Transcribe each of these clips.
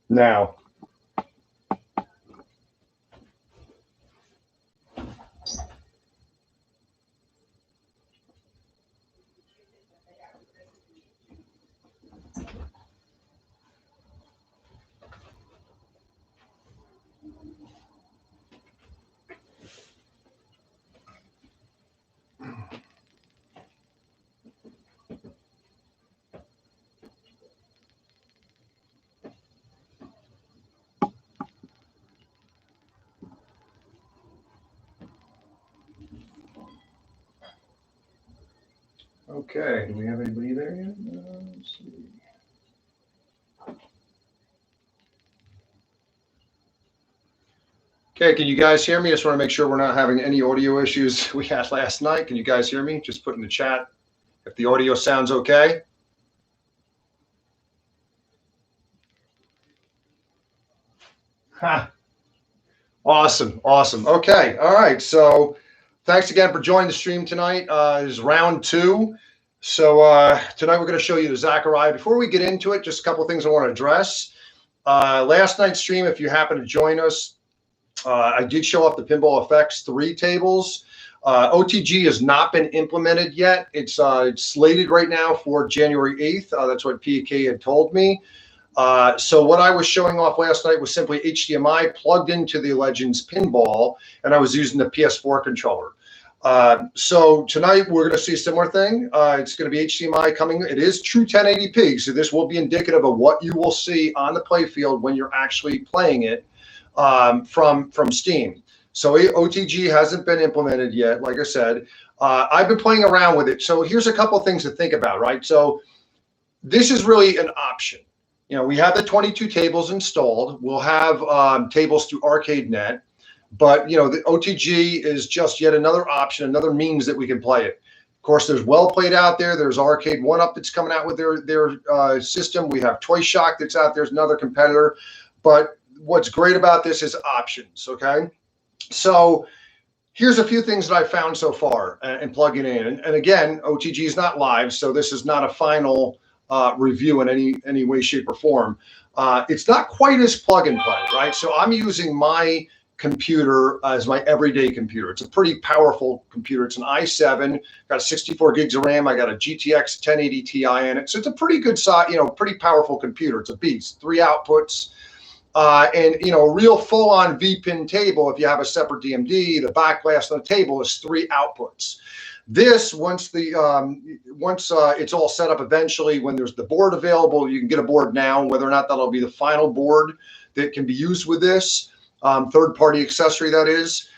Now. Okay, do we have anybody there yet? Let's see. Okay, can you guys hear me? I just want to make sure we're not having any audio issues we had last night. Can you guys hear me? Just put in the chat if the audio sounds okay. Ha. Awesome, awesome. Okay, all right. So thanks again for joining the stream tonight. This is round 2. So tonight we're going to show you the Zaccaria. Before we get into it, just a couple of things I want to address. Last night's stream, if you happen to join us, I did show up the Pinball Effects 3 tables. OTG has not been implemented yet. It's slated right now for January 8th. That's what PK had told me. So what I was showing off last night was simply HDMI plugged into the Legends Pinball, and I was using the PS4 controller. So tonight we're going to see a similar thing. It's going to be HDMI coming. It is true 1080p, so this will be indicative of what you will see on the playfield when you're actually playing it from Steam. So OTG hasn't been implemented yet, like I said. I've been playing around with it. So here's a couple of things to think about, right? So this is really an option. You know, we have the 22 tables installed. We'll have tables through ArcadeNet. But, you know, the OTG is just yet another option, another means that we can play it. Of course, there's Well Played out there. There's Arcade 1-Up that's coming out with their system. We have Toy Shock that's out there. There's another competitor. But what's great about this is options, okay? So here's a few things that I found so far and plugging in. And again, OTG is not live, so this is not a final review in any way, shape, or form. It's not quite as plug and play, right? So I'm using my computer as my everyday computer. It's a pretty powerful computer. It's an i7, got 64 gigs of RAM. I got a GTX 1080 Ti in it. So it's a pretty good size, you know, pretty powerful computer. It's a beast, 3 outputs. And, you know, a real full-on V-pin table, if you have a separate DMD, the back glass on the table is 3 outputs. This, once it's all set up eventually, when there's the board available, you can get a board now. Whether or not that'll be the final board that can be used with this, third-party accessory that is,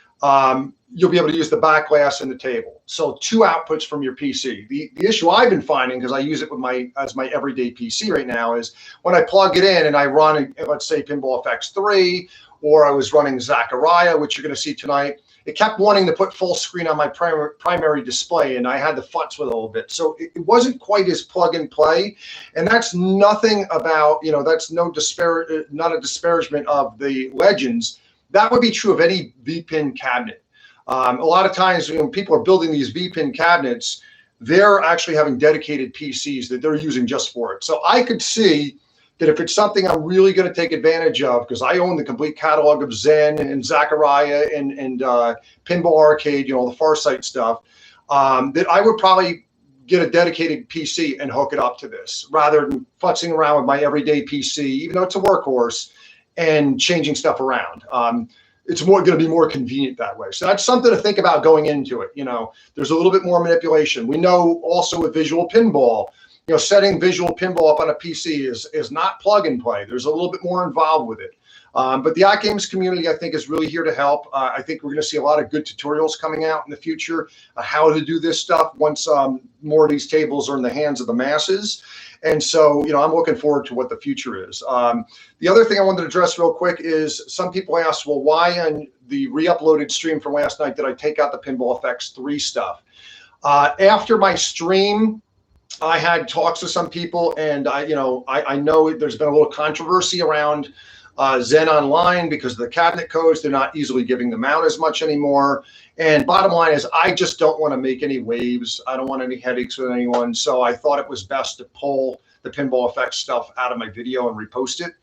you'll be able to use the back glass in the table. So 2 outputs from your PC. The issue I've been finding, because I use it with as my everyday PC right now, is when I plug it in and I run, let's say, Pinball Effects 3, or I was running Zaccaria, which you're going to see tonight, it kept wanting to put full screen on my primary display, and I had to futz with it a little bit. So it wasn't quite as plug and play, and that's nothing about, you know, that's not a disparagement of the Legends. That would be true of any V-pin cabinet. A lot of times when people are building these V-pin cabinets, they're actually having dedicated PCs that they're using just for it. So I could see that if it's something I'm really going to take advantage of, because I own the complete catalog of Zen and Zaccaria and Pinball Arcade, you know, the Farsight stuff, that I would probably get a dedicated PC and hook it up to this, rather than futzing around with my everyday PC, even though it's a workhorse, and changing stuff around. It's going to be more convenient that way. So that's something to think about going into it. You know, there's a little bit more manipulation. We know also with Visual Pinball, you know, setting Visual Pinball up on a PC is not plug and play. There's a little bit more involved with it. But the AtGames community, I think, is really here to help. I think we're going to see a lot of good tutorials coming out in the future on how to do this stuff once more of these tables are in the hands of the masses. And so, you know, I'm looking forward to what the future is. The other thing I wanted to address real quick is some people asked, well, why on the re-uploaded stream from last night did I take out the Pinball Effects 3 stuff? After my stream, I had talks with some people, and I know there's been a little controversy around Zen Online because of the cabinet codes. They're not easily giving them out as much anymore. And bottom line is, I just don't want to make any waves. I don't want any headaches with anyone. So I thought it was best to pull the pinball effects stuff out of my video and repost it.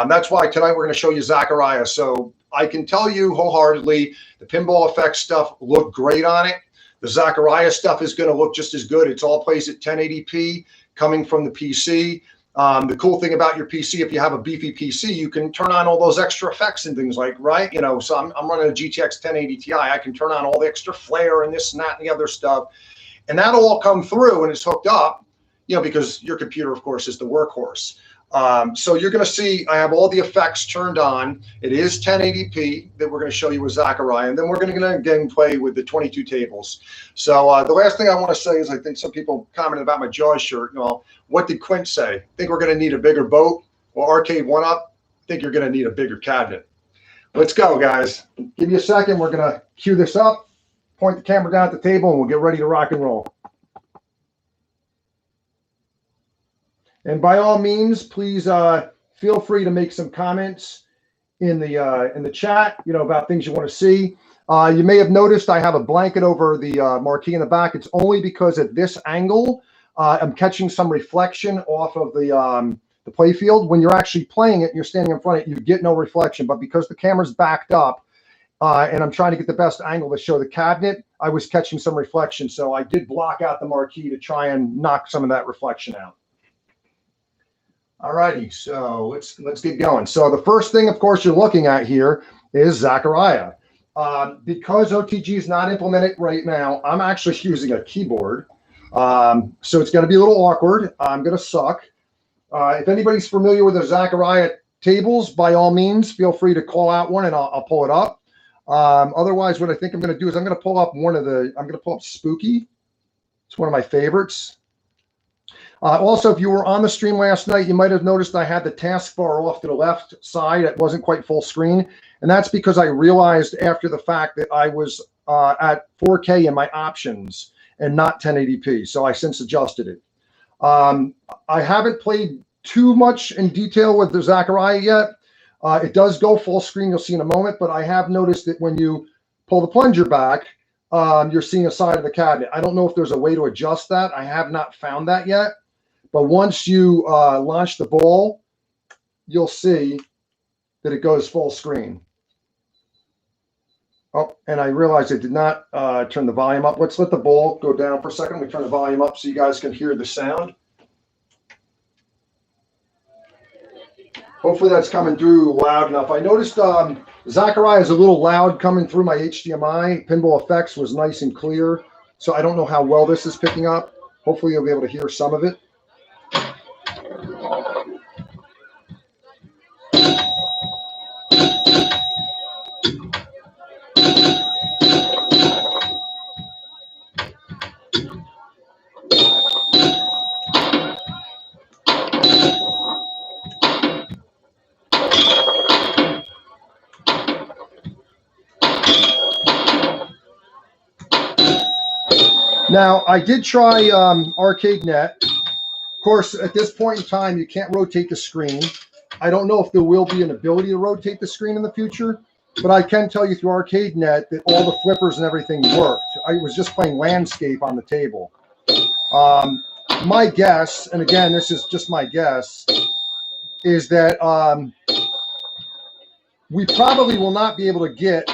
That's why tonight we're going to show you Zaccaria. So I can tell you wholeheartedly, the pinball effects stuff looked great on it. The Zaccaria stuff is going to look just as good. It's all plays at 1080p coming from the PC. The cool thing about your PC, if you have a beefy PC, you can turn on all those extra effects and things like, right? You know, so I'm running a GTX 1080 Ti. I can turn on all the extra flare and this and that and the other stuff. And that'll all come through and it's hooked up, you know, because your computer, of course, is the workhorse. So you're going to see I have all the effects turned on. It is 1080p that we're going to show you with Zaccaria, and then we're going to again play with the 22 tables. So the last thing I want to say is I think some people commented about my Jaws shirt. Well, what did Quint say? Think we're going to need a bigger boat? Well, Arcade 1-Up, think you're going to need a bigger cabinet. Let's go, guys. Give me a second. We're going to cue this up, point the camera down at the table, and we'll get ready to rock and roll. And by all means, please feel free to make some comments in the chat, you know, about things you want to see. You may have noticed I have a blanket over the marquee in the back. It's only because at this angle, I'm catching some reflection off of the play field. When you're actually playing it and you're standing in front of it, you get no reflection. But because the camera's backed up and I'm trying to get the best angle to show the cabinet, I was catching some reflection. So I did block out the marquee to try and knock some of that reflection out. All righty, so let's get going. So the first thing, of course, you're looking at here is Zaccaria. Because OTG is not implemented right now, I'm actually using a keyboard. So it's going to be a little awkward. I'm going to suck. If anybody's familiar with the Zaccaria tables, by all means, feel free to call out one and I'll pull it up. Otherwise, what I think I'm going to do is I'm going to pull up Spooky. It's one of my favorites. Also, if you were on the stream last night, you might have noticed I had the taskbar off to the left side. It wasn't quite full screen. And that's because I realized after the fact that I was at 4K in my options and not 1080p. So I since adjusted it. I haven't played too much in detail with the Zaccaria yet. It does go full screen. You'll see in a moment. But I have noticed that when you pull the plunger back, you're seeing a side of the cabinet. I don't know if there's a way to adjust that. I have not found that yet. But once you launch the ball, you'll see that it goes full screen. Oh, and I realized I did not turn the volume up. Let's let the ball go down for a second. We turn the volume up so you guys can hear the sound. Hopefully that's coming through loud enough. I noticed Zaccaria is a little loud coming through my HDMI. Pinball Effects was nice and clear. So I don't know how well this is picking up. Hopefully you'll be able to hear some of it. Now, I did try ArcadeNet. Of course, at this point in time, you can't rotate the screen. I don't know if there will be an ability to rotate the screen in the future, but I can tell you through ArcadeNet that all the flippers and everything worked. I was just playing landscape on the table. My guess, and again, this is just my guess, is that we probably will not be able to get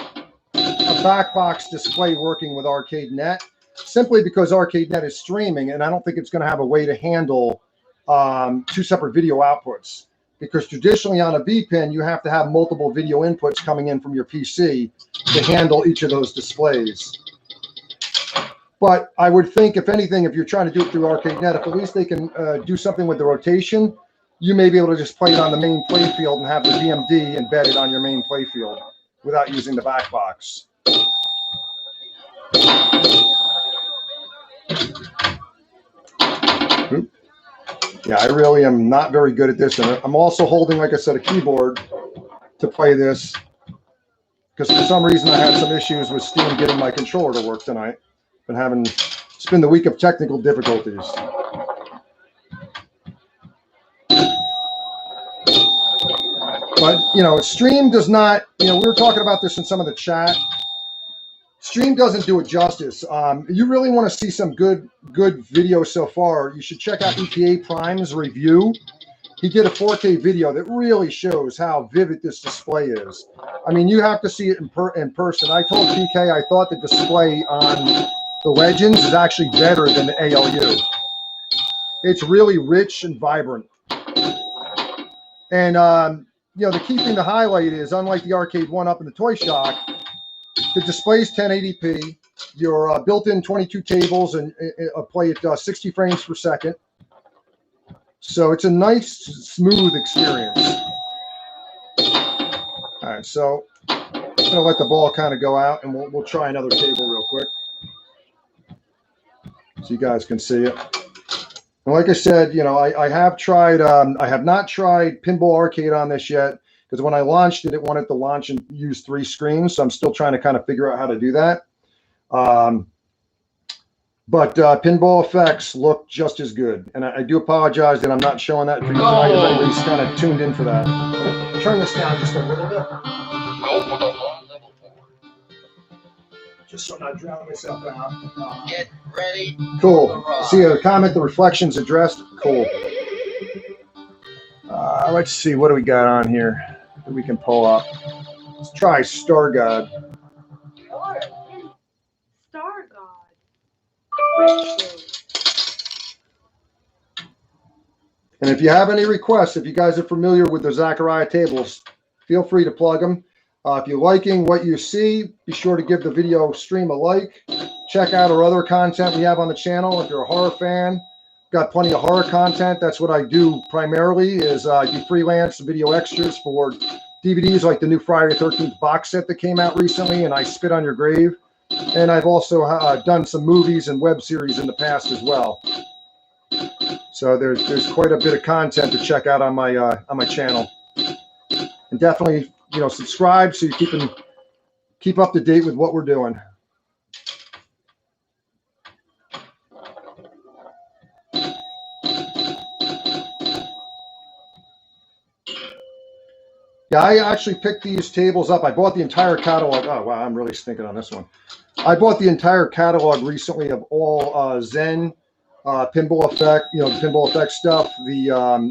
a back box display working with ArcadeNet, simply because ArcadeNet is streaming, and I don't think it's going to have a way to handle two separate video outputs. Because traditionally on a V-pin, you have to have multiple video inputs coming in from your PC to handle each of those displays. But I would think, if anything, if you're trying to do it through ArcadeNet, if at least they can do something with the rotation, you may be able to just play it on the main play field and have the VMD embedded on your main play field without using the back box. Oop. Yeah, I really am not very good at this. And I'm also holding, like I said, a keyboard to play this because for some reason I had some issues with Steam getting my controller to work tonight. It's been the week of technical difficulties. But, you know, stream does not, you know, we were talking about this in some of the chat. stream doesn't do it justice. You really want to see some good video so far, you should check out ETA Prime's review. He did a 4K video that really shows how vivid this display is. I mean, you have to see it in person. I told PK I thought the display on the Legends is actually better than the ALU. It's really rich and vibrant. And, you know, the key thing to highlight is, unlike the Arcade 1-Up and the Toy Shock, the display is 1080p. Your built-in 22 tables and play at 60 frames per second. So it's a nice, smooth experience. All right, so I'm going to let the ball kind of go out, and we'll try another table real quick so you guys can see it. And like I said, you know, I have tried, I have not tried Pinball Arcade on this yet, because when I launched it, it wanted to launch and use 3 screens. So I'm still trying to kind of figure out how to do that. But Pinball Effects look just as good. And I do apologize that I'm not showing that for you tonight. Everybody's kind of tuned in for that. Turn this down just a little bit. Just so I'm not drowning myself out. Get ready. Cool. See a comment, the reflections addressed. Cool. Let's see, what do we got on here that we can pull up? Let's try Star God. Star God. And if you have any requests, if you guys are familiar with the Zaccaria tables, feel free to plug them. If you're liking what you see, be sure to give the video stream a like. Check out our other content we have on the channel. If you're a horror fan, got plenty of horror content. That's what I do primarily, is I do freelance video extras for DVDs like the new Friday the 13th box set that came out recently, and I Spit on Your Grave. And I've also done some movies and web series in the past as well. So there's quite a bit of content to check out on my channel. And definitely, you know, subscribe so you keep up to date with what we're doing. Yeah, I actually picked these tables up. I bought the entire catalog. Oh, wow, I'm really stinking on this one. I bought the entire catalog recently of all Zen, Pinball Effect, you know, the Pinball Effect stuff, the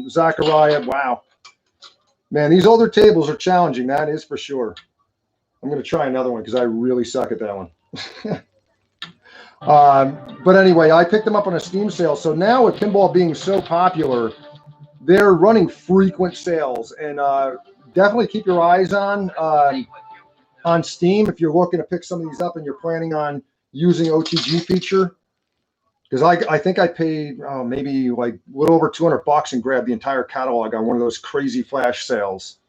Zaccaria. Wow. Man, these older tables are challenging, that is for sure. I'm going to try another one because I really suck at that one. But anyway, I picked them up on a Steam sale. So now with pinball being so popular, they're running frequent sales. And definitely keep your eyes on Steam if you're looking to pick some of these up and you're planning on using OTG feature. Because I think I paid maybe like a little over $200 and grabbed the entire catalog on one of those crazy flash sales.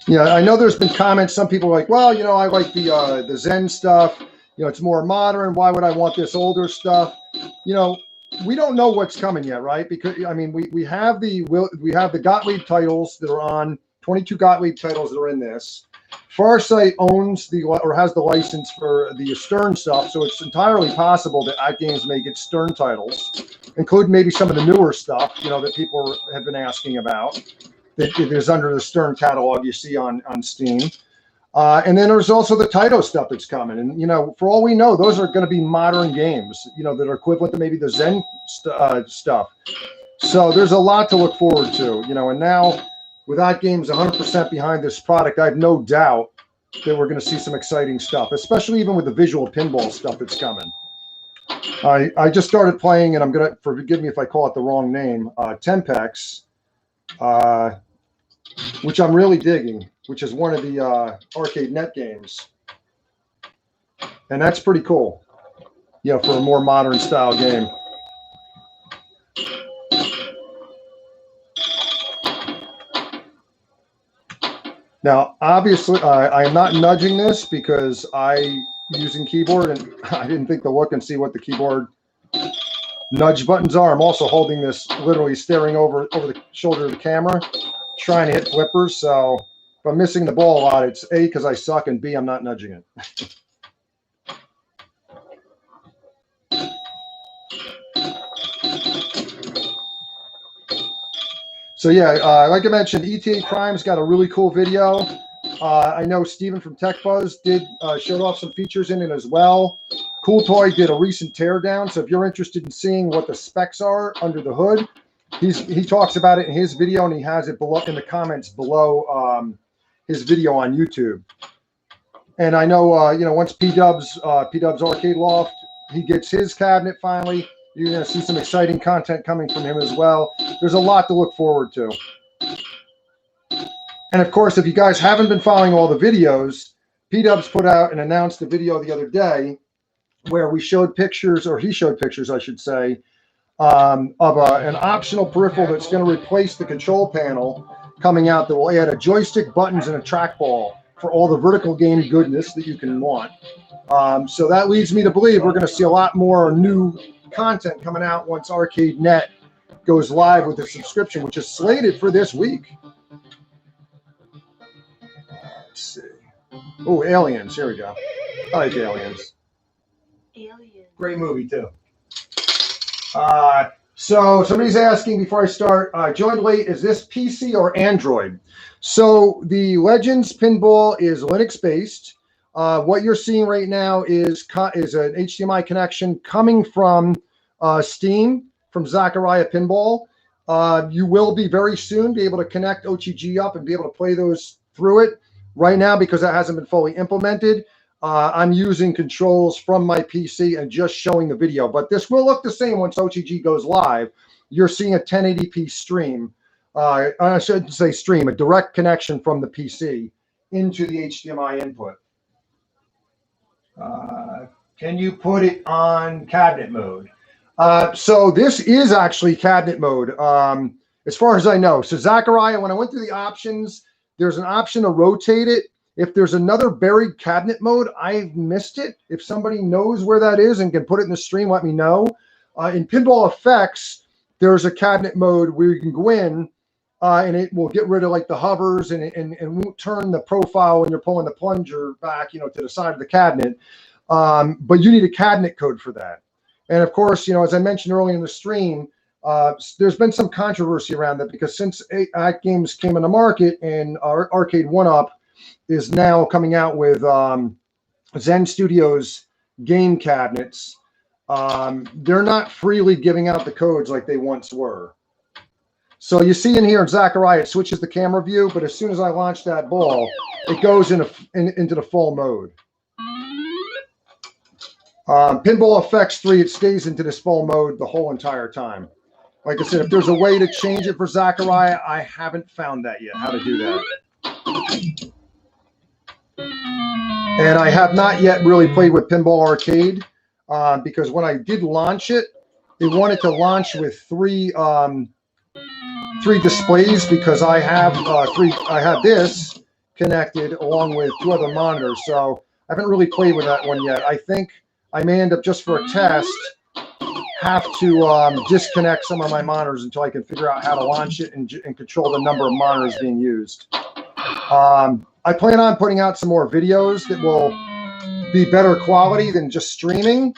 Yeah, I know there's been comments. Some people are like, well, you know, I like the Zen stuff. You know, it's more modern. Why would I want this older stuff? You know, we don't know what's coming yet, right? Because I mean, we have the Gottlieb titles that are on 22 Gottlieb titles that are in this. Farsight owns or has the license for the Stern stuff, so it's entirely possible that AtGames may get Stern titles, including maybe some of the newer stuff, you know, that people have been asking about. That is under the Stern catalog you see on Steam. And then there's also the Taito stuff that's coming. And, you know, for all we know, those are going to be modern games, you know, that are equivalent to maybe the Zen stuff. So there's a lot to look forward to, you know, and now with AtGames 100% behind this product, I have no doubt that we're going to see some exciting stuff, especially even with the visual pinball stuff that's coming. I just started playing, and I'm going to, forgive me if I call it the wrong name, Tempex, which I'm really digging, which is one of the ArcadeNet games. And that's pretty cool, you know, for a more modern style game. Now, obviously, I am not nudging this because I'm using keyboard, and I didn't think to look and see what the keyboard nudge buttons are. I'm also holding this, literally staring over the shoulder of the camera, trying to hit flippers. So if I'm missing the ball a lot, it's A, because I suck, and B, I'm not nudging it. So yeah, like I mentioned, ETA Prime's got a really cool video. I know Steven from Tech Buzz did showed off some features in it as well. Cool Toy did a recent teardown, so if you're interested in seeing what the specs are under the hood, he talks about it in his video, and he has it below in the comments below his video on YouTube. And I know you know, once P-Dub's Arcade Loft, he gets his cabinet finally, you're going to see some exciting content coming from him as well. There's a lot to look forward to. And of course, if you guys haven't been following all the videos, P-Dub's put out and announced a video the other day where we showed pictures, or he showed pictures, I should say, of an optional peripheral that's going to replace the control panel coming out that will add a joystick, buttons, and a trackball for all the vertical game goodness that you can want. So that leads me to believe we're going to see a lot more new content coming out once ArcadeNet goes live with their subscription, which is slated for this week. Let's see. Oh, Aliens. Here we go. I like Aliens. Aliens. Great movie, too. So somebody's asking before I start, joined late, is this PC or Android? So the Legends Pinball is Linux-based. What you're seeing right now is an HDMI connection coming from Steam, from Zaccaria Pinball. You will be very soon be able to connect OTG up and be able to play those through it. Right now, because that hasn't been fully implemented, I'm using controls from my PC and just showing the video. But this will look the same once OTG goes live. You're seeing a 1080p stream. I shouldn't say stream, a direct connection from the PC into the HDMI input. Can you put it on cabinet mode? So this is actually cabinet mode, as far as I know. So Zaccaria, when I went through the options, there's an option to rotate it. If there's another buried cabinet mode, I've missed it. If somebody knows where that is and can put it in the stream, let me know. In Pinball Effects, there's a cabinet mode where you can go in and it will get rid of like the hovers and won't turn the profile when you're pulling the plunger back, you know, to the side of the cabinet. But you need a cabinet code for that. And of course, you know, as I mentioned earlier in the stream, there's been some controversy around that because since AtGames came in the market and our Arcade 1UP is now coming out with Zen Studios game cabinets, they're not freely giving out the codes like they once were. So you see in here in Zaccaria, it switches the camera view, but as soon as I launch that ball, it goes into the full mode. Pinball Effects 3, it stays into this full mode the whole entire time. Like I said, if there's a way to change it for Zaccaria, I haven't found that yet, how to do that. And I have not yet really played with Pinball Arcade because when I did launch it, they wanted to launch with three displays because I have this connected along with 2 other monitors. So I haven't really played with that one yet. I think I may end up, just for a test, have to disconnect some of my monitors until I can figure out how to launch it and control the number of monitors being used. I plan on putting out some more videos that will be better quality than just streaming,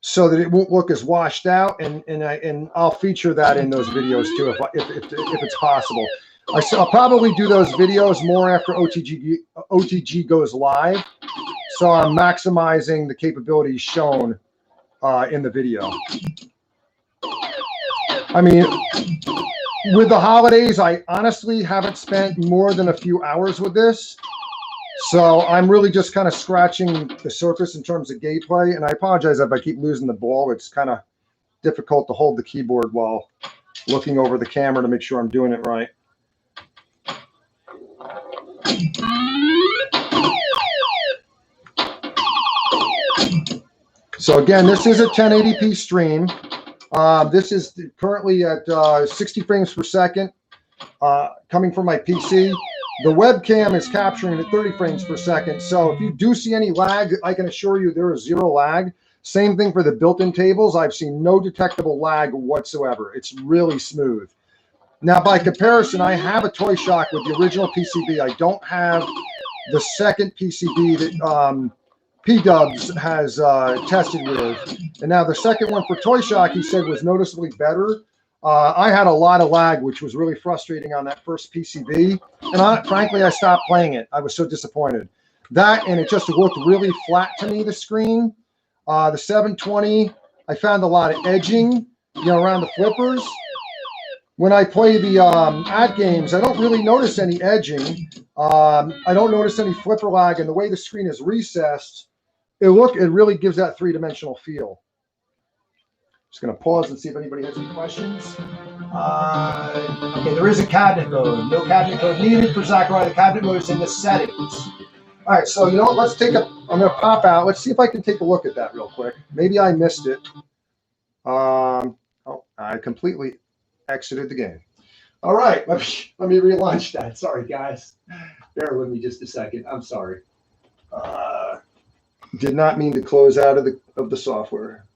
so that it won't look as washed out, and I'll feature that in those videos too if it's possible. I'll probably do those videos more after OTG goes live, so I'm maximizing the capabilities shown in the video. I mean, with the holidays, I honestly haven't spent more than a few hours with this. So I'm really just kind of scratching the surface in terms of gameplay. And I apologize if I keep losing the ball. It's kind of difficult to hold the keyboard while looking over the camera to make sure I'm doing it right. So again, this is a 1080p stream. This is currently at 60 frames per second, coming from my PC. The webcam is capturing at 30 frames per second. So if you do see any lag, I can assure you there is zero lag. Same thing for the built-in tables. I've seen no detectable lag whatsoever. It's really smooth. Now, by comparison, I have a Toy Shock with the original PCB. I don't have the second PCB that P-Dubs has tested with. And now the second one for Toy Shock, he said, was noticeably better. I had a lot of lag, which was really frustrating on that first PCB. And frankly, I stopped playing it. I was so disappointed. That, and it just looked really flat to me, the screen. The 720, I found a lot of edging, around the flippers. When I play the AtGames, I don't really notice any edging. I don't notice any flipper lag, and the way the screen is recessed, it really gives that three-dimensional feel. Just going to pause and see if anybody has any questions. Okay, there is a cabinet mode. No cabinet mode needed for Zaccaria. The cabinet mode is in the settings. All right, so you know what? Let's take a. I'm going to pop out. Let's see if I can take a look at that real quick. Maybe I missed it. Oh, I completely exited the game. All right, let me relaunch that. Sorry, guys. Bear with me just a second. I'm sorry. Did not mean to close out of the software.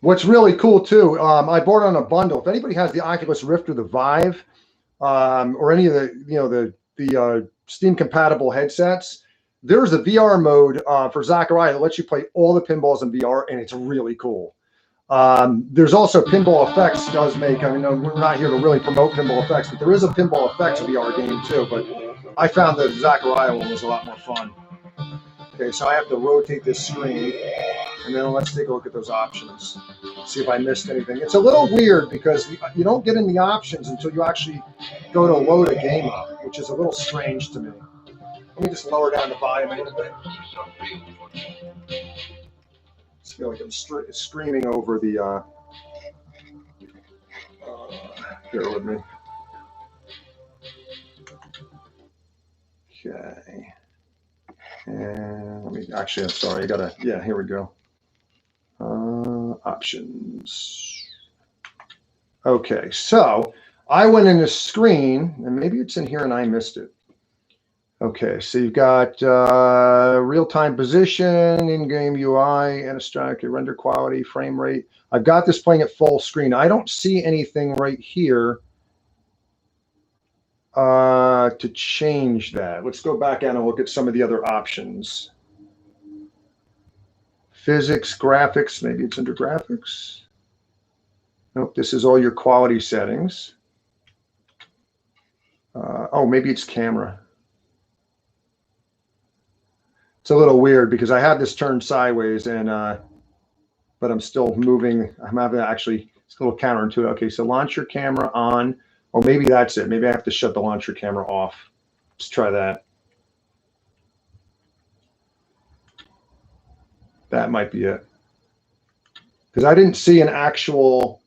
What's really cool too, I bought on a bundle. If anybody has the Oculus Rift or the Vive, or any of the Steam compatible headsets, there's a VR mode for Zaccaria that lets you play all the pinballs in VR, and it's really cool. There's also Pinball Effects does make. I mean, we're not here to really promote Pinball Effects, but there is a Pinball Effects VR game too. But I found the Zaccaria one was a lot more fun. Okay, so I have to rotate this screen, and then let's take a look at those options. See if I missed anything. It's a little weird because you don't get in the options until you actually go to load a game up, which is a little strange to me. Let me just lower down the volume a little bit. I just feel like I'm screaming over the. Bear with me. Okay. And let me actually, I'm sorry. Here we go. Options. Okay, so I went in the screen, and maybe it's in here and I missed it. Okay, so you've got real-time position, in-game UI, anastatic render quality, frame rate. I've got this playing at full screen. I don't see anything right here to change that. Let's go back out and look at some of the other options. Physics, graphics, maybe it's under graphics. Nope, this is all your quality settings. Oh, maybe it's camera. It's a little weird because I have this turned sideways, and but I'm still moving. I'm having actually, it's a little counterintuitive. Okay, so launch your camera on, or maybe that's it. Maybe I have to shut the launcher camera off. Let's try that. That might be it. Because I didn't see an actual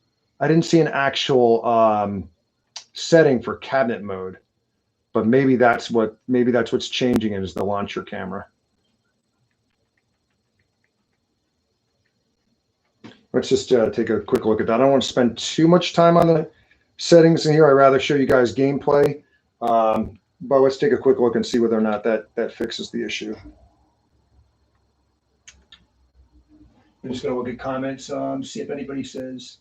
setting for cabinet mode, but maybe that's what's changing it, is the launcher camera. Let's just take a quick look at that. I don't want to spend too much time on the settings in here. I'd rather show you guys gameplay, but let's take a quick look and see whether or not that fixes the issue. I'm just going to look at comments, see if anybody says.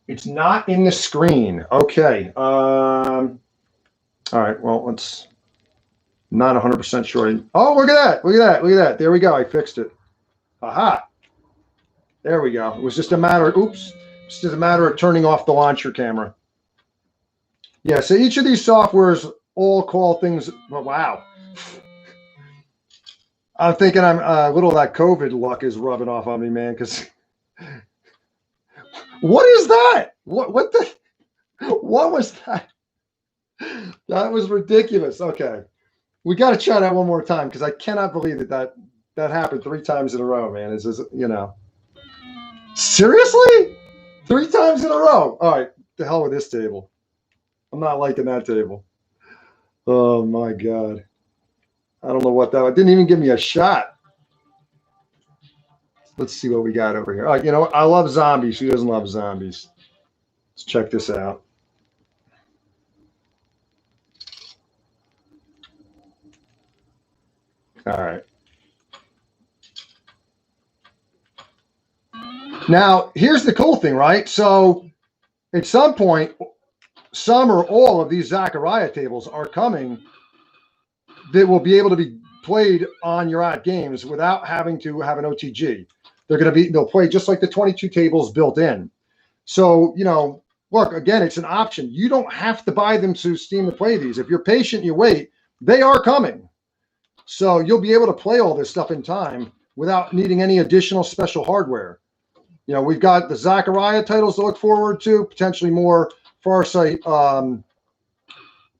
It's not in the screen. Okay. All right. Well, let's not 100% sure. Oh, look at that. Look at that. Look at that. There we go. I fixed it. Aha. There we go. It was just a matter of, oops. It's just a matter of turning off the launcher camera. Yeah. So each of these softwares all call things. Well, wow. I'm thinking I'm a little of that COVID luck is rubbing off on me, man, because what is that? What was that? That was ridiculous. Okay. We got to try that one more time because I cannot believe that happened 3 times in a row, man. It's just, seriously? 3 times in a row. All right. The hell with this table. I'm not liking that table. Oh my God. I don't know what that was. It didn't even give me a shot. Let's see what we got over here. All right, you know what? I love zombies. Who doesn't love zombies? Let's check this out. All right. Now, here's the cool thing, right? So at some point, some or all of these Zaccaria tables are coming that will be able to be played on your AtGames without having to have an OTG. They'll play just like the 22 tables built in. So, you know, look, again, it's an option. You don't have to buy them to Steam to play these. If you're patient, you wait, they are coming. So you'll be able to play all this stuff in time without needing any additional special hardware. You know, we've got the Zaccaria titles to look forward to, potentially more Farsight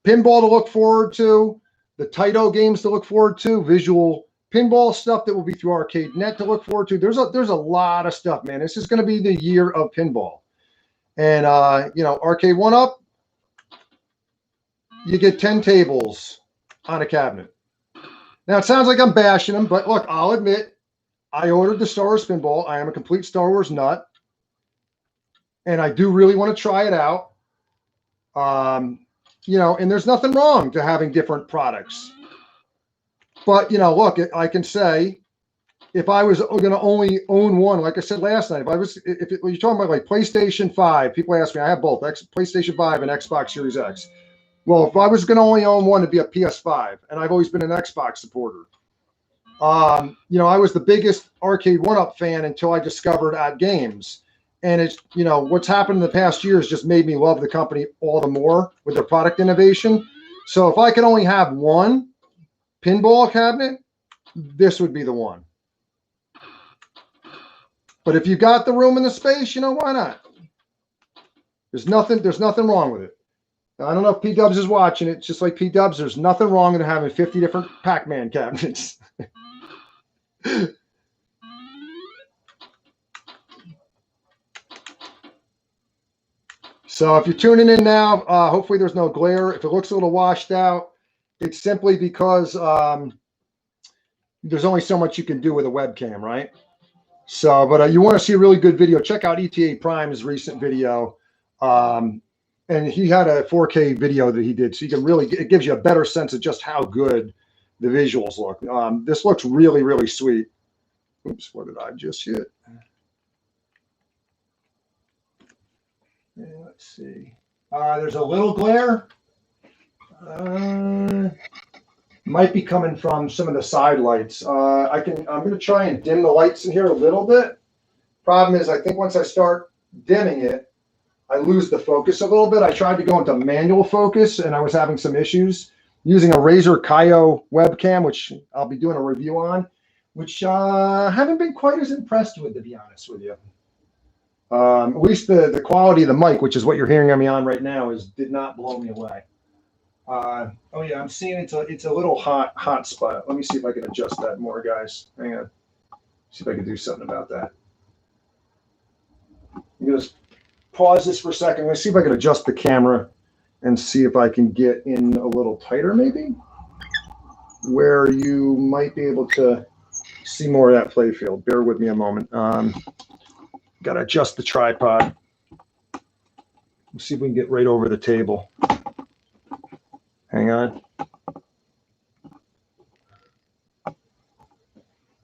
pinball to look forward to, the Taito games to look forward to, visual pinball stuff that will be through ArcadeNet to look forward to. There's a lot of stuff, man. This is going to be the year of pinball. And, you know, Arcade 1-Up, you get 10 tables on a cabinet. Now, it sounds like I'm bashing them, but look, I'll admit, I ordered the Star Wars pinball. I am a complete Star Wars nut. And I do really want to try it out. You know, and there's nothing wrong to having different products. But, you know, look, I can say, if I was going to only own one, like I said last night, when you're talking about like PlayStation 5, people ask me, I have both, PlayStation 5 and Xbox Series X. Well, if I was going to only own one, it'd be a PS5, and I've always been an Xbox supporter. You know, I was the biggest Arcade 1-Up fan until I discovered AtGames. And it's, you know, what's happened in the past years just made me love the company all the more with their product innovation. So if I could only have one pinball cabinet, this would be the one. But if you got the room and the space, you know, why not? There's nothing wrong with it. Now, I don't know if P-Dubs is watching it. Just like P-Dubs, there's nothing wrong with having 50 different Pac-Man cabinets. So if you're tuning in now, hopefully there's no glare. If it looks a little washed out, it's simply because there's only so much you can do with a webcam, right? So, but you want to see a really good video, check out ETA Prime's recent video. And he had a 4K video that he did. So you can really, it gives you a better sense of just how good the visuals look. This looks really, really sweet. Oops, what did I just hit? Yeah, let's see. There's a little glare. Might be coming from some of the side lights. I'm going to try and dim the lights in here a little bit. Problem is, I think once I start dimming it, I lose the focus a little bit. I tried to go into manual focus, and I was having some issues using a Razer Kaio webcam, which I'll be doing a review on, which I haven't been quite as impressed with, to be honest with you. At least the quality of the mic, which is what you're hearing me on right now, did not blow me away. Oh yeah, I'm seeing it's a little hot spot. Let me see if I can adjust that more, guys. Hang on. See if I can do something about that. I'm gonna just pause this for a second. Let's see if I can adjust the camera and see if I can get in a little tighter, maybe, where you might be able to see more of that play field. Bear with me a moment. Got to adjust the tripod. Let's see if we can get right over the table. Hang on.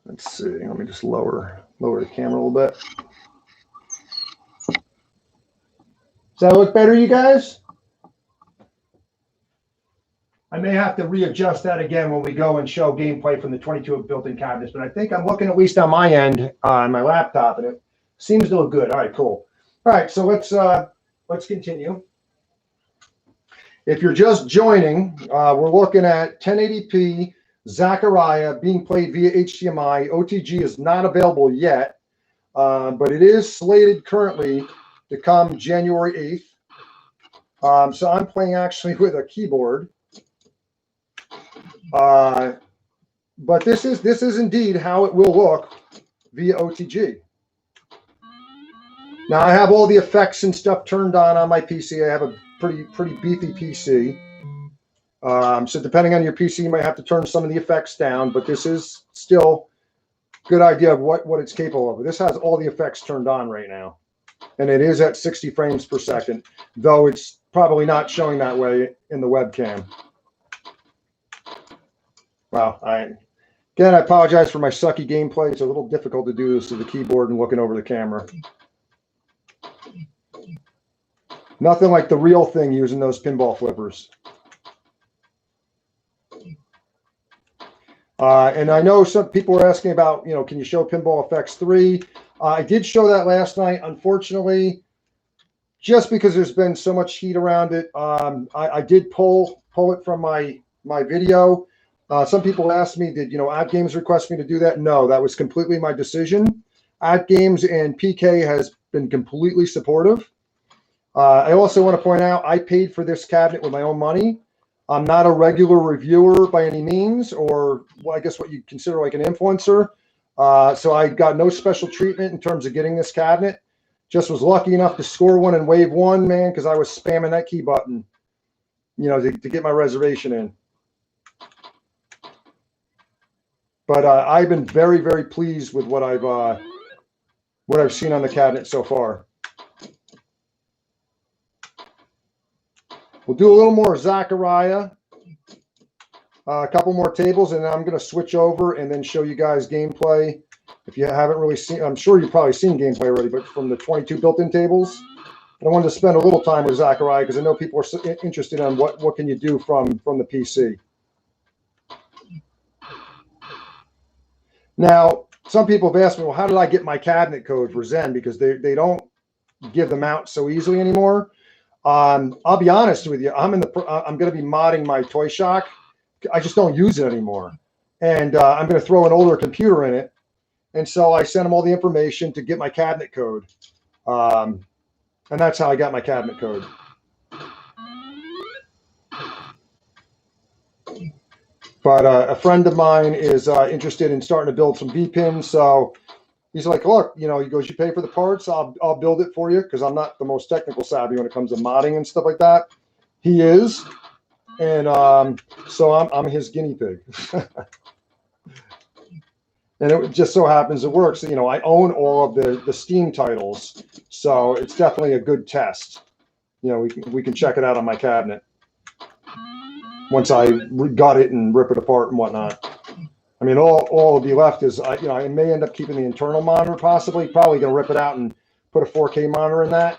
Let's see. Let me just lower the camera a little bit. Does that look better, you guys? I may have to readjust that again when we go and show gameplay from the 22 built-in cabinets, but I think I'm looking at least on my end on my laptop, and it seems to look good. All right, cool. All right, so let's continue. If you're just joining, we're looking at 1080p Zaccaria being played via HDMI. OTG is not available yet, but it is slated currently to come January 8th. So I'm playing actually with a keyboard. But this is indeed how it will look via OTG. Now I have all the effects and stuff turned on my PC. I have a pretty beefy PC. So depending on your PC, you might have to turn some of the effects down, but this is still a good idea of what it's capable of. This has all the effects turned on right now, and it is at 60 frames per second, though it's probably not showing that way in the webcam. Wow. Again, I apologize for my sucky gameplay. It's a little difficult to do this with the keyboard and looking over the camera. Nothing like the real thing using those pinball flippers. And I know some people were asking about, you know, can you show Pinball Effects 3? I did show that last night. Unfortunately, just because there's been so much heat around it, I did pull it from my video. Some people asked me, did, you know, AtGames request me to do that? No, that was completely my decision. AtGames and PK has been completely supportive. I also want to point out, I paid for this cabinet with my own money. I'm not a regular reviewer by any means, or well, I guess what you consider like an influencer. So I got no special treatment in terms of getting this cabinet. Just was lucky enough to score one in wave one, man, because I was spamming that key button, you know, to get my reservation in. But I've been very, very pleased with what I've seen on the cabinet so far. We'll do a little more Zaccaria, a couple more tables, and then I'm going to switch over and then show you guys gameplay. If you haven't really seen, I'm sure you've probably seen gameplay already, but from the 22 built-in tables. But I wanted to spend a little time with Zaccaria because I know people are interested in what can you do from the PC. Now, some people have asked me, well, how did I get my cabinet code for Zen? Because they don't give them out so easily anymore. I'll be honest with you. I'm going to be modding my Toy Shock. I just don't use it anymore, and I'm going to throw an older computer in it. And so I sent them all the information to get my cabinet code, and that's how I got my cabinet code. But a friend of mine is interested in starting to build some V pins, so he's like, look, you know, he goes, you pay for the parts, I'll build it for you, because I'm not the most technical savvy when it comes to modding and stuff like that. He is, and so I'm his guinea pig. And it just so happens it works. You know, I own all of the Steam titles, so it's definitely a good test. You know, we can check it out on my cabinet once I gut it and rip it apart and whatnot. I mean, all will be left is, you know, I may end up keeping the internal monitor, possibly. Probably going to rip it out and put a 4K monitor in that.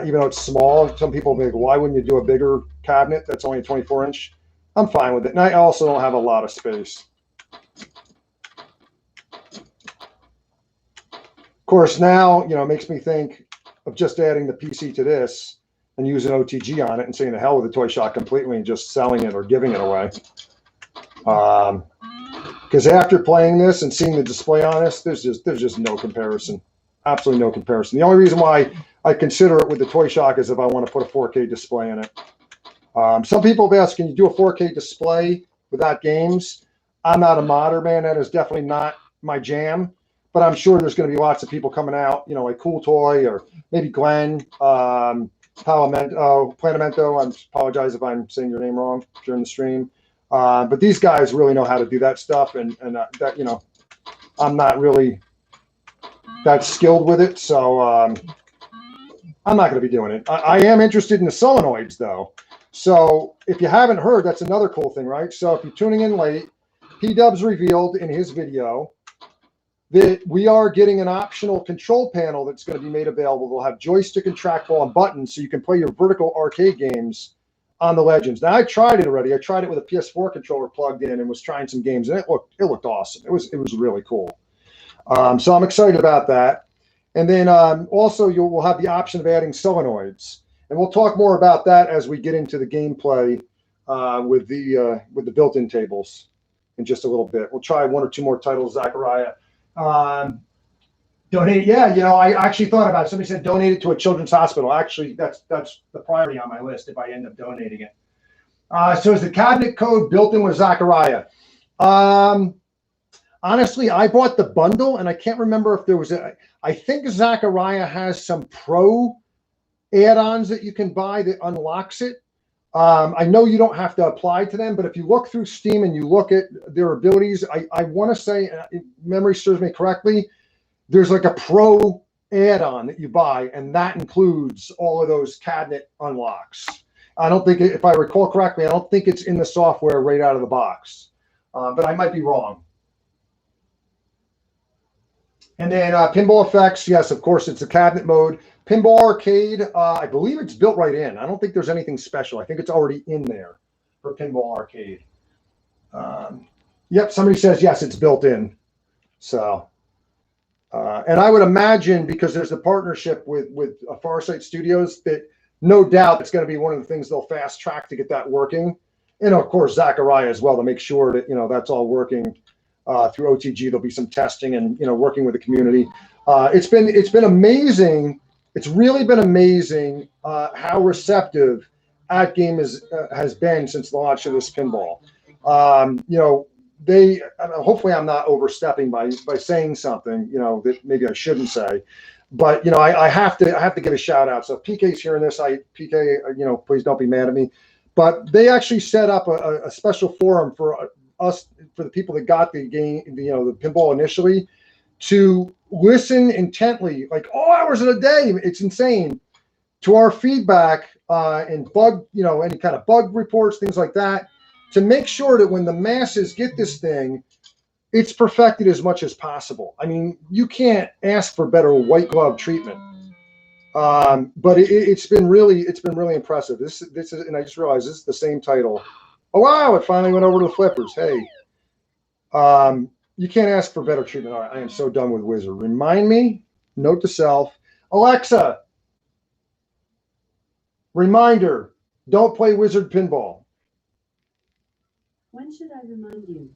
Even though it's small, some people will be like, why wouldn't you do a bigger cabinet that's only a 24-inch? I'm fine with it. And I also don't have a lot of space. Of course, now, you know, it makes me think of just adding the PC to this and using OTG on it and saying the hell with the Toy Shock completely and just selling it or giving it away. Because after playing this and seeing the display on this, there's just no comparison. Absolutely no comparison. The only reason why I consider it with the Toy Shock is if I want to put a 4K display in it. Some people have asked, can you do a 4K display with AtGames? I'm not a modder, man. That is definitely not my jam. But I'm sure there's going to be lots of people coming out, you know, like Cool Toy or maybe Glenn, Planamento. I apologize if I'm saying your name wrong during the stream. But these guys really know how to do that stuff, and that, you know, I'm not really that skilled with it, so I'm not going to be doing it. I am interested in the solenoids, though. So if you haven't heard, that's another cool thing, right? So if you're tuning in late, P-Dubs revealed in his video that we are getting an optional control panel that's going to be made available. We'll have joystick and trackball and buttons, so you can play your vertical arcade games on the Legends. Now, I tried it already. I tried it with a PS4 controller plugged in and was trying some games, and it looked awesome. It was really cool. So I'm excited about that. And then also we'll have the option of adding solenoids, and we'll talk more about that as we get into the gameplay with the built-in tables in just a little bit. We'll try one or two more titles, Zaccaria. Donate, yeah, you know, I actually thought about it. Somebody said donate it to a children's hospital. Actually, that's the priority on my list if I end up donating it. So is the cabinet code built in with Zaccaria? Honestly, I bought the bundle, and I can't remember if there was I think Zaccaria has some pro add-ons that you can buy that unlocks it. I know you don't have to apply to them, but if you look through Steam and you look at their abilities, I want to say, if memory serves me correctly, there's like a pro add-on that you buy, and that includes all of those cabinet unlocks. I don't think, if I recall correctly, I don't think it's in the software right out of the box, but I might be wrong. And then pinball effects. Yes, of course, it's a cabinet mode. Pinball arcade. I believe it's built right in. I don't think there's anything special. I think it's already in there for pinball arcade. Yep, somebody says yes, it's built in. So, and I would imagine because there's a partnership with Farsight Studios that no doubt it's going to be one of the things they'll fast track to get that working. And of course, Zaccaria as well to make sure that that's all working through OTG. There'll be some testing and working with the community. It's been amazing. It's really been amazing how receptive AtGames has been since the launch of this pinball. Hopefully I'm not overstepping by saying something that maybe I shouldn't say, but I have to give a shout out. So if PK's hearing this, PK, please don't be mad at me, but they actually set up a special forum for us, for the people that got the game, the pinball initially, to listen intently, like all hours of the day. It's insane, to our feedback and bug, any kind of bug reports, things like that, to make sure that when the masses get this thing, it's perfected as much as possible. I mean, you can't ask for better white glove treatment. But it's been really impressive. This is, and I just realized this is the same title. Oh wow! It finally went over to the flippers. Hey, you can't ask for better treatment. All right, I am so done with Wizard. Remind me. Note to self. Alexa. Reminder: don't play Wizard Pinball. When should I remind you?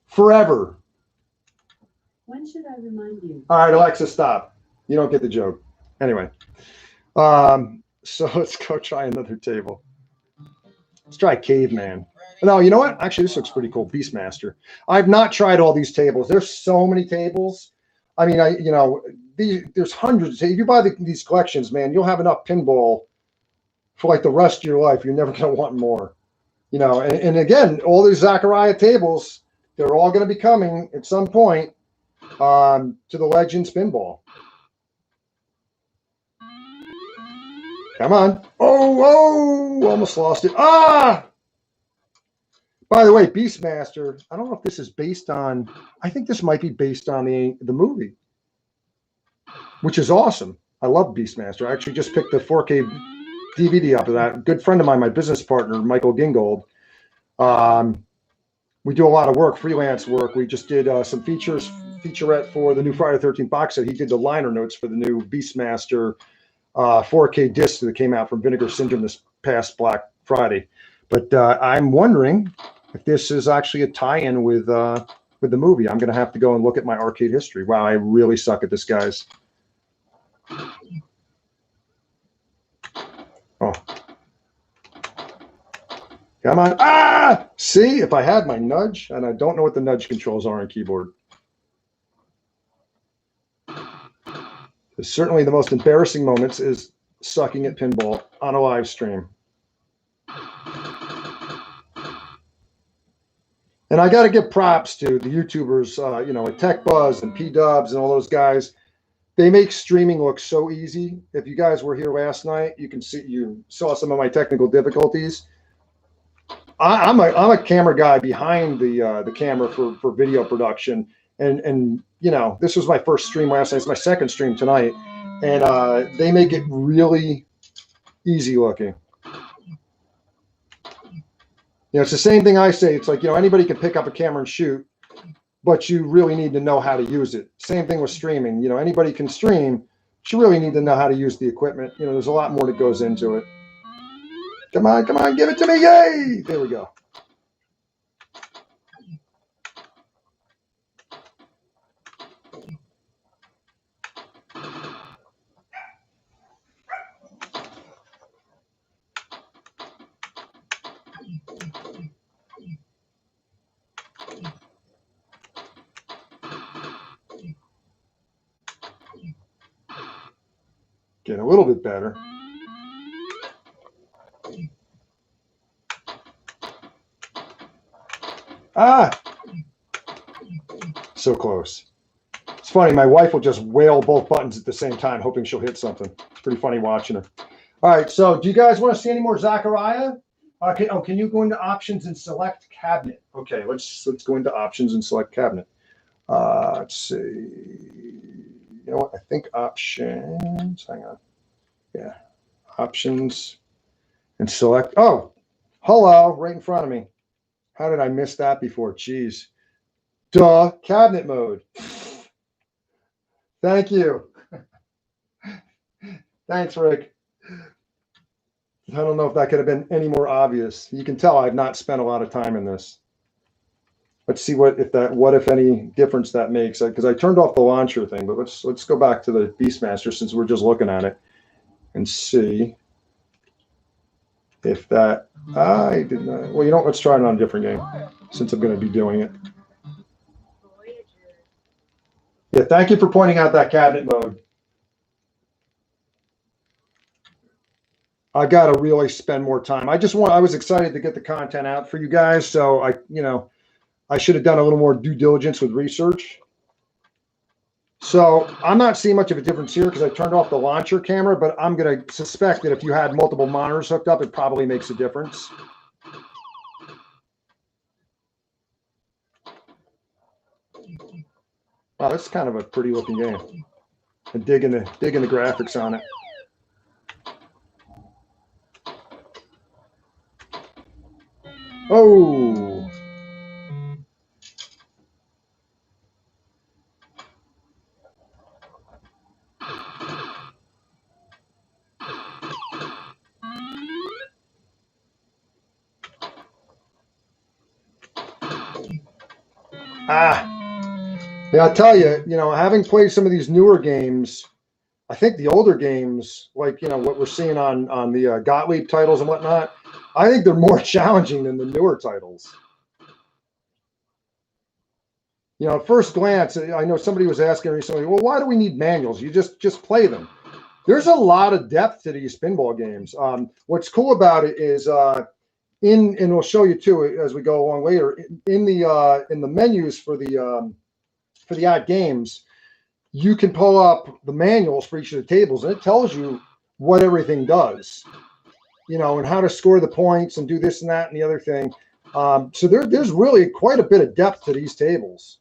Forever. When should I remind you? All right, Alexa, stop. You don't get the joke. Anyway, so let's go try another table. Let's try Caveman. No, you know what? Actually, this looks pretty cool. Beastmaster. I've not tried all these tables. There's so many tables. I mean, there's hundreds. If you buy these collections, man, you'll have enough pinball for like the rest of your life. You're never going to want more. And again, all these Zaccaria tables, they're all going to be coming at some point to the Legends Pinball. Come on. Oh, almost lost it. Ah! By the way, Beastmaster, I don't know if this is based on, I think this might be based on the movie, which is awesome. I love Beastmaster. I actually just picked the 4K DVD up of that. A good friend of mine, my business partner, Michael Gingold. We do a lot of work, freelance work. We just did some featurette for the new Friday the 13th box set. He did the liner notes for the new Beastmaster 4K disc that came out from Vinegar Syndrome this past Black Friday. But I'm wondering if this is actually a tie-in with the movie. I'm going to have to go and look at my arcade history. Wow, I really suck at this, guys. Oh. Come on. Ah! See, if I had my nudge, and I don't know what the nudge controls are on keyboard. Certainly the most embarrassing moments is sucking at pinball on a live stream. And I got to give props to the YouTubers, like Tech Buzz and P-Dubs and all those guys. They make streaming look so easy. If you guys were here last night, you saw some of my technical difficulties. I'm a camera guy behind the camera for video production, and this was my first stream last night. It's my second stream tonight, and they make it really easy looking. It's the same thing I say. It's like, anybody can pick up a camera and shoot, but you really need to know how to use it. Same thing with streaming. Anybody can stream, but you really need to know how to use the equipment. There's a lot more that goes into it. Come on, give it to me. Yay! There we go. Get a little bit better. Ah! So close. It's funny. My wife will just whale both buttons at the same time, hoping she'll hit something. It's pretty funny watching her. All right. So do you guys want to see any more Zaccaria? Okay. Oh, can you go into options and select cabinet? Okay. Let's go into options and select cabinet. Let's see. know what? I think options. Hang on. Yeah, options and select. Oh, hello, right in front of me. How did I miss that before? Jeez. Duh, cabinet mode. Thank you. Thanks, Rick. I don't know if that could have been any more obvious. You can tell I've not spent a lot of time in this. Let's see what if any difference that makes. Because I turned off the launcher thing, but let's go back to the Beastmaster since we're just looking at it and see if that. I did not. Well, you know what? Let's try it on a different game since I'm going to be doing it. Yeah, thank you for pointing out that cabinet mode. I got to really spend more time. I was excited to get the content out for you guys. So I should have done a little more due diligence with research. So I'm not seeing much of a difference here because I turned off the launcher camera, but I'm going to suspect that if you had multiple monitors hooked up, it probably makes a difference. Wow, this is kind of a pretty looking game. And digging the graphics on it. Oh. Yeah, I'll tell you, having played some of these newer games, I think the older games, like, what we're seeing on the Gottlieb titles and whatnot, I think they're more challenging than the newer titles. At first glance, I know somebody was asking recently, well, why do we need manuals? You just play them. There's a lot of depth to these pinball games. What's cool about it is and we'll show you too as we go along later, in the menus for the AtGames, you can pull up the manuals for each of the tables, and it tells you what everything does, and how to score the points and do this and that and the other thing. So there's really quite a bit of depth to these tables.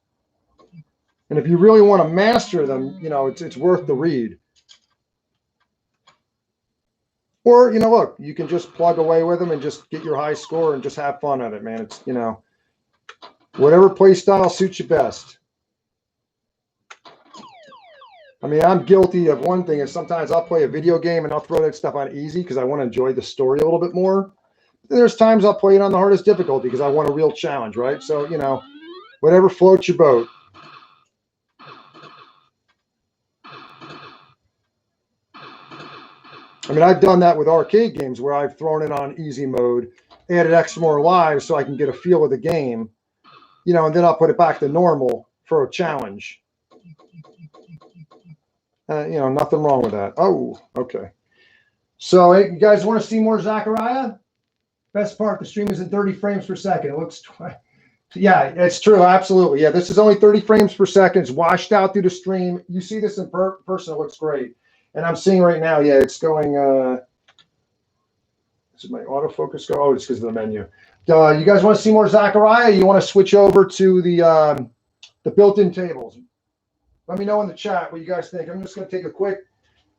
And if you really want to master them, it's worth the read. Or, look, you can just plug away with them and just get your high score and just have fun at it, man. It's, whatever play style suits you best. I mean, I'm guilty of one thing is sometimes I'll play a video game and I'll throw that stuff on easy because I want to enjoy the story a little bit more. And there's times I'll play it on the hardest difficulty because I want a real challenge, right? So, whatever floats your boat. I mean, I've done that with arcade games where I've thrown it on easy mode, added X more lives so I can get a feel of the game, and then I'll put it back to normal for a challenge. Nothing wrong with that. Oh, okay. So, hey, you guys want to see more Zaccaria? Best part, the stream is in 30 frames per second. It looks, yeah, it's true. Absolutely. Yeah, this is only 30 frames per second. It's washed out through the stream. You see this in person, it looks great. And I'm seeing right now, yeah, it's going, is my autofocus go? Oh, it's because of the menu. You guys want to see more Zaccaria? You want to switch over to the built-in tables? Let me know in the chat what you guys think. I'm just going to take a quick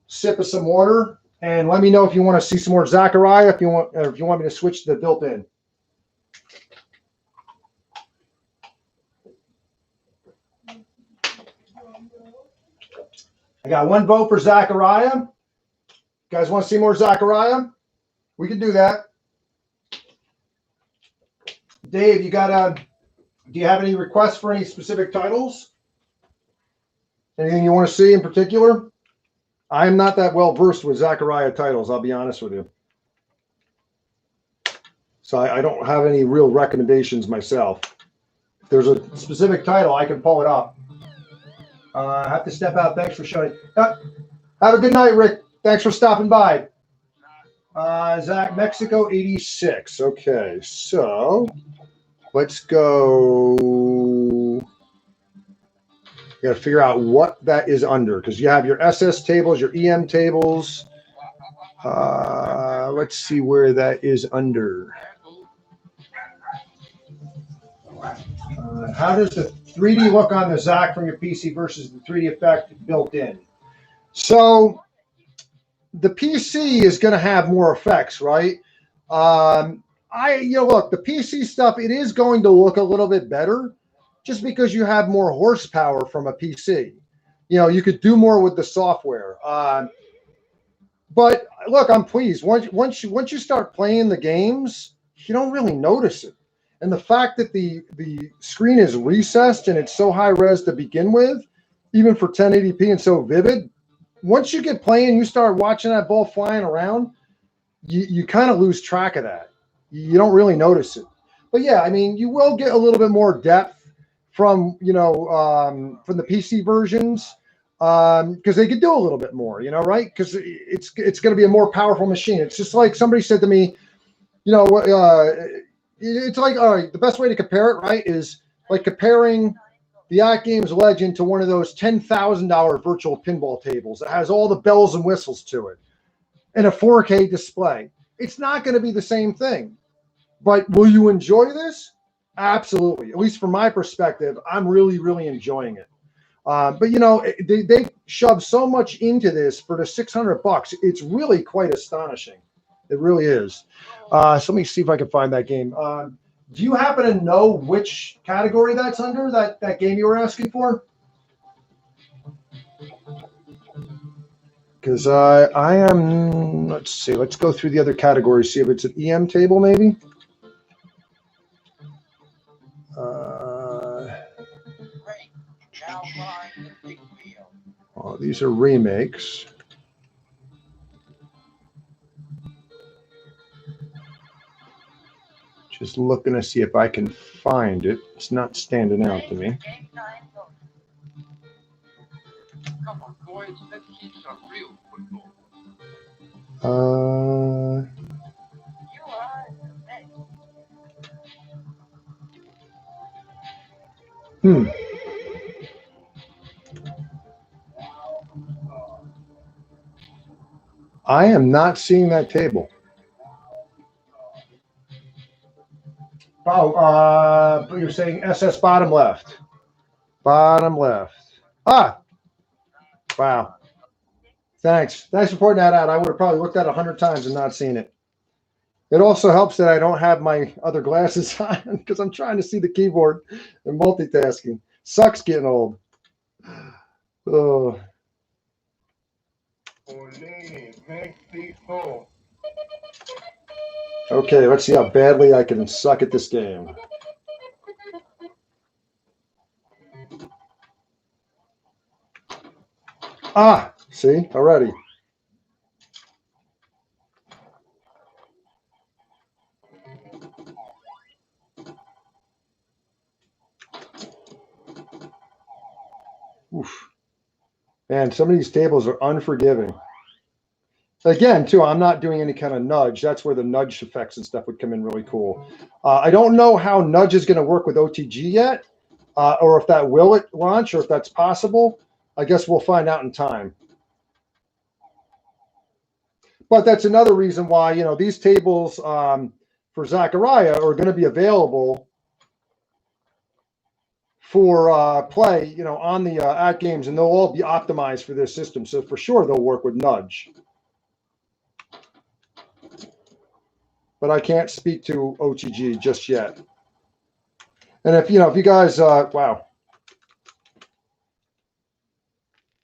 sip of some water, and let me know if you want to see some more Zaccaria, if you want me to switch to the built-in. I got one vote for Zaccaria. You guys want to see more Zaccaria? We can do that. Dave, do you have any requests for any specific titles? Anything you want to see in particular? I'm not that well versed with Zaccaria titles, I'll be honest with you. So I don't have any real recommendations myself. If there's a specific title, I can pull it up. I have to step out. Thanks for showing. Have a good night, Rick. Thanks for stopping by. Zach, Mexico 86. Okay, so let's go. You got to figure out what that is under because you have your SS tables, your EM tables. Let's see where that is under. How does the 3D look on the Zac from your PC versus the 3D effect built in? So the PC is going to have more effects, right? Look, the PC stuff, it is going to look a little bit better just because you have more horsepower from a PC. You could do more with the software. But look, I'm pleased. Once you start playing the games, you don't really notice it. And the fact that the screen is recessed and it's so high res to begin with, even for 1080p and so vivid, once you get playing, you start watching that ball flying around, you kind of lose track of that. You don't really notice it. But yeah, I mean, you will get a little bit more depth from from the PC versions because they could do a little bit more, right? Because it's going to be a more powerful machine. It's just like somebody said to me, it's like, all right, the best way to compare it, right, is like comparing the AtGames Legend to one of those $10,000 virtual pinball tables that has all the bells and whistles to it and a 4K display. It's not going to be the same thing. But will you enjoy this? Absolutely. At least from my perspective, I'm really, really enjoying it. But they shove so much into this for the $600. It's really quite astonishing. It really is. So let me see if I can find that game. Do you happen to know which category that's under, that game you were asking for? Because I am, let's see, let's go through the other categories, see if it's an EM table maybe. Oh, these are remakes. Just looking to see if I can find it. It's not standing out to me. Come on, boys, let's keep some real football. I am not seeing that table. Oh, you're saying SS bottom left. Bottom left. Ah, wow. Thanks for pointing that out. I would have probably looked at it 100 times and not seen it. It also helps that I don't have my other glasses on because I'm trying to see the keyboard and multitasking. Sucks getting old. Oh. Okay, let's see how badly I can suck at this game. Ah, see, already. Oof. Man, some of these tables are unforgiving. Again, too, I'm not doing any kind of nudge. That's where the nudge effects and stuff would come in really cool. I don't know how nudge is going to work with OTG yet, or if that will launch, or if that's possible. I guess we'll find out in time. But that's another reason why, these tables for Zaccaria are going to be available for play, on the AtGames, and they'll all be optimized for this system. So for sure, they'll work with nudge. But I can't speak to OTG just yet. And if you guys, wow.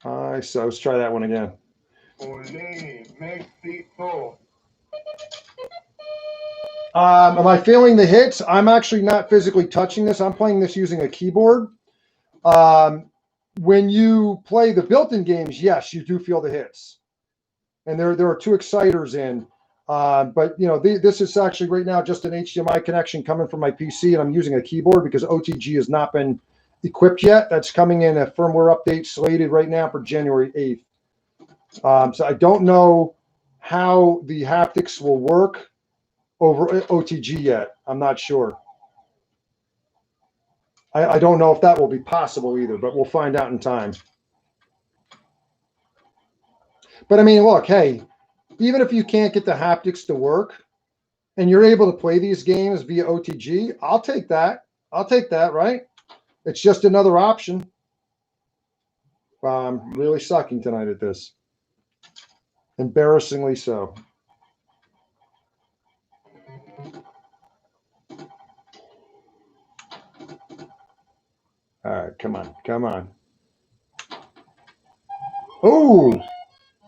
So let's try that one again. Am I feeling the hits? I'm actually not physically touching this. I'm playing this using a keyboard. When you play the built-in games, yes, you do feel the hits. And there are two exciters in. But this is actually right now just an HDMI connection coming from my PC, and I'm using a keyboard because OTG has not been equipped yet. That's coming in a firmware update slated right now for January 8th. So I don't know how the haptics will work over OTG yet. I'm not sure. I don't know if that will be possible either, but we'll find out in time. But I mean, look, hey, even if you can't get the haptics to work and you're able to play these games via OTG, I'll take that. I'll take that, right? It's just another option. I'm really sucking tonight at this. Embarrassingly so. All right, come on, come on. Oh,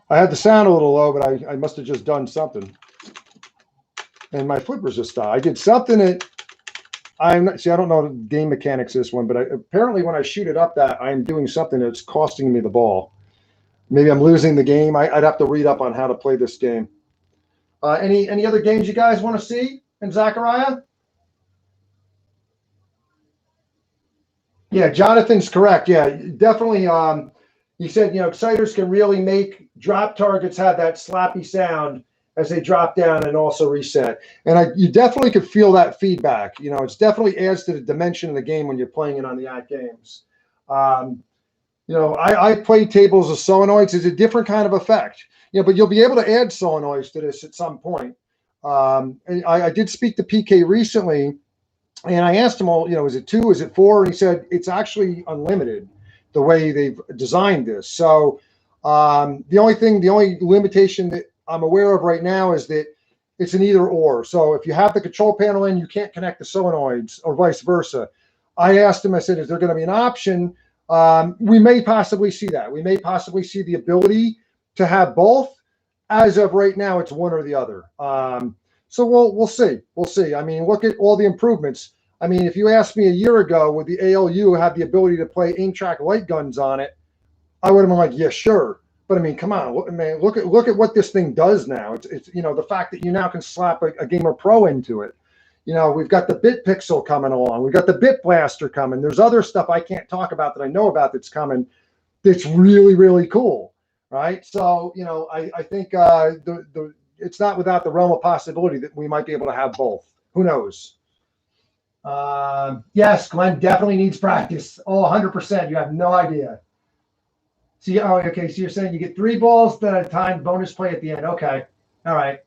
I had the sound a little low, but I must have just done something. And my flippers just stopped. I did something that I'm not, see, I don't know the game mechanics of this one, but apparently when I shoot it up that, I'm doing something that's costing me the ball. Maybe I'm losing the game. I'd have to read up on how to play this game. Any other games you guys want to see in Zaccaria? Yeah, Jonathan's correct. Yeah, definitely. He said, exciters can really make drop targets have that slappy sound as they drop down and also reset. And you definitely could feel that feedback. It's definitely adds to the dimension of the game when you're playing it on the AtGames. I play tables of solenoids. It's a different kind of effect. But you'll be able to add solenoids to this at some point. And I did speak to PK recently, and I asked him, well, is it 2? Is it 4? And he said it's actually unlimited the way they've designed this. So the only limitation that I'm aware of right now is that it's an either or. So if you have the control panel in, you can't connect the solenoids or vice versa. I asked him, I said, is there going to be an option? We may possibly see that. We may possibly see the ability to have both. As of right now, it's one or the other. So we'll see. We'll see. I mean, look at all the improvements. I mean, if you asked me a year ago, would the ALU have the ability to play aim track light guns on it? I would have been like, yeah, sure. But I mean, come on, look at what this thing does now. It's the fact that you now can slap a Gamer Pro into it. We've got the Bit Pixel coming along. We've got the Bit Blaster coming. There's other stuff I can't talk about that I know about that's coming. That's really, really cool, right? So I think it's not without the realm of possibility that we might be able to have both. Who knows? Yes, Glenn definitely needs practice. Oh, 100%. You have no idea. See, okay. So you're saying you get 3 balls at a time, bonus play at the end. Okay. All right.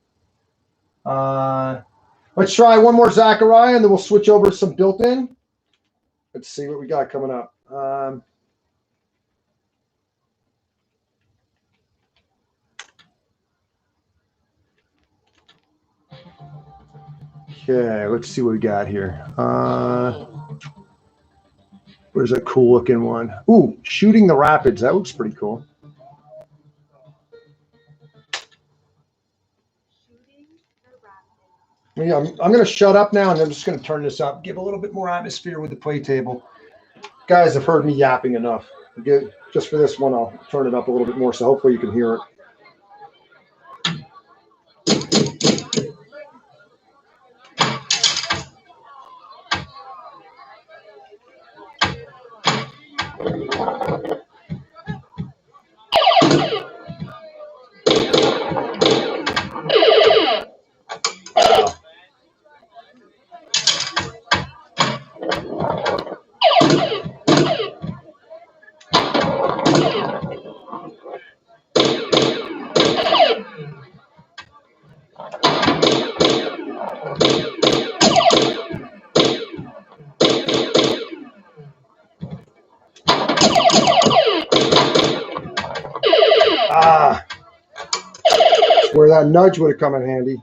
Let's try one more Zaccaria, and then we'll switch over to some built-in. Let's see what we got coming up. Okay, let's see what we got here. Where's that cool looking one? Ooh, Shooting the Rapids. That looks pretty cool. Yeah, I'm going to shut up now, and I'm just going to turn this up, give a little bit more atmosphere with the play table. Guys have heard me yapping enough. Just for this one, I'll turn it up a little bit more, so hopefully you can hear it. Where that nudge would have come in handy.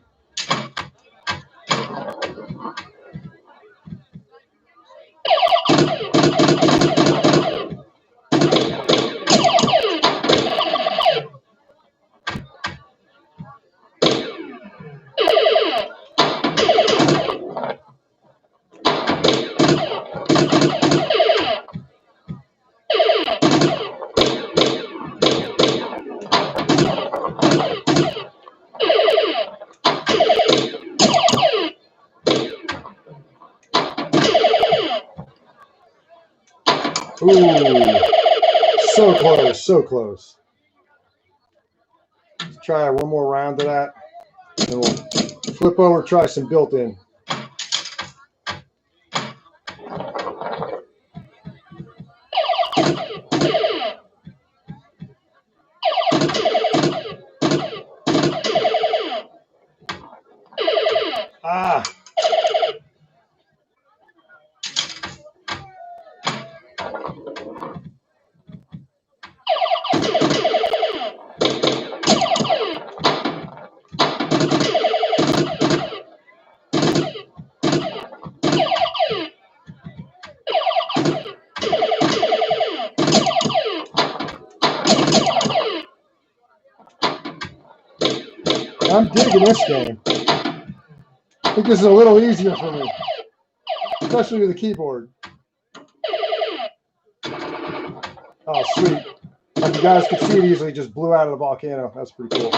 Ooh, so close, so close. Let's try one more round of that, and we'll flip over, try some built-in. I'm digging this game. I think this is a little easier for me, especially with the keyboard. Oh, sweet. Like you guys could see, it easily just blew out of the volcano. That's pretty cool.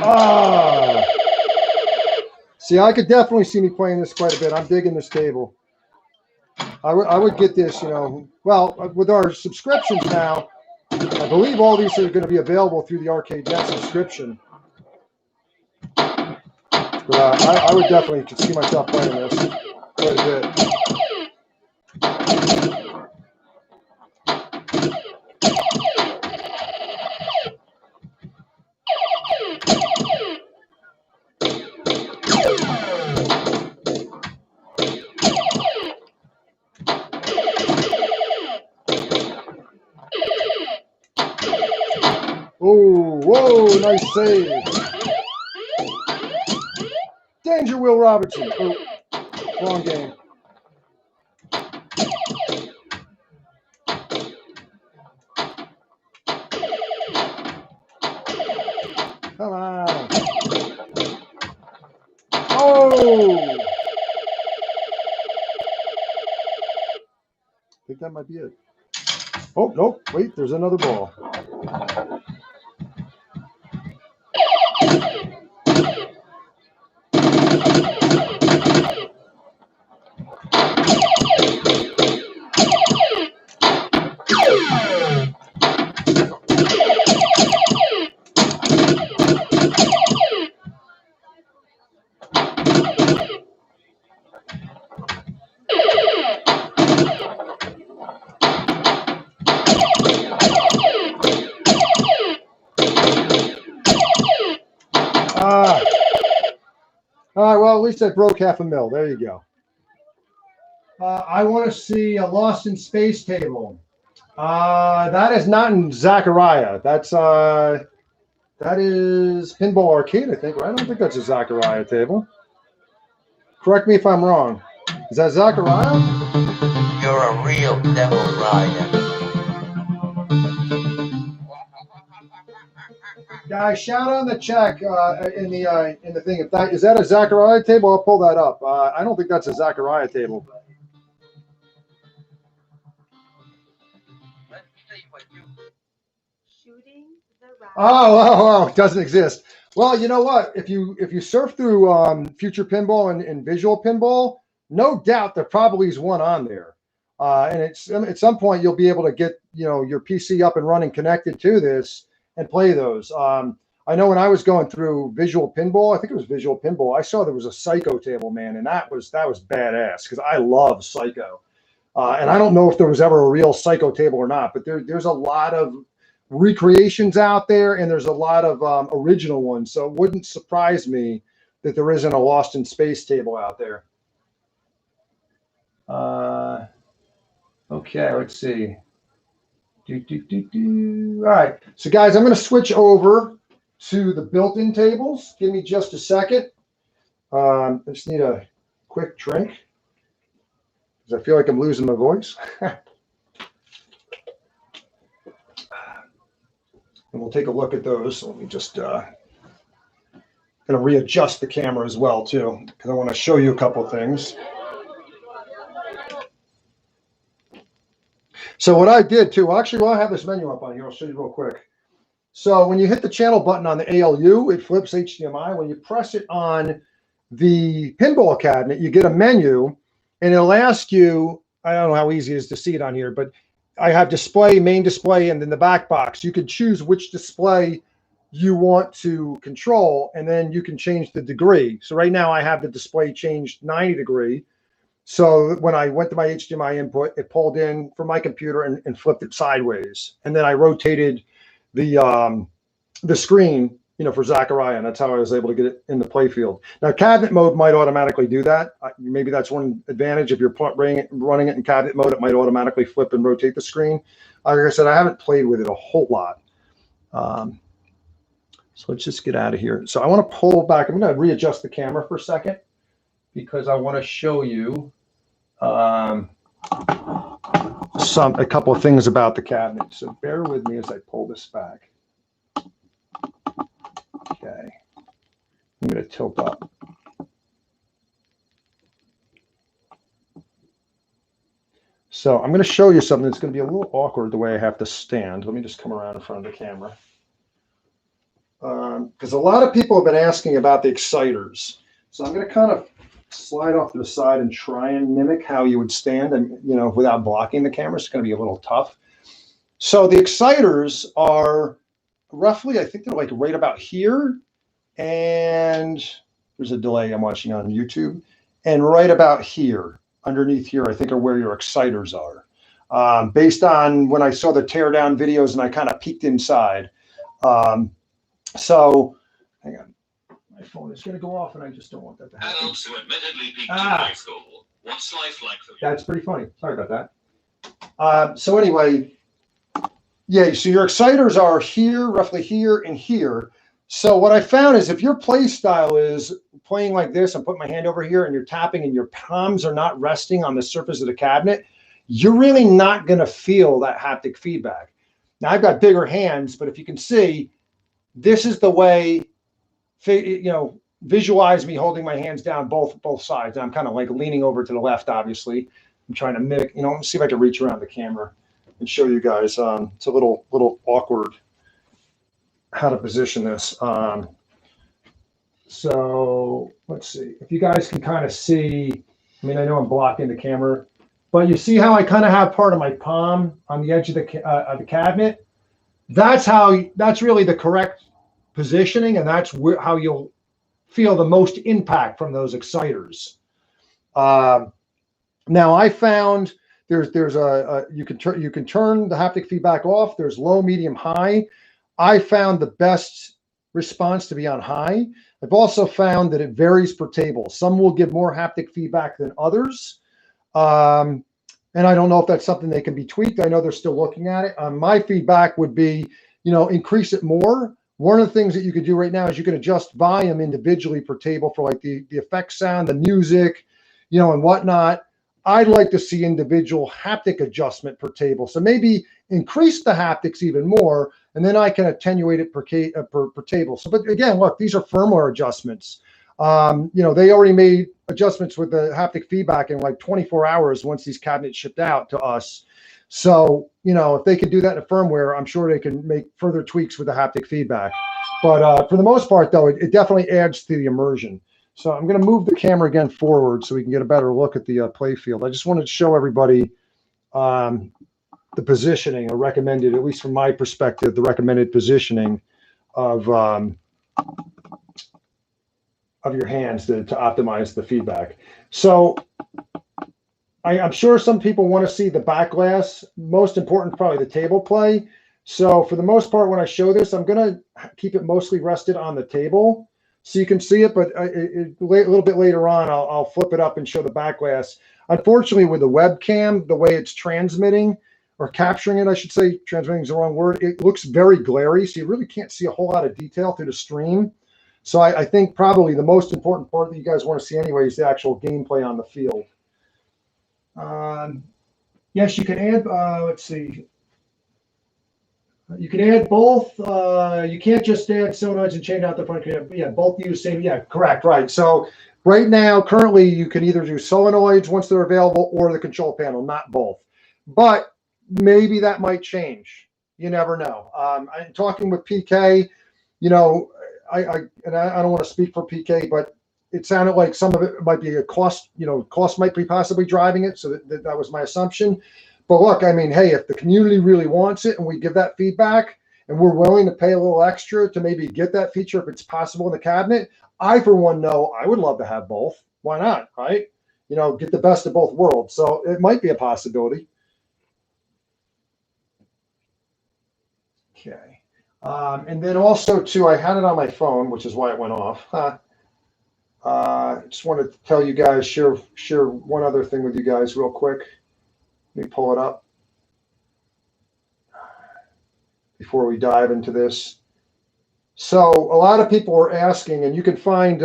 Ah. See, I could definitely see me playing this quite a bit. I'm digging this table. I would get this, you know, well, with our subscriptions now, I believe all these are going to be available through the ArcadeNet subscription. But I would definitely could see myself playing this quite a bit. Oh, whoa, nice save. Danger, Will Robertson. Oh, wrong game. Come on. Oh! I think that might be it. Oh, nope. Wait, there's another ball. All right, well, at least I broke $500,000. There you go. I want to see a Lost in Space table. That is not in Zaccaria. That is Pinball Arcade, I think. I don't think that's a Zaccaria table. Correct me if I'm wrong. Is that Zaccaria? You're a real devil, Ryan. Guys, shout out in the check in the thing. If that is that a Zaccaria table, I'll pull that up. I don't think that's a Zaccaria table. Let's see what you. Shooting the rabbit. Oh, it doesn't exist. Well, you know what? If you surf through Future Pinball and Visual Pinball, no doubt there probably is one on there. And it's at some point you'll be able to get your PC up and running, connected to this, and play those. I know when I was going through Visual Pinball, I think it was Visual Pinball, I saw there was a Psycho table, man, and that was badass because I love Psycho. And I don't know if there was ever a real Psycho table or not, but there's a lot of recreations out there, and there's a lot of original ones. So it wouldn't surprise me that there isn't a Lost in Space table out there. Okay, let's see. All right, so guys, I'm going to switch over to the built-in tables. Give me just a second. I just need a quick drink because I feel like I'm losing my voice. And we'll take a look at those. So let me just going to readjust the camera as well too, because I want to show you a couple things. So what I did too, actually, while I have this menu up on here, I'll show you real quick. So when you hit the channel button on the ALU, it flips HDMI. When you press it on the pinball cabinet, you get a menu, and it'll ask you, I don't know how easy it is to see it on here, but I have display, main display, and then the back box. You can choose which display you want to control, and then you can change the degree. So right now I have the display changed 90 degree. So when I went to my HDMI input, it pulled in from my computer and flipped it sideways. And then I rotated the screen, for Zaccaria, and that's how I was able to get it in the playfield. Now, cabinet mode might automatically do that. Maybe that's one advantage. If you're running it in cabinet mode, it might automatically flip and rotate the screen. Like I said, I haven't played with it a whole lot. So let's just get out of here. So I want to pull back. I'm going to readjust the camera for a second, because I want to show you a couple of things about the cabinet. So bear with me as I pull this back. Okay. I'm going to tilt up. So I'm going to show you something that's going to be a little awkward the way I have to stand. Let me just come around in front of the camera. Because a lot of people have been asking about the exciters. So I'm going to kind of slide off to the side and try and mimic how you would stand, and without blocking the camera. It's going to be a little tough. So the exciters are roughly, I think they're like right about here. And there's a delay I'm watching on YouTube. And right about here, underneath here, I think are where your exciters are. Based on when I saw the teardown videos and I kind of peeked inside. So, hang on. My phone is going to go off and I just don't want that to happen. Adults who admittedly peaked in high school. What's life like for you? That's pretty funny. Sorry about that. So anyway, yeah, so your exciters are here, roughly here and here. So what I found is if your play style is playing like this, I'm putting my hand over here and you're tapping and your palms are not resting on the surface of the cabinet, you're really not going to feel that haptic feedback. Now I've got bigger hands, but if you can see, this is the way, visualize me holding my hands down both sides. And I'm kind of like leaning over to the left, obviously. I'm trying to mimic, let's see if I can reach around the camera and show you guys. It's a little awkward how to position this. So let's see if you guys can kind of see. I mean, I know I'm blocking the camera, but you see how I kind of have part of my palm on the edge of the cabinet. That's really the correct positioning, and that's how you'll feel the most impact from those exciters. Now I found there's you can turn the haptic feedback off. There's low, medium, high. I found the best response to be on high. I've also found that it varies per table. Some will give more haptic feedback than others. And I don't know if that's something that can be tweaked. I know they're still looking at it. My feedback would be, increase it more. One of the things that you could do right now is you can adjust volume individually per table for like the effect sound, the music, and whatnot. I'd like to see individual haptic adjustment per table. So maybe increase the haptics even more, and then I can attenuate it per table. So, but again, look, these are firmware adjustments. They already made adjustments with the haptic feedback in like 24 hours once these cabinets shipped out to us. So, if they could do that in firmware, I'm sure they can make further tweaks with the haptic feedback. But for the most part, though, it definitely adds to the immersion. So I'm going to move the camera again forward so we can get a better look at the play field. I just wanted to show everybody the positioning, or recommended, at least from my perspective, the recommended positioning of your hands to optimize the feedback. So I'm sure some people want to see the back glass. Most important, probably the table play. So for the most part, when I show this, I'm going to keep it mostly rested on the table so you can see it. But a little bit later on, I'll flip it up and show the back glass. Unfortunately, with the webcam, the way it's transmitting, or capturing it, I should say, transmitting is the wrong word, it looks very glary, so you really can't see a whole lot of detail through the stream. So I think probably the most important part that you guys want to see anyway is the actual gameplay on the field. Yes, you can add, let's see. You can add both. You can't just add solenoids and change out the front. Yeah, both use same. Yeah, correct, right. So right now, currently, you can either do solenoids once they're available or the control panel, not both. But maybe that might change. You never know. I'm talking with PK, I don't want to speak for PK, but it sounded like some of it might be a cost, cost might be possibly driving it. So that was my assumption. But look, I mean, hey, if the community really wants it and we give that feedback and we're willing to pay a little extra to maybe get that feature if it's possible in the cabinet, I, for one, know I would love to have both. Why not, right? Get the best of both worlds. So it might be a possibility. Okay. And then also, too, I had it on my phone, which is why it went off. Just wanted to tell you guys, share one other thing with you guys real quick. Let me pull it up before we dive into this. So a lot of people were asking, and you can find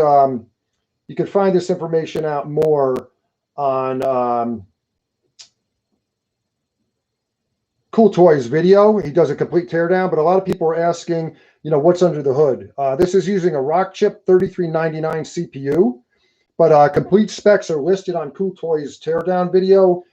this information out more on Cool Toys video. He does a complete teardown, but a lot of people are asking, you know, what's under the hood. This is using a Rockchip 3399 CPU, but complete specs are listed on Cool Toys teardown video.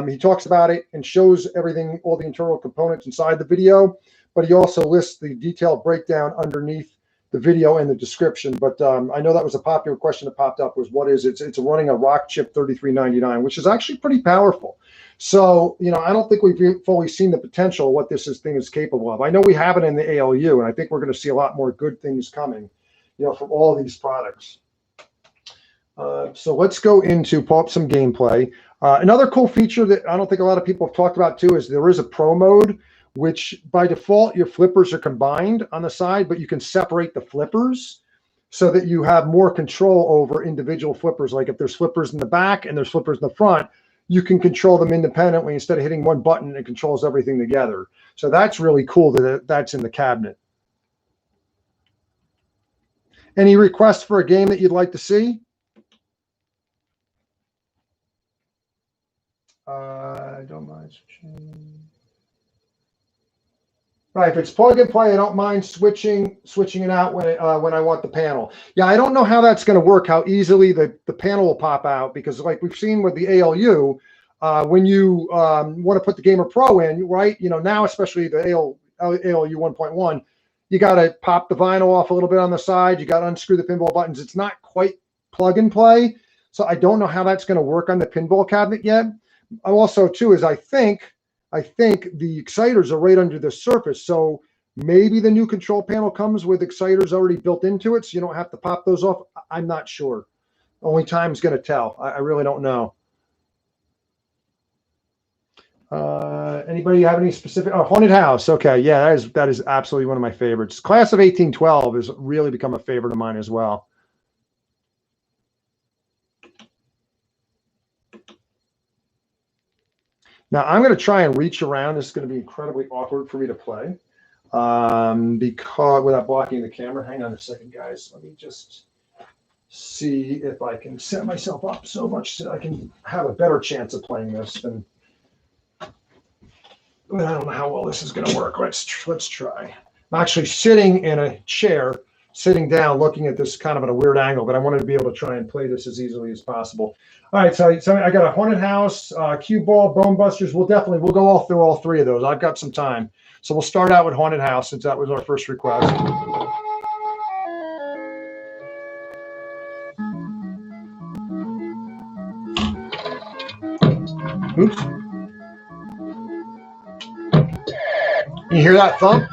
He talks about it and shows everything, all the internal components inside the video, but he also lists the detailed breakdown underneath the video and the description. But I know that was a popular question that popped up was, what is it? It's running a Rockchip 3399, which is actually pretty powerful. So, you know, I don't think we've fully seen the potential of what thing is capable of. I know we have it in the ALU, and I think we're going to see a lot more good things coming, you know, from all these products. So let's go into pull up some gameplay. Another cool feature that I don't think a lot of people have talked about too is there is a pro mode, which by default your flippers are combined on the side, but you can separate the flippers so that you have more control over individual flippers. Like if there's flippers in the back and there's flippers in the front, you can control them independently instead of hitting one button. It controls everything together. So that's really cool that that's in the cabinet. Any requests for a game that you'd like to see? I don't mind switching. Right, if it's plug and play, I don't mind switching it out when I want the panel. Yeah, I don't know how that's going to work, how easily the panel will pop out, because like we've seen with the ALU, when you want to put the Gamer Pro in, right, you know, now especially the ALU 1.1, you got to pop the vinyl off a little bit on the side. You got to unscrew the pinball buttons. It's not quite plug and play. So I don't know how that's going to work on the pinball cabinet yet. Also, too, is I think the exciters are right under the surface. So maybe the new control panel comes with exciters already built into it, so you don't have to pop those off. I'm not sure. Only time's going to tell. I really don't know. Anybody have any specific? Oh, Haunted House. Okay, yeah, that is absolutely one of my favorites. Class of 1812 has really become a favorite of mine as well. Now I'm going to try and reach around. This is going to be incredibly awkward for me to play because without blocking the camera. Hang on a second, guys. Let me just see if I can set myself up so much that I can have a better chance of playing this than. But I don't know how well this is going to work. Let's try. I'm actually sitting in a chair, sitting down, looking at this kind of at a weird angle, but I wanted to be able to try and play this as easily as possible. All right, so I got a Haunted House, Cue Ball, Bone Busters. We'll go all through all three of those. I've got some time. So we'll start out with Haunted House since that was our first request. Oops. You hear that thump?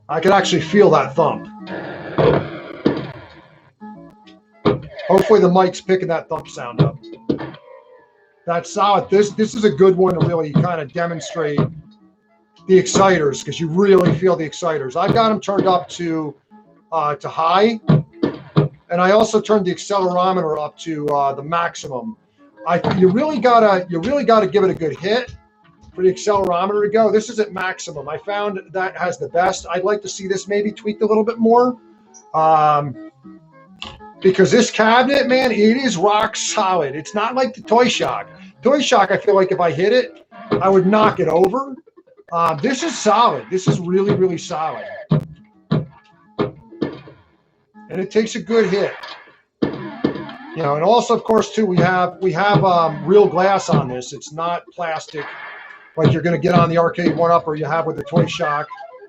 I can actually feel that thump. Hopefully the mic's picking that thump sound up. That's solid. This is a good one to really kind of demonstrate the exciters, because you really feel the exciters. I've got them turned up to high, and I also turned the accelerometer up to the maximum. You really gotta give it a good hit for the accelerometer to go. This is at maximum. I found that has the best. I'd like to see this maybe tweaked a little bit more, because this cabinet, man, it is rock solid. It's not like the Toy Shock. Toy Shock, I feel like if I hit it, I would knock it over. This is solid. This is really, really solid, and it takes a good hit. You know, and also, of course, too, we have real glass on this. It's not plastic like you're going to get on the Arcade 1-Up or you have with the Toy Shock.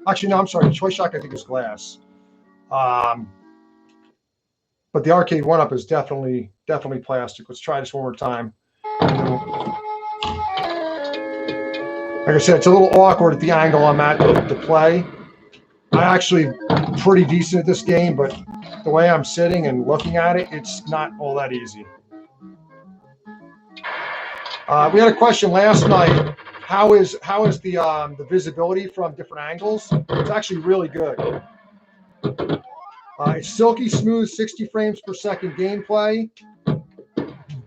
Actually, no, I'm sorry. The Toy Shock, I think, is glass. But the Arcade 1-Up is definitely plastic. Let's try this one more time. Like I said, it's a little awkward at the angle I'm at to play. I'm actually pretty decent at this game, but the way I'm sitting and looking at it, it's not all that easy. We had a question last night. How is the visibility from different angles? It's actually really good. It's silky smooth, 60 frames per second gameplay.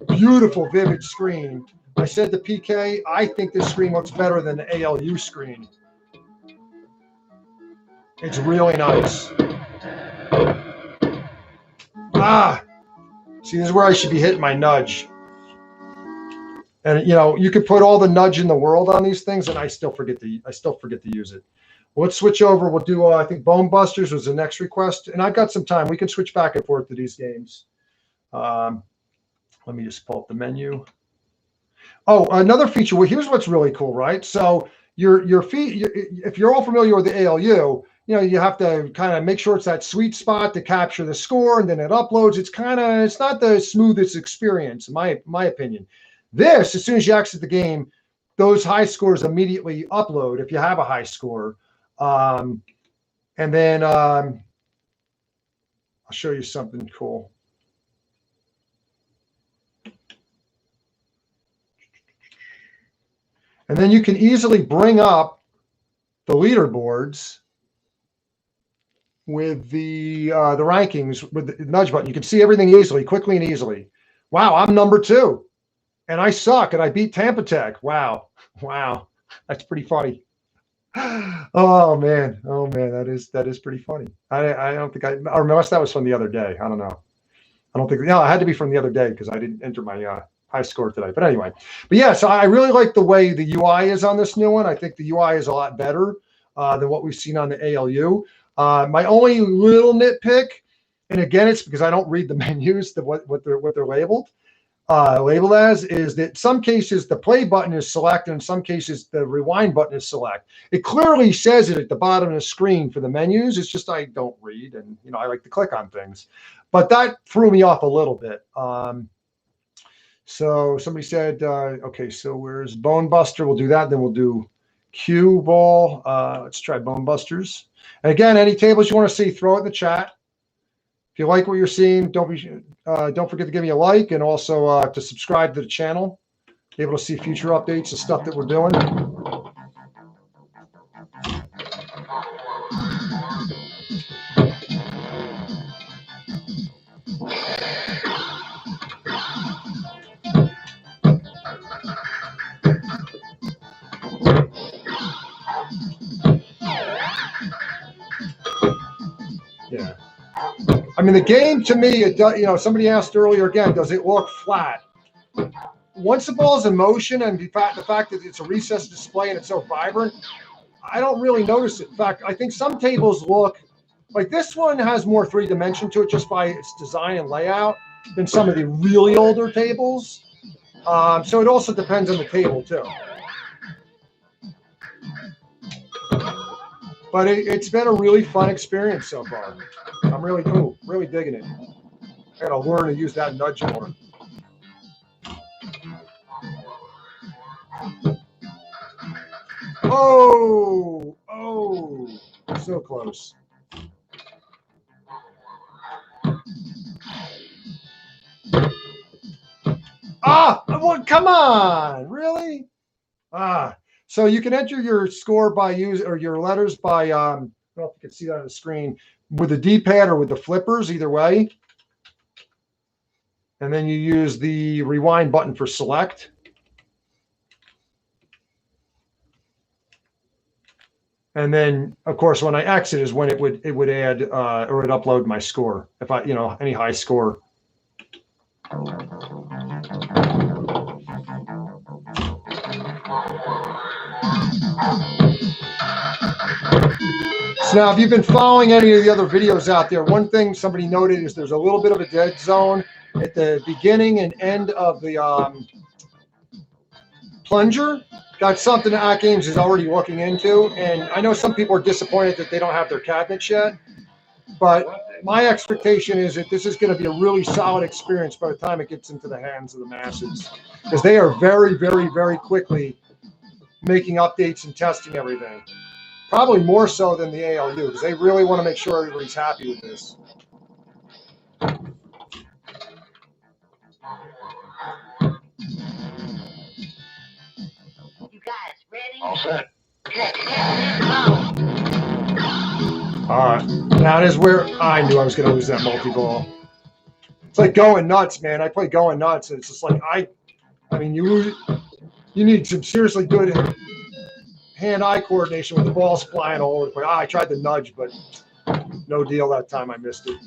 Beautiful, vivid screen. I said to PK, I think this screen looks better than the ALU screen. It's really nice. See, this is where I should be hitting my nudge. And you know, you could put all the nudge in the world on these things, and I still forget to use it. Let's switch over. We'll do I think Bone Busters was the next request, and I've got some time. We can switch back and forth to these games. Let me just pull up the menu. Oh, another feature. Well, here's what's really cool, right? So your feet. If you're all familiar with the ALU, you know, you have to kind of make sure it's that sweet spot to capture the score, and then it uploads. It's not the smoothest experience, in my opinion. This, as soon as you exit the game, those high scores immediately upload if you have a high score. And then I'll show you something cool. And then you can easily bring up the leaderboards with the rankings with the nudge button. You can see everything easily, quickly and easily. Wow, I'm number 2. And I suck, and I beat Tampa Tech. Wow. That's pretty funny. Oh man, that is pretty funny. I don't think or unless that was from the other day. I don't know. I don't think, no, it had to be from the other day because I didn't enter my high score today. But anyway, yeah, so I really like the way the UI is on this new one. I think the UI is a lot better than what we've seen on the ALU. My only little nitpick, and again, it's because I don't read the menus, what they're labeled as, is that some cases the play button is select, and in some cases the rewind button is select. It clearly says it at the bottom of the screen for the menus. It's just I don't read, and you know, I like to click on things, but that threw me off a little bit. So somebody said, okay, so where's Bone Buster? We'll do that, then we'll do Cue Ball. Let's try Bone Busters. And again, any tables you want to see, throw it in the chat. If you like what you're seeing, don't forget to give me a like, and also to subscribe to the channel. Be able to see future updates and stuff that we're doing. Yeah. I mean, the game to me, it does, you know, somebody asked earlier again, does it look flat? Once the ball's in motion, and the fact that it's a recessed display and it's so vibrant, I don't really notice it. In fact, I think some tables look like this one has more 3-dimension to it just by its design and layout than some of the really older tables. So it also depends on the table too. But it's been a really fun experience so far. I'm really digging it. I gotta learn to use that nudge more. Oh, so close. Well, come on, really? So you can enter your score by your letters by, I don't know if you can see that on the screen, with the D-pad or with the flippers, either way. And then you use the rewind button for select. And then, of course, when I exit is when it would add or it would upload my score. If I, you know, any high score. So now, if you've been following any of the other videos out there, one thing somebody noted is there's a little bit of a dead zone at the beginning and end of the plunger. That's something that AtGames is already looking into, and I know some people are disappointed that they don't have their cabinets yet, but my expectation is that this is going to be a really solid experience by the time it gets into the hands of the masses, because they are very, very, very quickly making updates and testing everything. Probably more so than the ALU, because they really want to make sure everybody's happy with this. You guys ready? All set. All right. Now this is where I knew I was going to lose that multi-ball. It's like going nuts, man. I play going nuts, and it's just like I mean, you need some seriously good hand-eye coordination with the balls flying all over the place. I tried to nudge, but no deal that time. I missed it.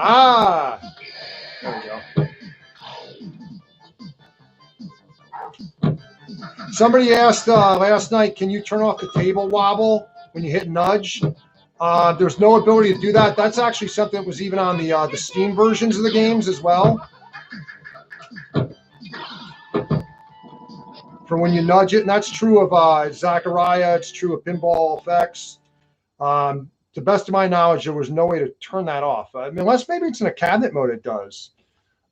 Ah, there we go. Somebody asked last night, can you turn off the table wobble when you hit nudge? There's no ability to do that. That's actually something that was even on the Steam versions of the games as well. For when you nudge it, and that's true of Zaccaria, it's true of Pinball Effects. To the best of my knowledge, there was no way to turn that off. I mean, unless maybe it's in a cabinet mode, it does.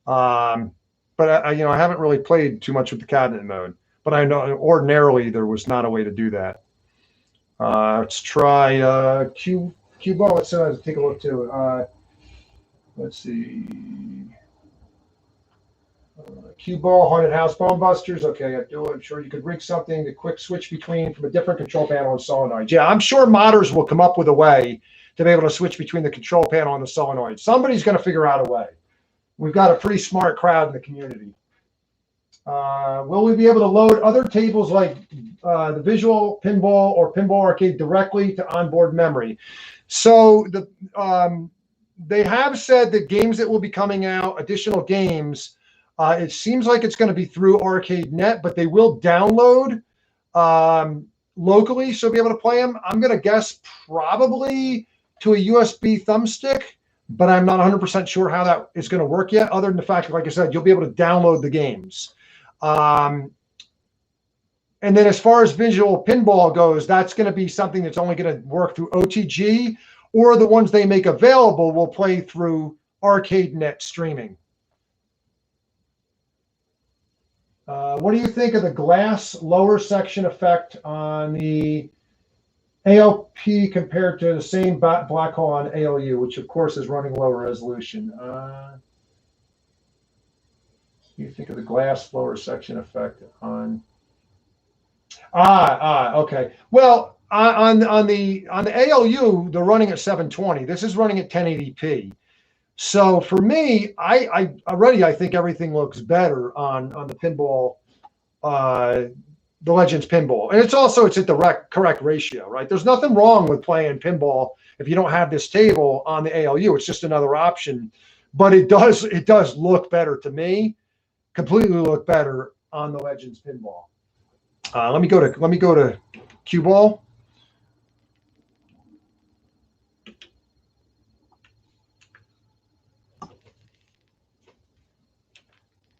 But I haven't really played too much with the cabinet mode. But I know ordinarily there was not a way to do that. Let's try Q-Ball. Let's take a look too. Let's see. Q-Ball, Haunted House, Bone Busters. Okay, I'm sure you could rig something to quick switch between from a different control panel and solenoid. Yeah, I'm sure modders will come up with a way to be able to switch between the control panel and the solenoid. Somebody's going to figure out a way. We've got a pretty smart crowd in the community. Will we be able to load other tables like the Visual Pinball or Pinball Arcade directly to onboard memory? So they have said that games that will be coming out, additional games, it seems like it's going to be through ArcadeNet, but they will download locally, so be able to play them. I'm going to guess probably to a USB thumbstick, but I'm not 100% sure how that is going to work yet, other than the fact that, like I said, you'll be able to download the games. And then as far as Visual Pinball goes, that's going to be something that's only going to work through OTG, or the ones they make available will play through ArcadeNet streaming. What do you think of the glass lower section effect on the ALP compared to the same black hole on ALU, which of course is running lower resolution? What do you think of the glass lower section effect on? Okay. Well, on the ALU, they're running at 720. This is running at 1080p. So for me, I think everything looks better on the pinball, the Legends Pinball, and it's at the correct ratio, right? There's nothing wrong with playing pinball if you don't have this table on the ALU. It's just another option, but it does look better to me. Completely look better on the Legends Pinball. Let me go to Cue Ball.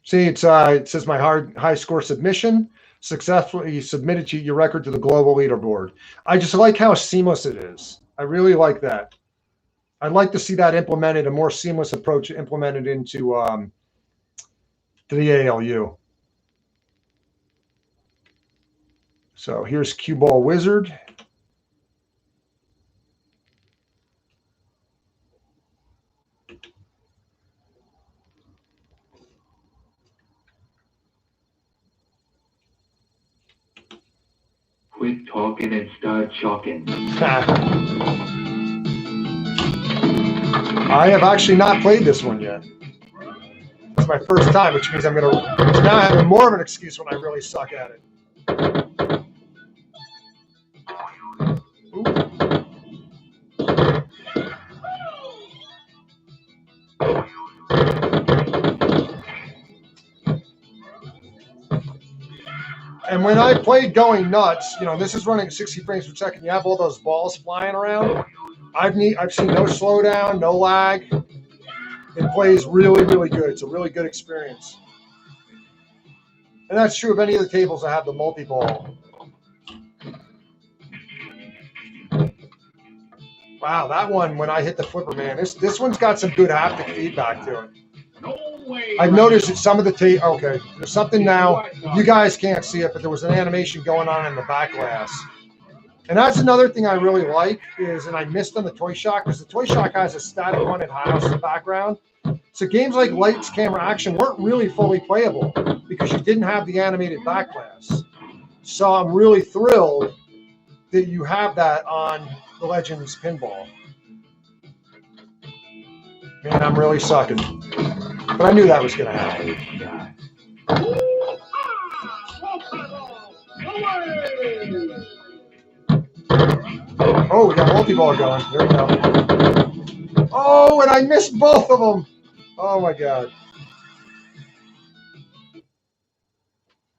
See, it says my high score submission successfully submitted your record to the global leaderboard. I just like how seamless it is. I really like that. I'd like to see that implemented, a more seamless approach implemented into to the ALU. So here's Cue Ball Wizard. Quit talking and start chalking. I have actually not played this one yet. It's my first time, which means I'm now having more of an excuse when I really suck at it. Ooh. And when I played Going Nuts, this is running at 60 frames per second. You have all those balls flying around. I've seen no slowdown, no lag. It plays really, really good. It's a really good experience. And that's true of any of the tables that have the multi-ball. Wow, that one, when I hit the flipper, man, this one's got some good haptic feedback to it. I've noticed that some of the tape, okay, there's something now, you guys can't see it, but there was an animation going on in the back glass. And that's another thing I really like is, and I missed on the Toy Shock, because the Toy Shock has a static haunted house in the background. So games like Lights, Camera, Action weren't really fully playable because you didn't have the animated back glass. So I'm really thrilled that you have that on the Legends Pinball. Man, I'm really sucking. But I knew that was going to happen. Oh, we got multi-ball going. There we go. Oh, and I missed both of them. Oh my God.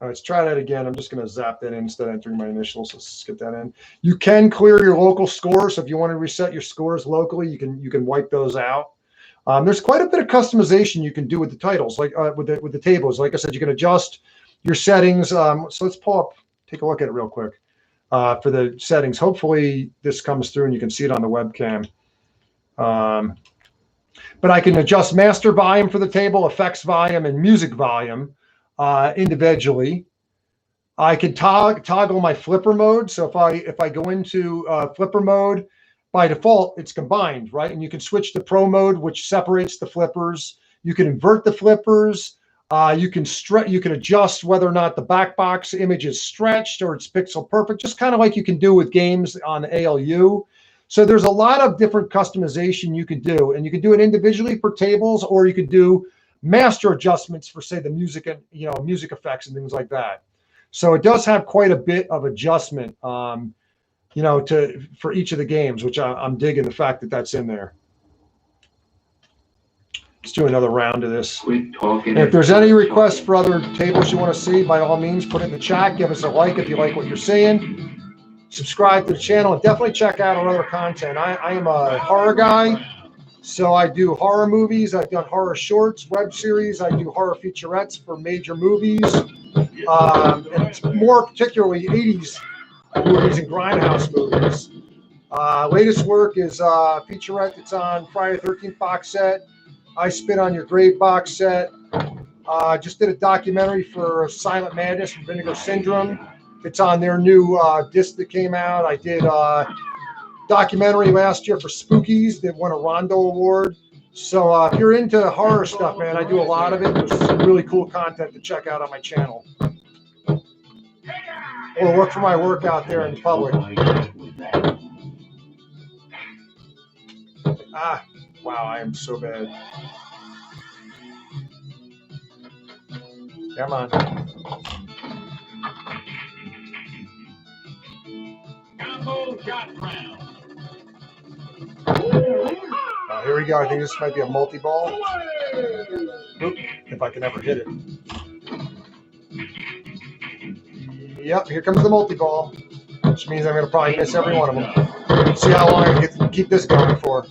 All right, let's try that again. I'm just going to zap that in instead of entering my initials. Let's get that in. You can clear your local scores. So if you want to reset your scores locally, you can wipe those out. There's quite a bit of customization you can do with the titles, like with the tables. Like I said, you can adjust your settings. So let's pull up, take a look at it real quick for the settings. Hopefully this comes through and you can see it on the webcam. But I can adjust master volume for the table, effects volume, and music volume individually. I can toggle my flipper mode. So if I go into flipper mode, by default, it's combined, right? And you can switch to pro mode, which separates the flippers. You can invert the flippers. You can adjust whether or not the back box image is stretched or it's pixel perfect, just kind of like you can do with games on the ALU. So there's a lot of different customization you can do, and you can do it individually for tables, or you could do master adjustments for, say, the music and music effects and things like that. So it does have quite a bit of adjustment, for each of the games, which I'm digging the fact that that's in there. Let's do another round of this. Quit talking. And if there's any requests for other tables you want to see, by all means, put it in the chat. Give us a like if you like what you're seeing. Subscribe to the channel and definitely check out our other content. I am a horror guy, so I do horror movies. I've done horror shorts, web series. I do horror featurettes for major movies, and it's more particularly 80s movies and grindhouse movies. Latest work is a featurette that's on Friday the 13th box set. I Spit on Your Grave box set. Just did a documentary for Silent Madness and Vinegar Syndrome. It's on their new disc that came out. I did a documentary last year for Spookies that won a Rondo Award. So if you're into horror stuff, man, I do a lot of it. There's some really cool content to check out on my channel. Or look for my work out there in public. Wow, I am so bad. Come on. Here we go. I think this might be a multi-ball. Oop, if I can ever hit it. Yep, here comes the multi-ball, which means I'm going to probably miss every one of them. Let's see how long I can keep this going for.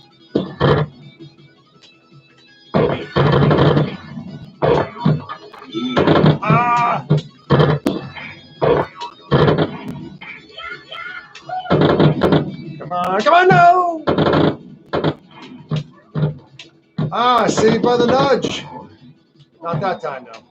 Come on, no! Saved by the nudge. Not that time, though.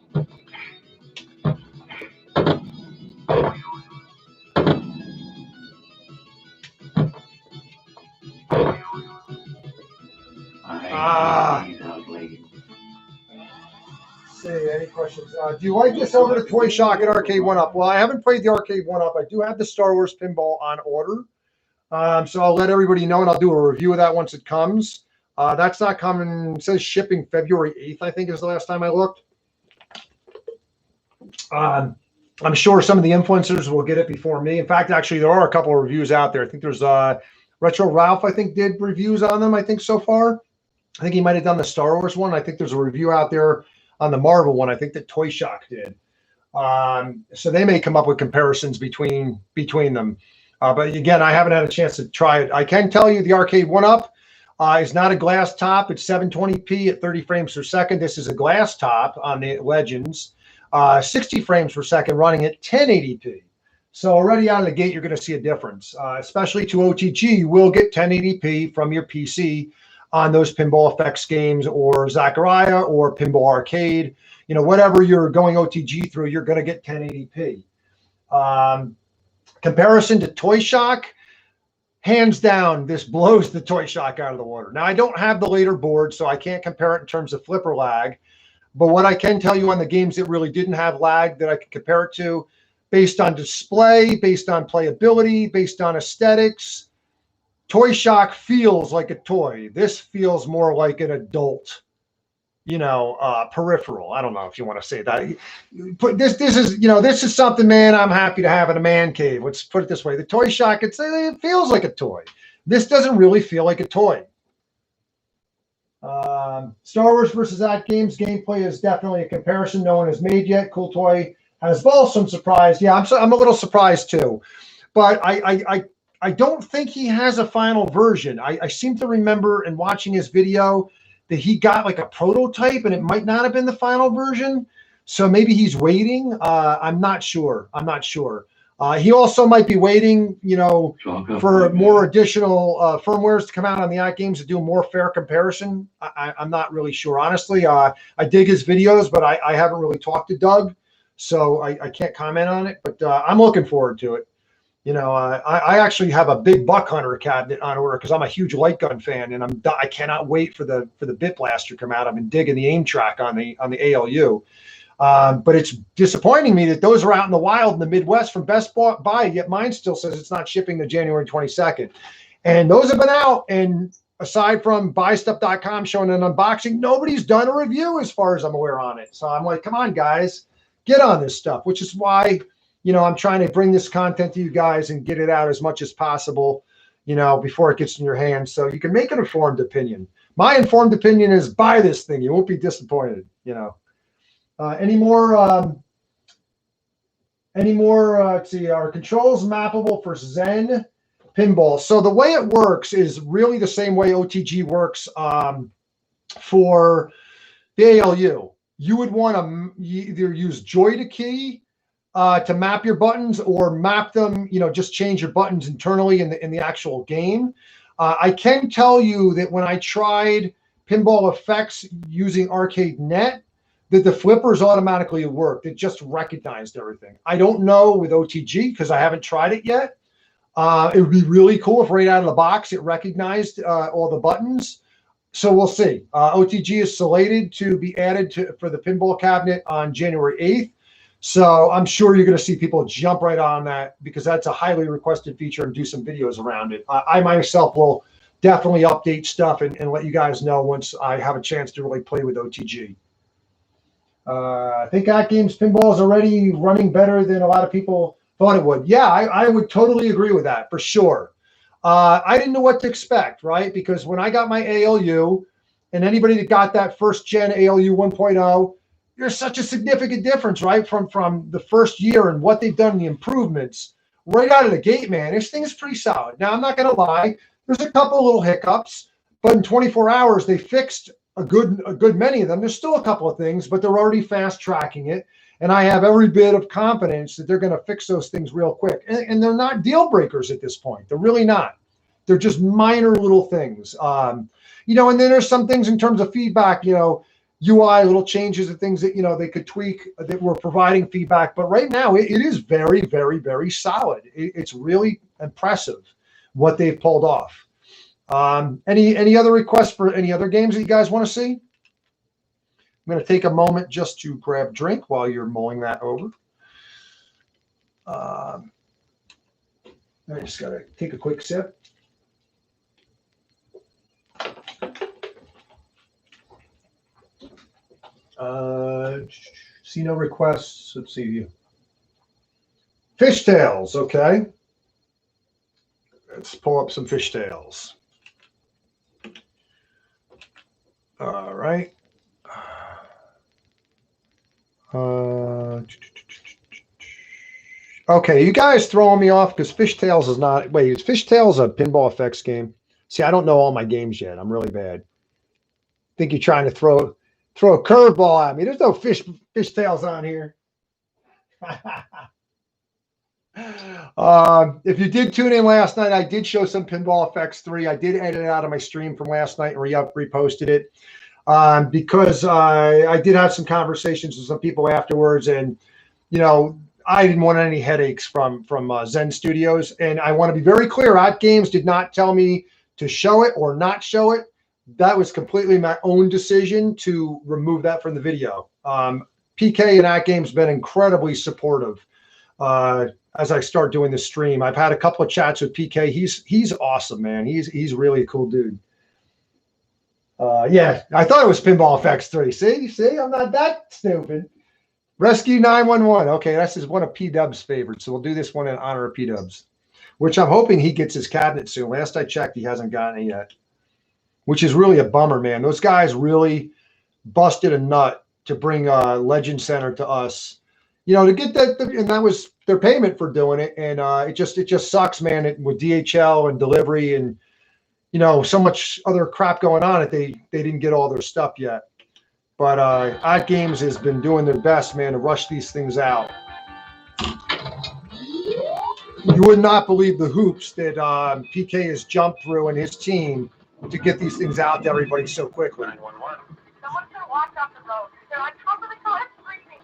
See, any questions? Do you like this over to Toy Shock and Arcade 1-Up? Well, I haven't played the Arcade 1-Up. I do have the Star Wars Pinball on order. So I'll let everybody know, and I'll do a review of that once it comes. That's not coming. It says shipping February 8th, I think is the last time I looked. I'm sure some of the influencers will get it before me. In fact, actually, there are a couple of reviews out there. I think there's Retro Ralph, I think, did reviews on them, I think, so far. I think he might have done the Star Wars one. I think there's a review out there on the Marvel one. I think that Toy Shock did. So they may come up with comparisons between them. But again, I haven't had a chance to try it. I can tell you the Arcade 1-Up is not a glass top. It's 720p at 30 frames per second. This is a glass top on the Legends, 60 frames per second, running at 1080p. So already out of the gate, you're going to see a difference, especially to OTG. You will get 1080p from your PC on those Pinball Effects games or Zaccaria or Pinball Arcade. You know, whatever you're going OTG through, you're going to get 1080p. Comparison to Toy Shock, hands down, this blows the Toy Shock out of the water. Now, I don't have the leaderboard, so I can't compare it in terms of flipper lag. But what I can tell you on the games that really didn't have lag that I could compare it to, based on display, based on playability, based on aesthetics, Toy Shock feels like a toy. This feels more like an adult, peripheral. I don't know if you want to say that. But this is something, man, I'm happy to have in a man cave. Let's put it this way. The Toy Shock, it feels like a toy. This doesn't really feel like a toy. Star Wars versus AtGames gameplay is definitely a comparison no one has made yet. Cool Toy has balls. Some surprised. Yeah, I'm a little surprised too, but I don't think he has a final version. I seem to remember in watching his video that he got like a prototype and it might not have been the final version. So maybe he's waiting. I'm not sure. He also might be waiting, for more additional firmwares to come out on the AtGames to do a more fair comparison. I'm not really sure. Honestly, I dig his videos, but I haven't really talked to Doug, so I can't comment on it. But I'm looking forward to it. I actually have a big Buck Hunter cabinet on order because I'm a huge light gun fan, and I cannot wait for the Bit Blaster to come out. I've been digging the aim track on the ALU. But it's disappointing me that those are out in the wild in the Midwest from Best Buy, yet mine still says it's not shipping to January 22nd. And those have been out, and aside from buystuff.com showing an unboxing, nobody's done a review as far as I'm aware on it. So I'm like, come on, guys, get on this stuff, which is why, I'm trying to bring this content to you guys and get it out as much as possible, before it gets in your hands so you can make an informed opinion. My informed opinion is buy this thing. You won't be disappointed, Any more? Let's see. Are controls mappable for Zen Pinball? So the way it works is really the same way OTG works for the ALU. You would want to either use Joy to Key to map your buttons, or map them. Just change your buttons internally in the actual game. I can tell you that when I tried Pinball Effects using ArcadeNet, that the flippers automatically worked. It just recognized everything. I don't know with OTG because I haven't tried it yet. It would be really cool if right out of the box it recognized all the buttons. So we'll see. OTG is slated to be added for the pinball cabinet on January 8th. So I'm sure you're going to see people jump right on that because that's a highly requested feature and do some videos around it. I myself will definitely update stuff and let you guys know once I have a chance to really play with OTG. I think AtGames Pinball is already running better than a lot of people thought it would. Yeah, I would totally agree with that for sure. I didn't know what to expect, right? Because when I got my ALU, and anybody that got that first gen ALU 1.0, there's such a significant difference, right? From the first year and what they've done, the improvements right out of the gate, man. This thing is pretty solid. Now, I'm not going to lie. There's a couple of little hiccups, but in 24 hours, they fixed a good many of them. There's still a couple of things, but they're already fast tracking it. And I have every bit of confidence that they're going to fix those things real quick. And they're not deal breakers at this point. They're really not. They're just minor little things. And then there's some things in terms of feedback, UI, little changes and things that, they could tweak that were providing feedback. But right now it is very, very, very solid. It's really impressive what they've pulled off. Any other requests for any other games that you guys want to see? I'm going to take a moment just to grab a drink while you're mulling that over. I just got to take a quick sip. See no requests. Let's see. Fishtails, okay. Let's pull up some fishtails. All right. Okay, you guys throwing me off because Fishtails is not. Wait, is Fishtails a Pinball Effects game? See, I don't know all my games yet. I'm really bad. I think you're trying to throw a curveball at me. There's no Fishtails on here. If you did tune in last night, I did show some Pinball Effects 3. I did edit it out of my stream from last night and reposted it because I did have some conversations with some people afterwards, and I didn't want any headaches from Zen Studios. And I want to be very clear: AtGames did not tell me to show it or not show it. That was completely my own decision to remove that from the video. PK and AtGames have been incredibly supportive as I start doing this stream. I've had a couple of chats with PK. He's awesome, man. He's really a cool dude. Yeah, I thought it was Pinball Effects 3. See, I'm not that stupid. Rescue 911. Okay, this is one of P-Dub's favorites, so we'll do this one in honor of P-Dub's, which I'm hoping he gets his cabinet soon. Last I checked, he hasn't gotten it yet. which is really a bummer, man. Those guys really busted a nut to bring Legend Center to us, you know, to get that, and that was their payment for doing it. And it just sucks, man. With DHL and delivery and, you know, so much other crap going on, that they didn't get all their stuff yet. But AtGames has been doing their best, man, to rush these things out. You would not believe the hoops that PK has jumped through and his team to get these things out to everybody so quickly. Someone's gonna walk off the road. They're on top of the car screaming.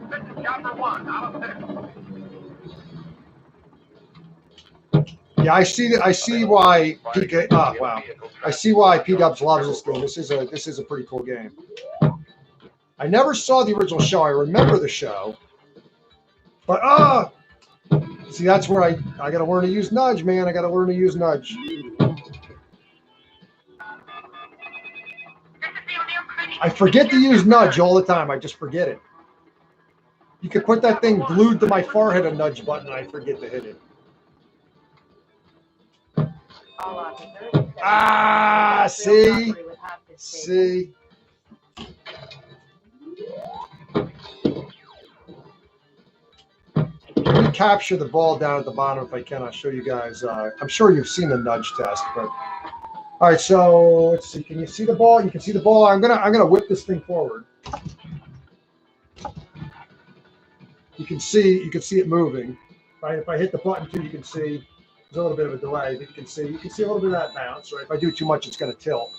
This is number 1 out of 6. Yeah, I see why PK. Oh wow, I see why P-Dubs loves this game. This is a pretty cool game. I never saw the original show. I remember the show, but see, that's where I got to learn to use nudge, man. I got to learn to use nudge. I forget to use nudge all the time. I just forget it. You could put that thing glued to my forehead, a nudge button, and I forget to hit it. Ah, see? See? Let me capture the ball down at the bottom if I can. I'll show you guys. I'm sure you've seen the nudge test, but all right. So let's see. Can you see the ball? You can see the ball. I'm gonna whip this thing forward. You can see it moving. Right. If I hit the button too, you can see there's a little bit of a delay, but you can see a little bit of that bounce. Right. If I do too much, it's gonna tilt.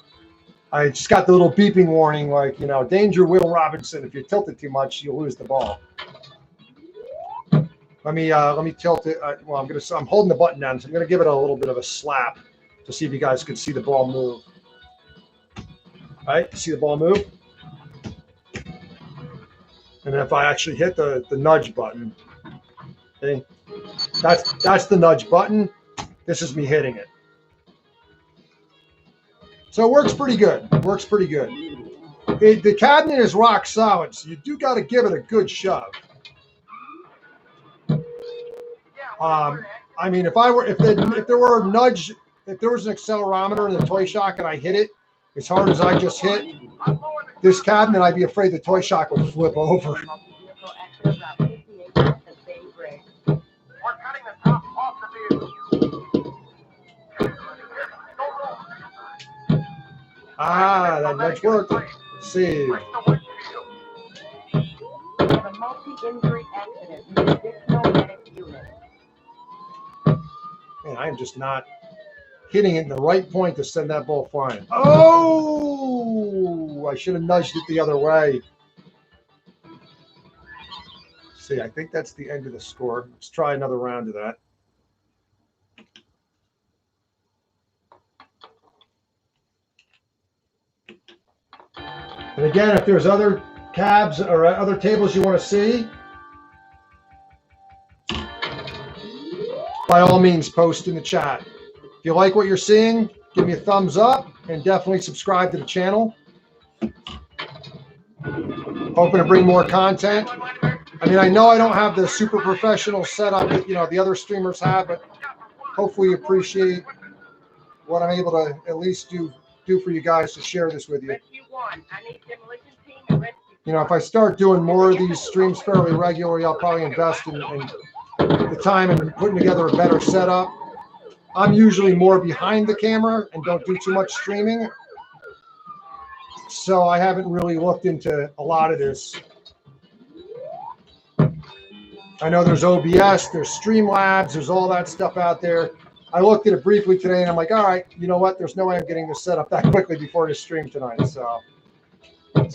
I just got the little beeping warning, like, you know, danger, Will Robinson. If you tilt it too much, you'll lose the ball. Let me tilt it. Well, I'm holding the button down, so I'm gonna give it a little bit of a slap to see if you guys can see the ball move. All right, see the ball move? And then if I actually hit the nudge button, okay, that's the nudge button. This is me hitting it. So it works pretty good. It works pretty good. The cabinet is rock solid, so you do got to give it a good shove. I mean, if there were a nudge, if there was an accelerometer in the toy shock and I hit it as hard as I just hit this cabinet, I'd be afraid the toy shock would flip over. We're cutting the top off the vehicle. Ah, that nudge worked. Let's see. Break the windshield. We have a multi-injury accident. Need additional medic unit. Man, I am just not hitting it in the right point to send that ball flying. Oh, I should have nudged it the other way. See, I think that's the end of the score. Let's try another round of that. And again, if there's other cabs or other tables you want to see, by all means, post in the chat. If you like what you're seeing, give me a thumbs up and definitely subscribe to the channel. Hoping to bring more content. I mean, I know I don't have the super professional setup that, you know, the other streamers have, but hopefully you appreciate what I'm able to at least do for you guys to share this with you. You know, if I start doing more of these streams fairly regularly, I'll probably invest in the time and putting together a better setup. I'm usually more behind the camera and don't do too much streaming. So I haven't really looked into a lot of this. I know there's OBS, there's Streamlabs, there's all that stuff out there. I looked at it briefly today and I'm like, all right, you know what? There's no way I'm getting this set up that quickly before this stream tonight. So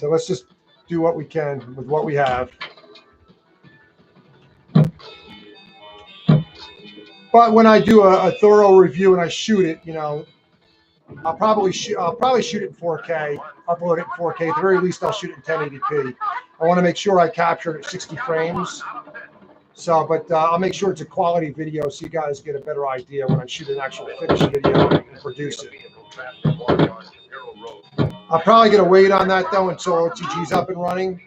let's just do what we can with what we have. But when I do a thorough review and I shoot it, you know, I'll probably shoot it in 4K, upload it in 4K. At the very least, I'll shoot it in 1080p. I want to make sure I capture it at 60 frames. So, but I'll make sure it's a quality video so you guys get a better idea when I shoot an actual finished video and produce it. I'm probably going to wait on that, though, until OTG's up and running.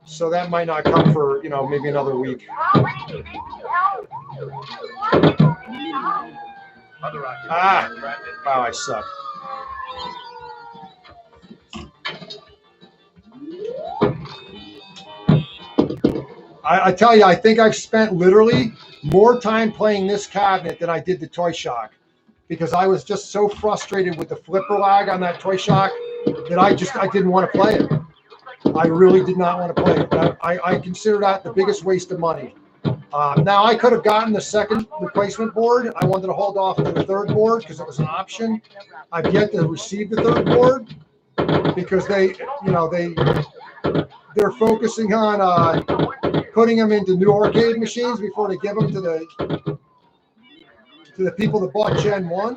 So that might not come for, you know, maybe another week. Ah, wow, I suck. I tell you, I think I've spent literally more time playing this cabinet than I did the Toy Shock, because I was just so frustrated with the flipper lag on that Toy Shock that I didn't want to play it. I really did not want to play it. I consider that the biggest waste of money. Now, I could have gotten the second replacement board. I wanted to hold off to the third board because it was an option. I've yet to receive the third board because they're focusing on putting them into new arcade machines before they give them to the people that bought Gen 1.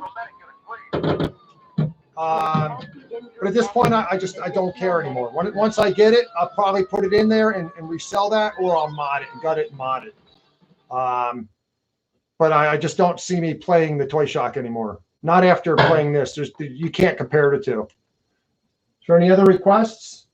But at this point, I don't care anymore. Once I get it, I'll probably put it in there and resell that, or I'll mod it and gut it and mod it. But I just don't see me playing the Toy Shock anymore. Not after playing this. You can't compare the two. Is there any other requests?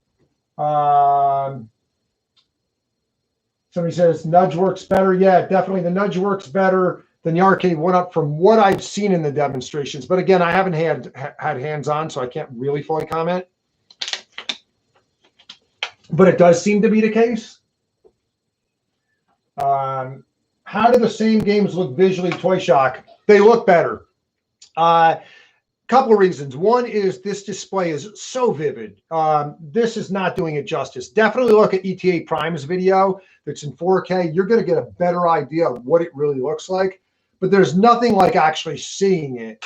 Somebody says nudge works better. Yeah, definitely the nudge works better than the arcade one-up from what I've seen in the demonstrations. But again, I haven't had hands-on, so I can't really fully comment. But it does seem to be the case. How do the same games look visually, Toy Shock? They look better. Couple of reasons. One is this display is so vivid. This is not doing it justice. Definitely look at ETA Prime's video that's in 4K. You're going to get a better idea of what it really looks like. But there's nothing like actually seeing it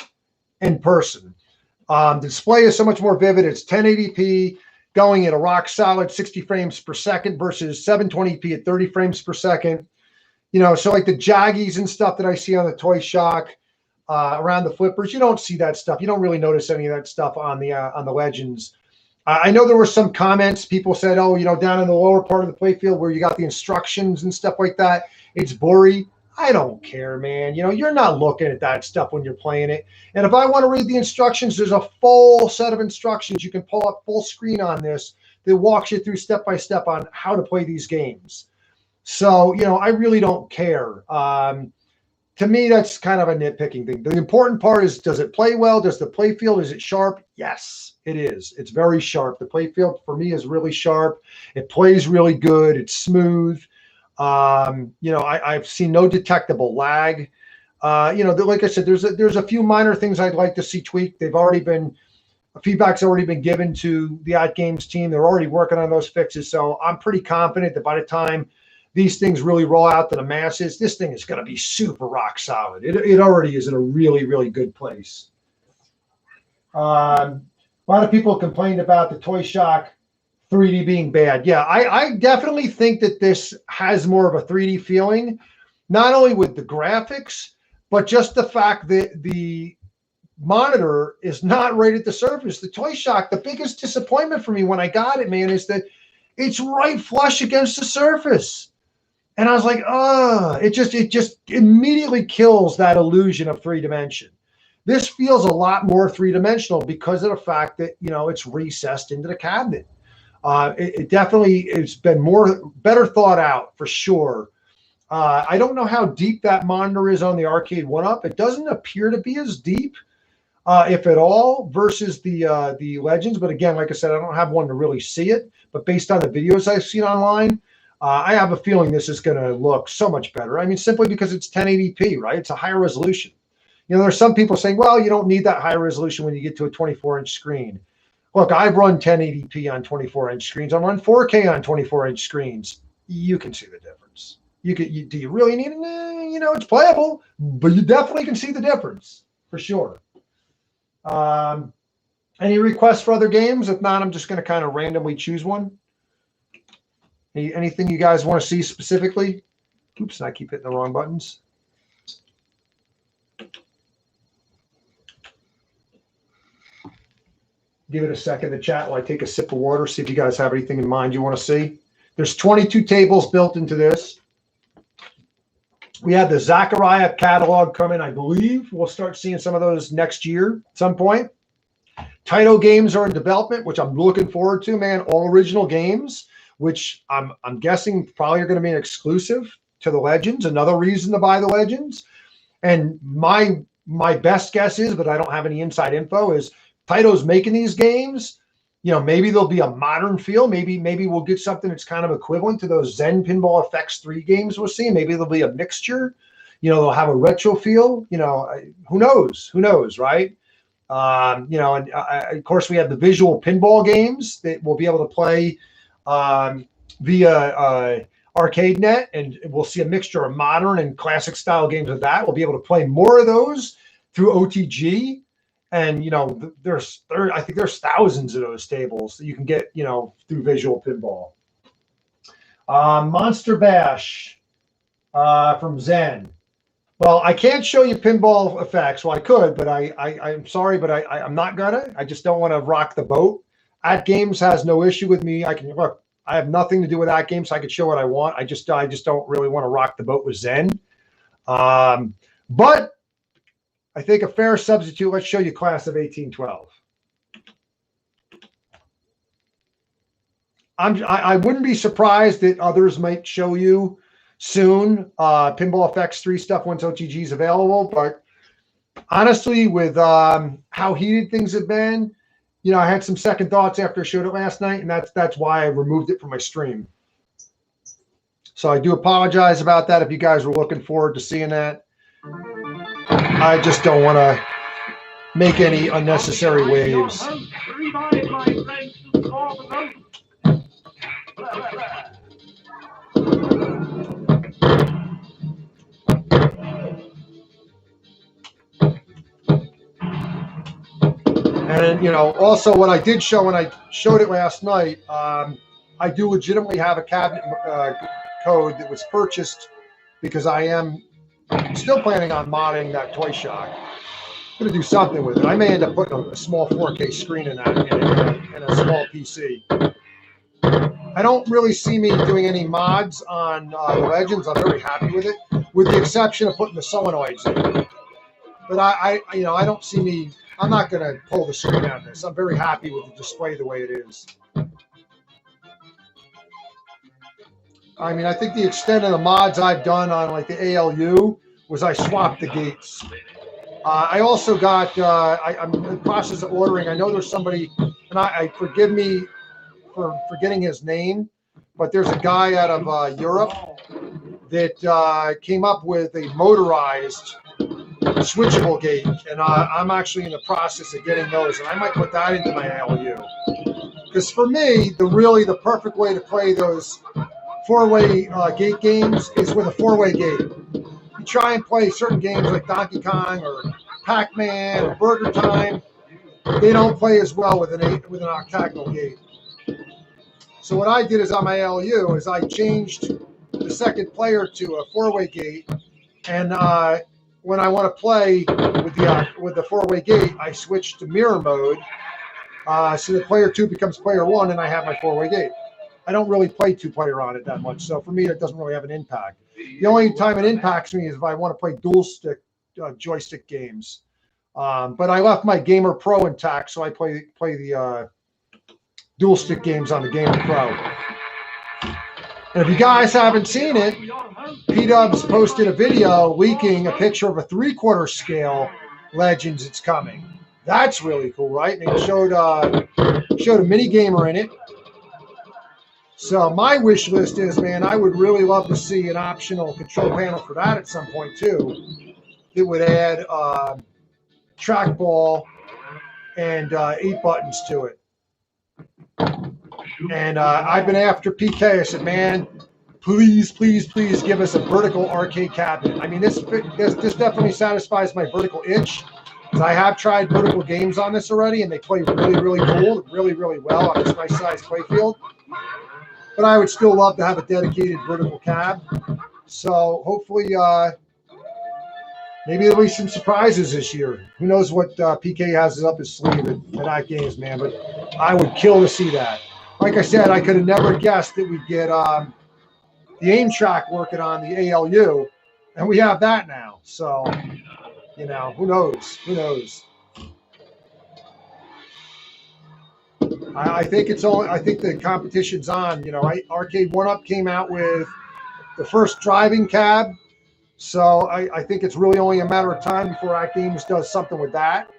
in person. The display is so much more vivid. It's 1080p going at a rock solid 60 frames per second versus 720p at 30 frames per second. You know, so like the jaggies and stuff that I see on the Toy Shock, around the flippers, you don't see that stuff. You don't really notice any of that stuff on the Legends. I know there were some comments. People said, oh, down in the lower part of the playfield where you got the instructions and stuff like that, it's blurry. I don't care, man. You're not looking at that stuff when you're playing it. And if I want to read the instructions, there's a full set of instructions. You can pull up full screen on this that walks you through step by step on how to play these games. So, I really don't care. To me, that's kind of a nitpicking thing. The important part is, does it play well? Does the playfield, is it sharp? Yes, it is. It's very sharp. The playfield for me is really sharp. It plays really good. It's smooth. I've seen no detectable lag. Like I said, there's a few minor things I'd like to see tweaked. Feedback's already been given to the AtGames team. They're already working on those fixes. So I'm pretty confident that by the time these things really roll out to the masses, this thing is going to be super rock solid. It already is in a really, really good place. A lot of people complained about the Toy Shock 3D being bad. Yeah, I definitely think that this has more of a 3D feeling, not only with the graphics, but just the fact that the monitor is not right at the surface. The Toy Shock, the biggest disappointment for me when I got it, man, is that it's right flush against the surface. And I was like, it just immediately kills that illusion of 3D. This feels a lot more 3-dimensional because of the fact that, it's recessed into the cabinet. It definitely, it's been better thought out for sure. I don't know how deep that monitor is on the Arcade 1-Up. It doesn't appear to be as deep, if at all, versus the Legends. But again, like I said, I don't have one to really see it. But based on the videos I've seen online, I have a feeling this is going to look so much better. I mean, simply because it's 1080p, right? It's a higher resolution. There's some people saying, well, you don't need that high resolution when you get to a 24-inch screen. Look, I've run 1080p on 24-inch screens. I run 4K on 24-inch screens. You can see the difference. Do you really need it? It's playable, but you definitely can see the difference for sure. Any requests for other games? If not, I'm just going to kind of randomly choose one. Anything you guys want to see specifically? Oops, I keep hitting the wrong buttons. Give it a second to chat while I take a sip of water, see if you guys have anything in mind you want to see. There's 22 tables built into this. We have the Zaccaria catalog coming, I believe. We'll start seeing some of those next year at some point. Taito games are in development, which I'm looking forward to, man. All original games, which I'm guessing probably are going to be an exclusive to the Legends. Another reason to buy the Legends. And my my best guess is, but I don't have any inside info, is Taito's making these games. You know, maybe there'll be a modern feel. Maybe we'll get something that's kind of equivalent to those Zen Pinball FX3 games we're seeing. Maybe there'll be a mixture. You know, they'll have a retro feel. You know, who knows? Who knows, right? You know, and of course we have the visual pinball games that we'll be able to play via ArcadeNet, and we'll see a mixture of modern and classic style games of that. We'll be able to play more of those through OTG. And, you know, I think there's thousands of those tables that you can get, you know, through visual pinball. Monster Bash from Zen. Well, I can't show you pinball effects. Well, I could, but I'm sorry, but I'm not gonna. I just don't want to rock the boat. AtGames has no issue with me. I can look. I have nothing to do with AtGames. So I can show what I want. I just don't really want to rock the boat with Zen. But I think a fair substitute. Let's show you Class of 1812. I wouldn't be surprised that others might show you soon Pinball FX3 stuff once OTG is available. But honestly, with how heated things have been, you know, I had some second thoughts after I showed it last night, and that's why I removed it from my stream. So I do apologize about that if you guys were looking forward to seeing that. I just don't want to make any unnecessary waves. And, you know, also what I did show when I showed it last night, I do legitimately have a cabinet code that was purchased because I am still planning on modding that toy shock. I'm going to do something with it. I may end up putting a small 4K screen in that in a small PC. I don't really see me doing any mods on the Legends. I'm very happy with it, with the exception of putting the Solenoids in. But I you know, I don't see me. I'm not going to pull the screen out of this. I'm very happy with the display the way it is. I mean, I think the extent of the mods I've done on like the ALU was I swapped the gates. I also got, I'm in the process of ordering. I know there's somebody, and I forgive me for forgetting his name, but there's a guy out of Europe that came up with a motorized switchable gate, and I'm actually in the process of getting those, and I might put that into my ALU. Because for me, the perfect way to play those four-way gate games is with a four-way gate. You try and play certain games like Donkey Kong or Pac-Man or Burger Time, they don't play as well with an octagonal gate. So what I did is on my ALU is I changed the second player to a four-way gate, and when I want to play with the four-way gate, I switch to mirror mode, so the player 2 becomes player 1, and I have my four-way gate. I don't really play two-player on it that much, so for me, it doesn't really have an impact. The only time it impacts me is if I want to play dual-stick joystick games. But I left my Gamer Pro intact, so I play the dual-stick games on the Gamer Pro. And if you guys haven't seen it, P-Dubs posted a video leaking a picture of a 3/4 scale Legends It's Coming. That's really cool, right? And it showed a mini gamer in it. So my wish list is, man, I would really love to see an optional control panel for that at some point too. It would add trackball and 8 buttons to it. And I've been after PK. I said, man, please, please, please give us a vertical arcade cabinet. I mean, this definitely satisfies my vertical itch. I have tried vertical games on this already, and they play really, really cool, really, really well on this nice size playfield. But I would still love to have a dedicated vertical cab. So hopefully, maybe there'll be some surprises this year. Who knows what PK has up his sleeve at AtGames, man. But I would kill to see that. Like I said, I could have never guessed that we'd get the aim track working on the ALU, and we have that now. So, you know, who knows? Who knows? I think it's all. I think the competition's on. You know, Arcade 1-Up came out with the first driving cab So I think it's really only a matter of time before AtGames does something with that.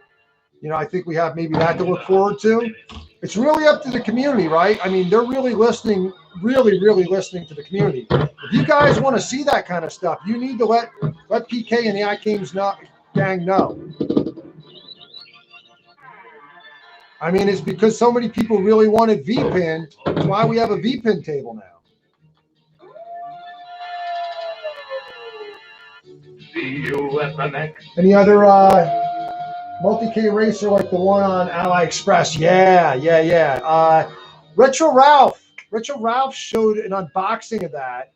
You know, I think we have maybe that to look forward to. It's really up to the community, right? I mean, they're really listening, really listening to the community. If you guys want to see that kind of stuff, you need to let PK and the AtGames gang know. I mean, it's because so many people really wanted VPin. That's why we have a VPin table now. See you at the next. Any other multi-K racer like the one on AliExpress? Yeah. Retro Ralph showed an unboxing of that,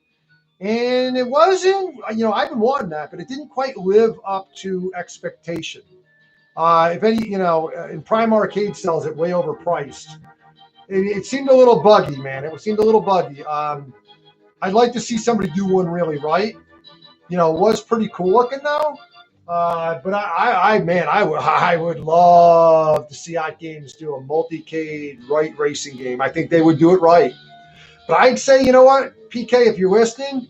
and it wasn't, you know, I've been wanting that, but it didn't quite live up to expectation. If any, you know, in Prime Arcade sells it way overpriced. It seemed a little buggy, man. It seemed a little buggy. I'd like to see somebody do one really right. You know, it was pretty cool looking though. But I would love to see AtGames do a multi-cade right racing game. I think they would do it right. But I'd say, you know what, PK, if you're listening,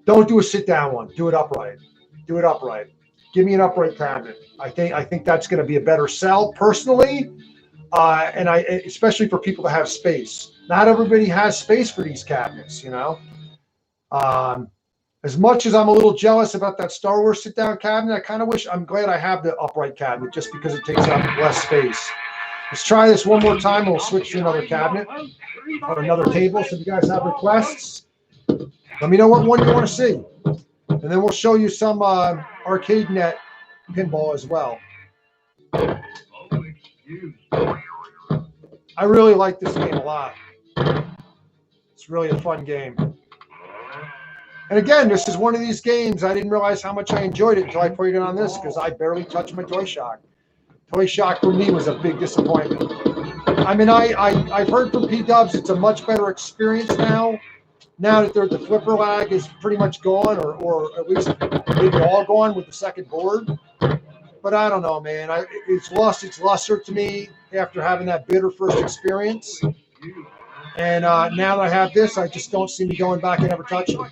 don't do a sit-down one. Do it upright. Do it upright. Give me an upright cabinet. I think that's going to be a better sell personally, and especially for people that have space. Not everybody has space for these cabinets, you know. As much as I'm a little jealous about that Star Wars sit-down cabinet, I'm glad I have the upright cabinet just because it takes up less space. Let's try this one more time. We'll switch to another cabinet or another table. So if you guys have requests, let me know what one you want to see. And then we'll show you some ArcadeNet pinball as well. I really like this game a lot. It's really a fun game. And again, this is one of these games, I didn't realize how much I enjoyed it until I played it on this because I barely touched my Toy Shock. Toy Shock for me was a big disappointment. I mean, I've heard from P-Dubs it's a much better experience now. Now that the flipper lag is pretty much gone, or at least maybe all gone with the second board. But I don't know, man. It's lost its luster to me after having that bitter first experience. And now that I have this, I just don't see me going back and ever touching it,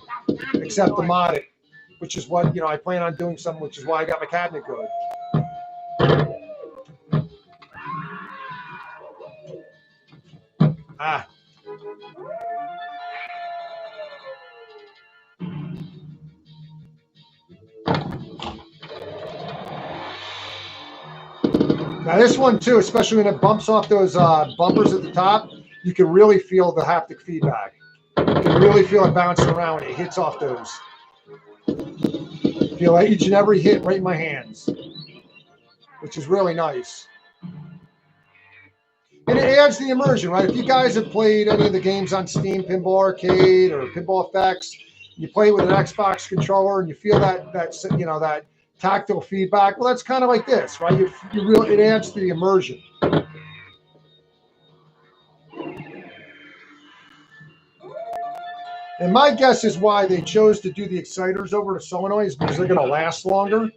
except to mod it, which is what, you know, I plan on doing something, which is why I got my cabinet good. Now this one too, especially when it bumps off those bumpers at the top, you can really feel the haptic feedback. You can really feel it bouncing around when it hits off those. Feel each and every hit right in my hands, which is really nice. And it adds the immersion, right? If you guys have played any of the games on Steam, Pinball Arcade or Pinball Effects, you play with an Xbox controller and you feel that tactile feedback. Well, that's kind of like this, right? It adds to the immersion. And my guess is why they chose to do the exciters over the solenoids, because they're going to last longer.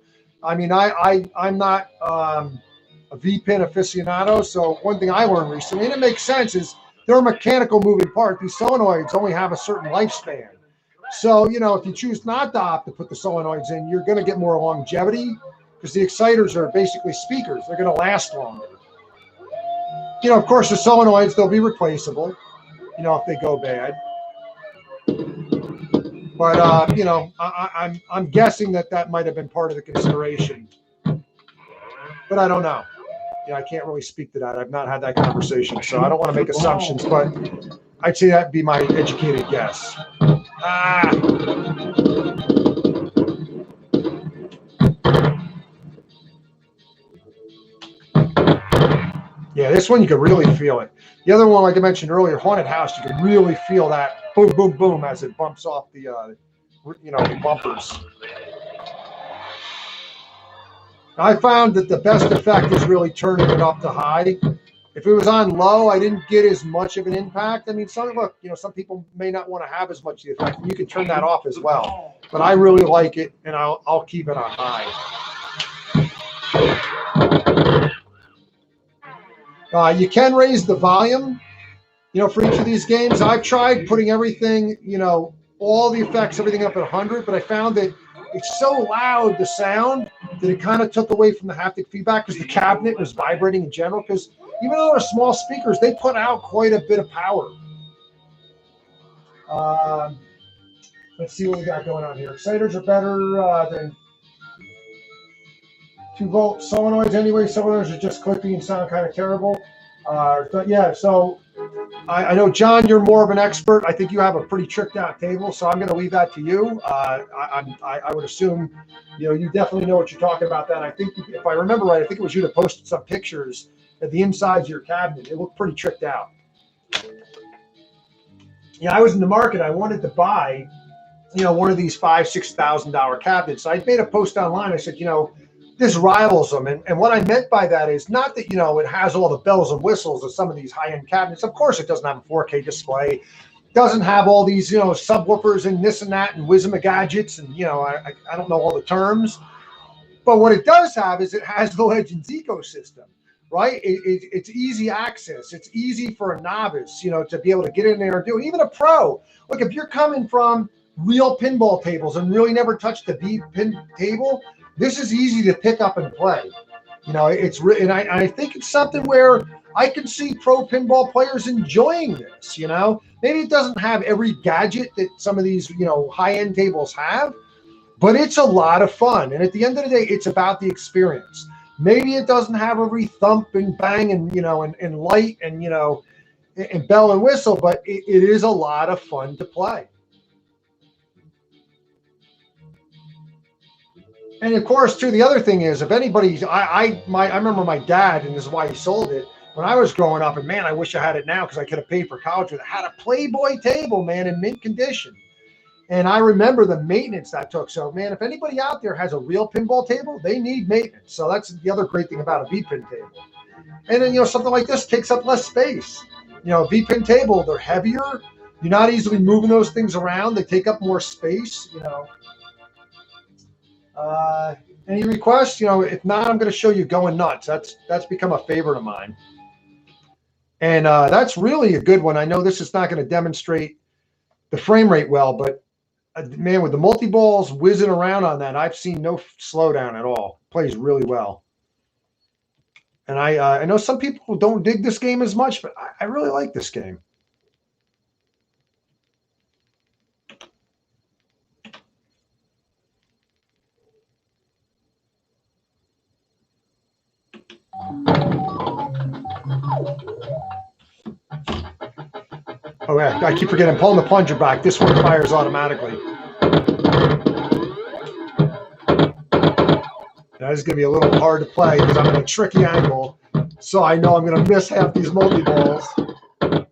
I mean, I'm not a VPin aficionado, so one thing I learned recently, and it makes sense, is they're a mechanical moving part. These solenoids only have a certain lifespan. So, you know, if you choose not to opt to put the solenoids in, you're going to get more longevity because the exciters are basically speakers. They're going to last longer. You know, of course, the solenoids, they'll be replaceable, you know, if they go bad. But, you know, I'm guessing that might have been part of the consideration. But I don't know. You know, I can't really speak to that. I've not had that conversation, so I don't want to make assumptions, but I'd say that'd be my educated guess. Yeah, this one you can really feel it. The other one, like I mentioned earlier, Haunted House, you can really feel that boom, boom, boom as it bumps off the, the bumpers. I found that the best effect is really turning it up to high. If it was on low, I didn't get as much of an impact. I mean, some people may not want to have as much of the effect, and you can turn that off as well. But I really like it, and I'll keep it on high. You can raise the volume, you know, for each of these games. I've tried putting everything, you know, all the effects, everything up at 100, but I found that it's so loud, the sound, that it kind of took away from the haptic feedback because the cabinet was vibrating in general. Because even though they're small speakers, they put out quite a bit of power. Let's see what we got going on here. Exciters are better than 2-volt solenoids anyway. Solenoids are just clippy and sound kind of terrible. But yeah, so I know, John, you're more of an expert. I think you have a pretty tricked out table, so I'm going to leave that to you. I would assume, you definitely know what you're talking about. That I think, if I remember right, I think it was you that posted some pictures at the insides of your cabinet. It looked pretty tricked out. Yeah, I was in the market. I wanted to buy, one of these $5,000-$6,000 cabinets. I made a post online. I said, this rivals them. And what I meant by that is not that, it has all the bells and whistles of some of these high-end cabinets. Of course, it doesn't have a 4K display. It doesn't have all these, subwoofers and this and that and gadgets. And, I don't know all the terms. But what it does have is it has the Legends ecosystem, right? It's easy access. It's easy for a novice, to be able to get in there and do it. Even a pro. Look, if you're coming from real pinball tables and really never touched a beat pin table, this is easy to pick up and play. And I think it's something where I can see pro pinball players enjoying this. Maybe it doesn't have every gadget that some of these, high-end tables have, but it's a lot of fun. And at the end of the day, it's about the experience. Maybe it doesn't have every thump and bang and, and light and, and bell and whistle, but it is a lot of fun to play. And of course, too, the other thing is, if anybody, I remember my dad, and this is why he sold it, when I was growing up, and man, I wish I had it now because I could have paid for college with it. I had a Playboy table, man, in mint condition. And I remember the maintenance that took. So, man, if anybody out there has a real pinball table, they need maintenance. So that's the other great thing about a V-pin table. And then, something like this takes up less space. A V-pin table, they're heavier. You're not easily moving those things around. They take up more space, Any requests? If not, I'm going to show you Going Nuts. That's become a favorite of mine. And that's really a good one. I know this is not going to demonstrate the frame rate well, but man, with the multi-balls whizzing around on that, I've seen no slowdown at all. Plays really well. And I know some people don't dig this game as much, but I really like this game. Oh yeah, I keep forgetting. I'm pulling the plunger back. This one fires automatically. That is going to be a little hard to play because I'm in a tricky angle. So I know I'm going to miss half these multi-balls. But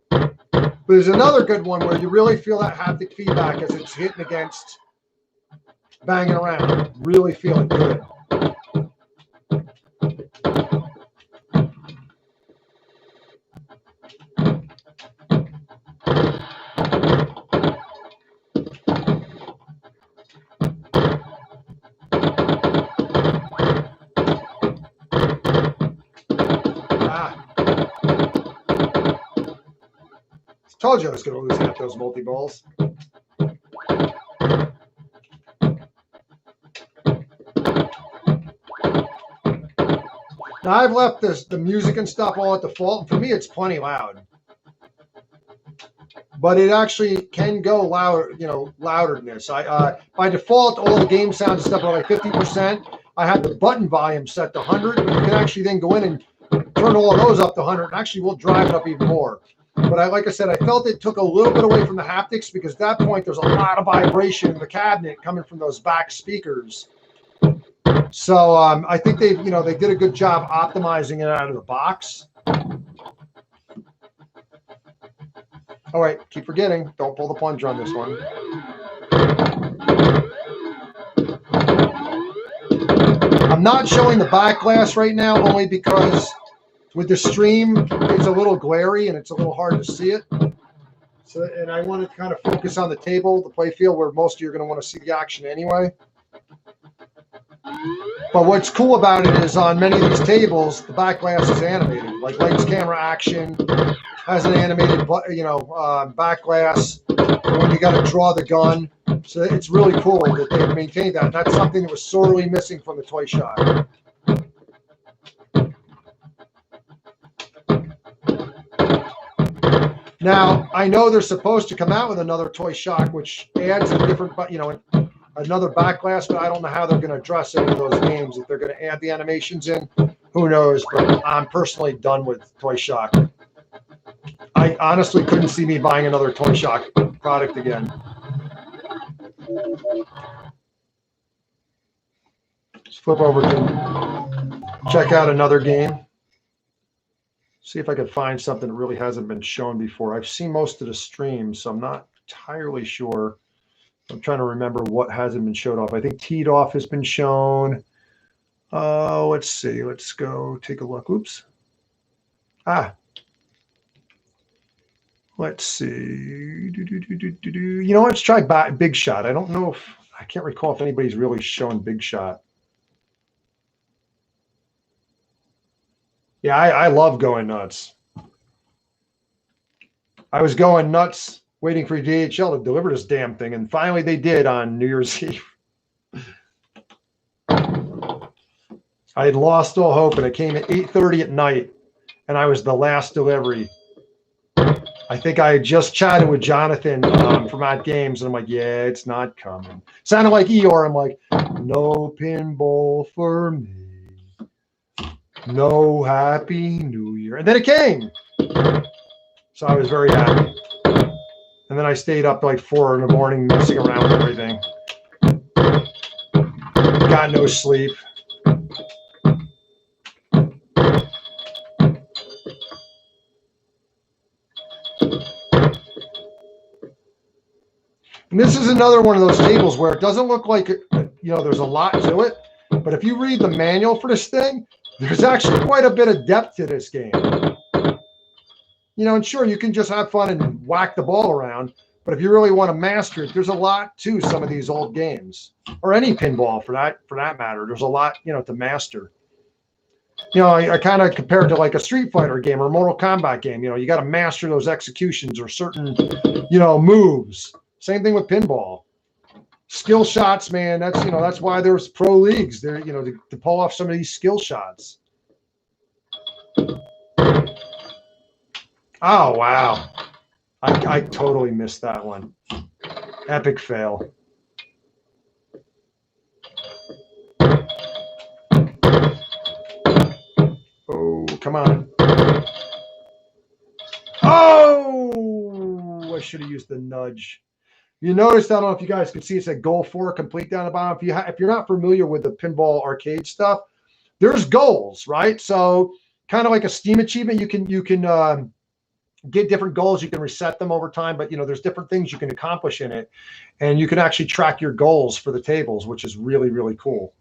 there's another good one where you really feel that haptic feedback as it's hitting against, banging around. Really feeling good. Told you I was going to lose half those multi-balls. Now I've left the music and stuff all at default, and for me it's plenty loud. But it actually can go louder, louder than this. By default, all the game sounds and stuff are like 50%. I have the button volume set to 100, but you can actually then go in and turn all of those up to 100, and actually we'll drive it up even more. But like I said, I felt it took a little bit away from the haptics because at that point there's a lot of vibration in the cabinet coming from those back speakers. So I think they did a good job optimizing it out of the box. All right, keep forgetting. Don't pull the plunger on this one. I'm not showing the back glass right now only because with the stream, it's a little glary and it's a little hard to see it. So, and I want to kind of focus on the table, the play field, where most of you are going to want to see the action anyway. But what's cool about it is on many of these tables, the back glass is animated. Like Lights, Camera, Action has an animated, back glass when you got to draw the gun. So it's really cool that they've maintained that. And that's something that was sorely missing from the toy shop. Now, I know they're supposed to come out with another toy shock, which adds a different, another back glass, but I don't know how they're going to address any of those games. If they're going to add the animations in, who knows? But I'm personally done with toy shock. I honestly couldn't see me buying another toy shock product again. Let's flip over to check out another game. See if I could find something that really hasn't been shown before. I've seen most of the streams, so I'm not entirely sure. I'm trying to remember what hasn't been showed off. I think Teed Off has been shown. Let's see. Let's go take a look. Oops. Let's see. You know, let's try Big Shot. I don't know if, I can't recall if anybody's really shown Big Shot. Yeah, I love going nuts. I was going nuts waiting for DHL to deliver this damn thing, and finally they did on New Year's Eve. I had lost all hope, and it came at 8:30 at night, and I was the last delivery. I think I had just chatted with Jonathan from AtGames, and I'm like, yeah, it's not coming. Sounded like Eeyore. I'm like, no pinball for me. No Happy New Year. And then it came. So I was very happy. And then I stayed up like 4 in the morning messing around with everything. Got no sleep. And this is another one of those tables where it doesn't look like, there's a lot to it. But if you read the manual for this thing, there's actually quite a bit of depth to this game. And sure, you can just have fun and whack the ball around. But if you really want to master it, there's a lot to some of these old games. Or any pinball for that matter. There's a lot, to master. I kind of compare it to like a Street Fighter game or a Mortal Kombat game. You got to master those executions or certain, moves. Same thing with pinball. Skill shots, man. That's why there's pro leagues there, to pull off some of these skill shots. Oh, wow. I totally missed that one. Epic fail. Oh, come on. Oh, I should have used the nudge. You notice, I don't know if you guys can see, it said goal 4 complete down the bottom. If you're not familiar with the pinball arcade stuff, there's goals, right? So kind of like a Steam achievement, you can get different goals. You can reset them over time, but there's different things you can accomplish in it, and you can actually track your goals for the tables, which is really, really cool.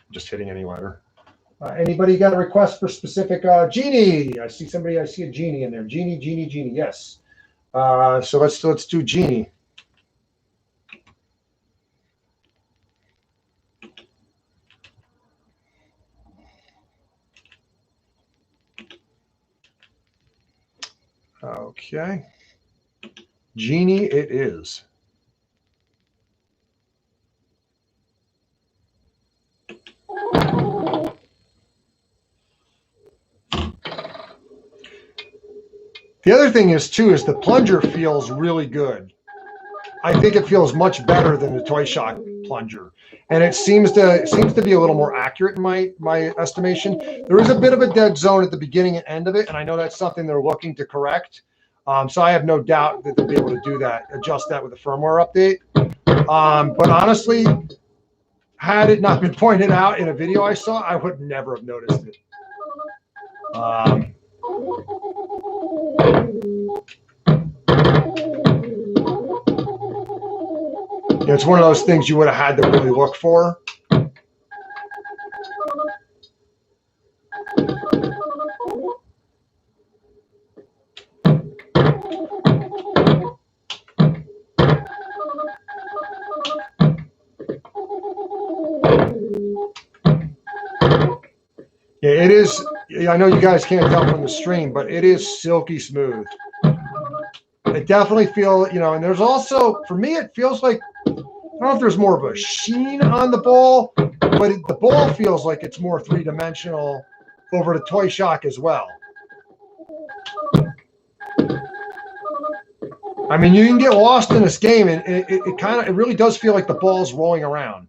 Just hitting any letter. Anybody got a request for specific Genie? I see a Genie in there. Genie. Yes. So let's do Genie. Okay. Genie it is. The other thing is the plunger feels really good. I think it feels much better than the Toy Shock plunger, and it seems to be a little more accurate in my estimation. There is a bit of a dead zone at the beginning and end of it, and I know that's something they're looking to correct. So I have no doubt that they'll be able to do that, adjust that with a firmware update. But honestly, had it not been pointed out in a video I saw, I would never have noticed it. It's one of those things you would have had to really look for. Yeah, it is. I know you guys can't tell from the stream, but it is silky smooth. it definitely feels, you know, and there's also, for me, it feels like, I don't know if there's more of a sheen on the ball, but the ball feels like it's more three-dimensional over the Toy Shock as well. I mean, you can get lost in this game, and it really does feel like the ball's rolling around.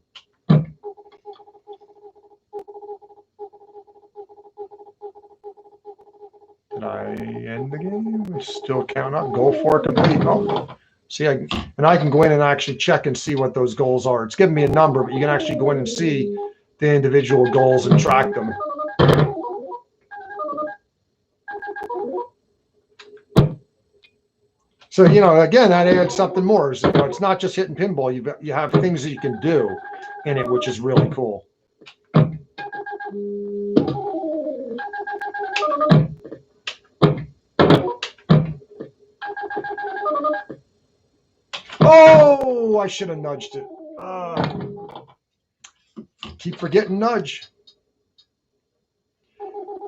Did I end the game? We still count up. Goal for complete. Oh, see, I can go in and actually check and see what those goals are. It's giving me a number, but you can actually go in and see the individual goals and track them. So, you know, again, that adds something more. You know, it's not just hitting pinball. You have things that you can do in it, which is really cool. Oh, I should have nudged it. Keep forgetting nudge.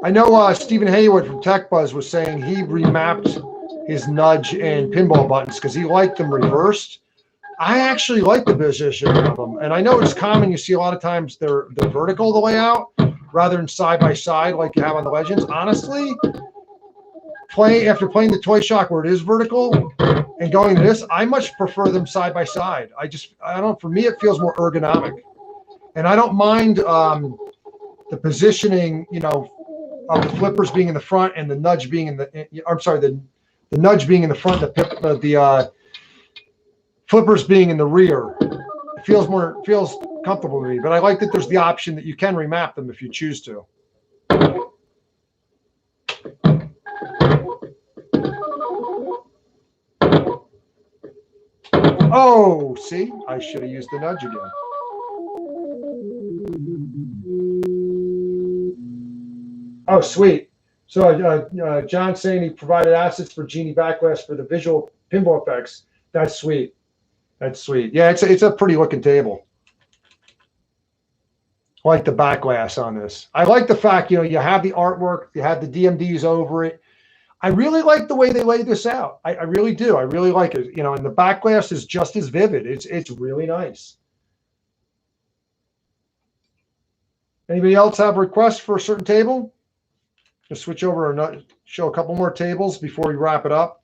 I know Stephen Haywood from Tech Buzz was saying he remapped his nudge and pinball buttons because he liked them reversed. I actually like the position of them, and I know it's common. You see a lot of times they're vertical the way out rather than side by side like you have on the Legends. Honestly, after playing the Toy Shock where it is vertical and going to this, I much prefer them side by side. I don't. For me, it feels more ergonomic, and I don't mind the positioning. You know, of the flippers being in the front and the nudge being in the. I'm sorry, the nudge being in the front, the flippers being in the rear. It feels comfortable to me, but I like that there's the option that you can remap them if you choose to. Oh, see, I should have used the nudge again. Oh, sweet. So John's saying he provided assets for Genie Backlash for the visual pinball effects. That's sweet. That's sweet. Yeah, it's a pretty looking table. I like the backlash on this. I like the fact, you know, you have the artwork, you have the DMDs over it. I really like the way they laid this out. I really do. I really like it. You know, and the backlash is just as vivid. It's really nice. Anybody else have requests for a certain table? Just switch over and show a couple more tables before we wrap it up.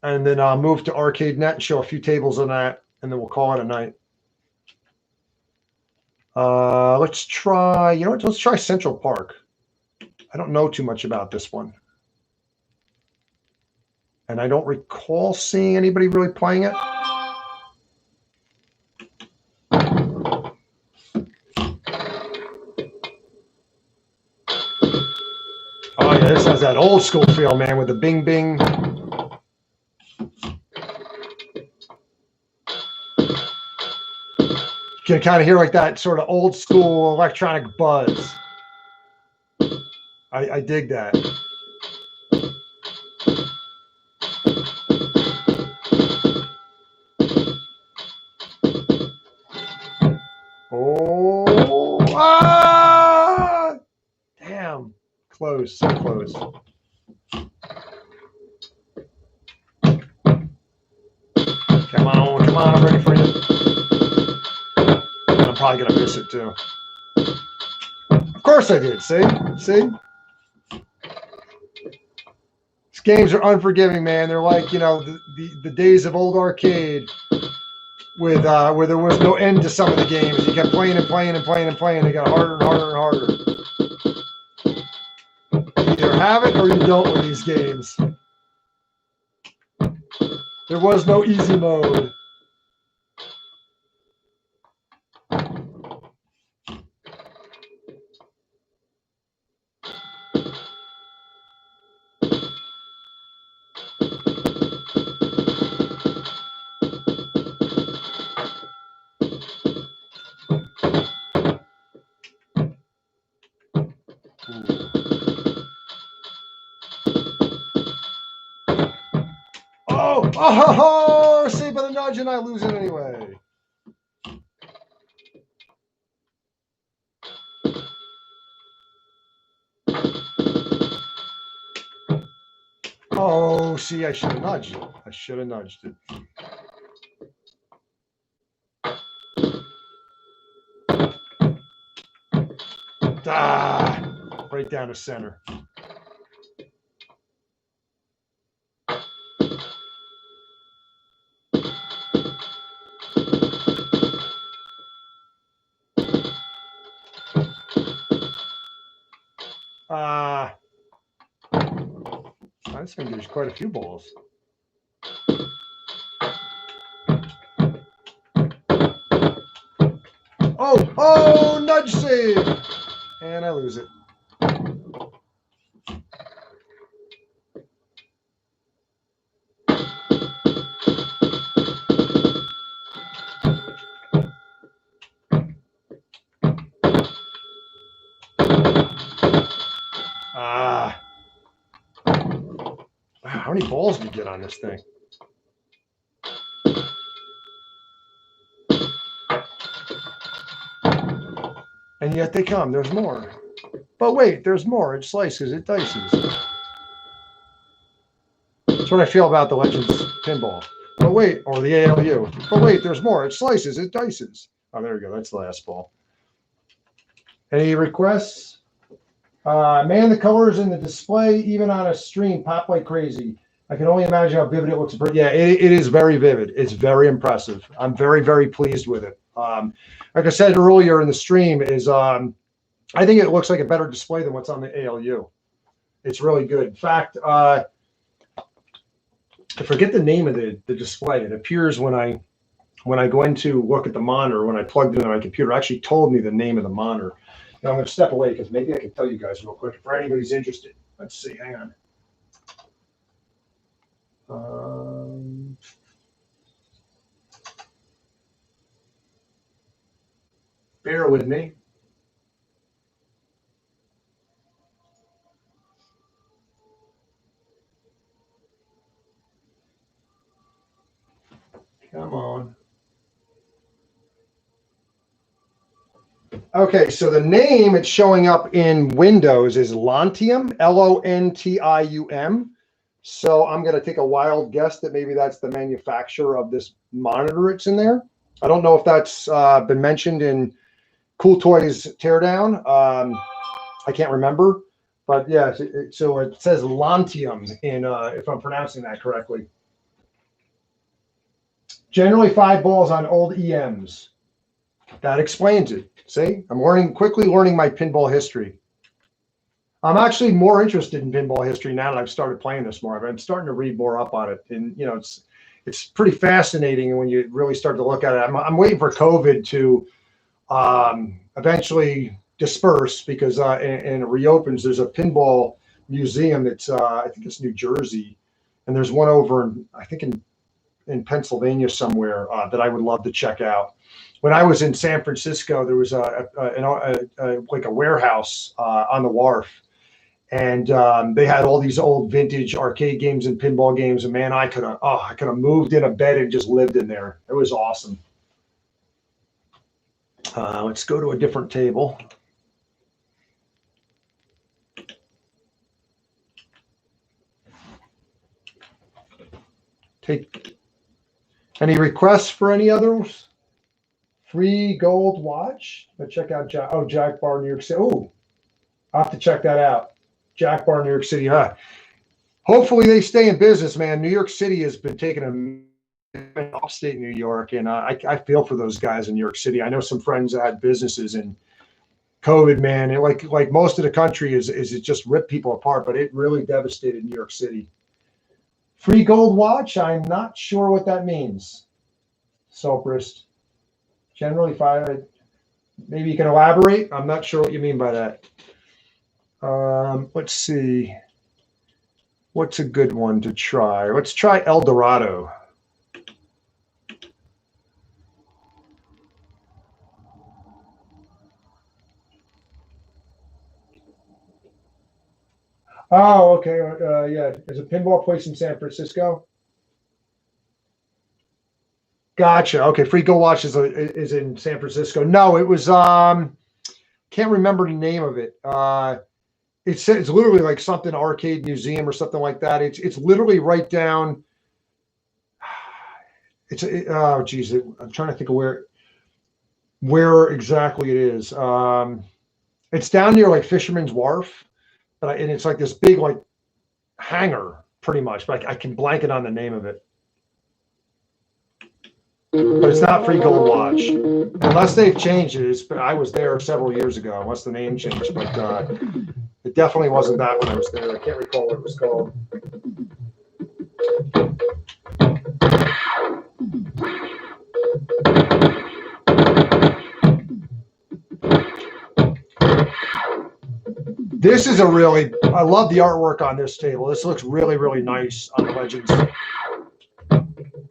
And then I'll move to ArcadeNet and show a few tables on that, and then we'll call it a night. Let's try, you know what? Let's try Central Park. I don't know too much about this one. And I don't recall seeing anybody really playing it. Oh, yeah, this has that old school feel, man, with the bing bing. You can kind of hear like that sort of old school electronic buzz. I dig that. Oh, ah! Damn. Close, so close. Come on, I'm ready for you. I'm probably going to miss it too. Of course I did, see? These games are unforgiving, man. They're like, you know, the days of old arcade with where there was no end to some of the games. You kept playing and playing and playing and playing. They got harder and harder and harder. You either have it or you don't with these games. There was no easy mode. Oh, saved by the nudge, and I lose it anyway. Oh, see, I should have nudged it. I should have nudged it. Ah, right down the center. This thing gives quite a few balls. Oh, nudge save. And I lose it. How many balls do you get on this thing? And yet they come. There's more. But wait, there's more. It slices. It dices. That's what I feel about the Legends Pinball. But wait, or the ALU. But wait, there's more. It slices. It dices. Oh, there we go. That's the last ball. Any requests? Man, the colors in the display, even on a stream, pop like crazy. I can only imagine how vivid it looks. Yeah, it is very vivid. It's very impressive. I'm very, very pleased with it. Like I said earlier in the stream, I think it looks like a better display than what's on the ALU. It's really good. In fact, I forget the name of the display. It appears when I go in to look at the monitor, when I plugged it into my computer, it actually told me the name of the monitor. Now I'm going to step away because maybe I can tell you guys real quick for anybody's interested. Let's see. Hang on. Bear with me. Come on. Okay, so the name it's showing up in Windows is Lontium, Lontium. So I'm going to take a wild guess that maybe that's the manufacturer of this monitor it's in there. I don't know if that's been mentioned in Cool Toys Teardown. I can't remember. But yeah, so it says Lontium in, if I'm pronouncing that correctly. Generally 5 balls on old EMs. That explains it. See, I'm quickly learning my pinball history. I'm actually more interested in pinball history now that I've started playing this more. I'm starting to read more up on it, and you know, it's pretty fascinating when you really start to look at it. I'm waiting for COVID to eventually disperse because and it reopens. There's a pinball museum that's I think it's New Jersey, and there's one over in I think in Pennsylvania somewhere that I would love to check out. When I was in San Francisco, there was like a warehouse on the wharf, and they had all these old vintage arcade games and pinball games. And man, I could have moved in a bed and just lived in there. It was awesome. Let's go to a different table. Take any requests for any others? Free gold watch. Let's check out Jack Bar, New York City. Oh, I'll have to check that out. Jack Bar, New York City. Hopefully they stay in business, man. New York City has been taking upstate New York, and I feel for those guys in New York City. I know some friends that had businesses in COVID, man. And like most of the country is it just ripped people apart, but it really devastated New York City. Free gold watch. I'm not sure what that means. Soprist. Generally 5. Maybe you can elaborate. I'm not sure what you mean by that. Let's see. What's a good one to try? Let's try El Dorado. Oh, okay. Yeah. There's a pinball place in San Francisco. Gotcha. Okay, Free Go Watch is in San Francisco. No, it was can't remember the name of it. it's literally like something arcade museum or something like that. It's literally right down. Oh geez, I'm trying to think of where exactly it is. It's down near like Fisherman's Wharf, and it's like this big like hangar pretty much. But I can blank it on the name of it. But it's not free gold watch unless they've changed it. But I was there several years ago, unless the name changed. But it definitely wasn't that when I was there. I can't recall what it was called. This is I love the artwork on this table. This looks really, really nice on the Legends.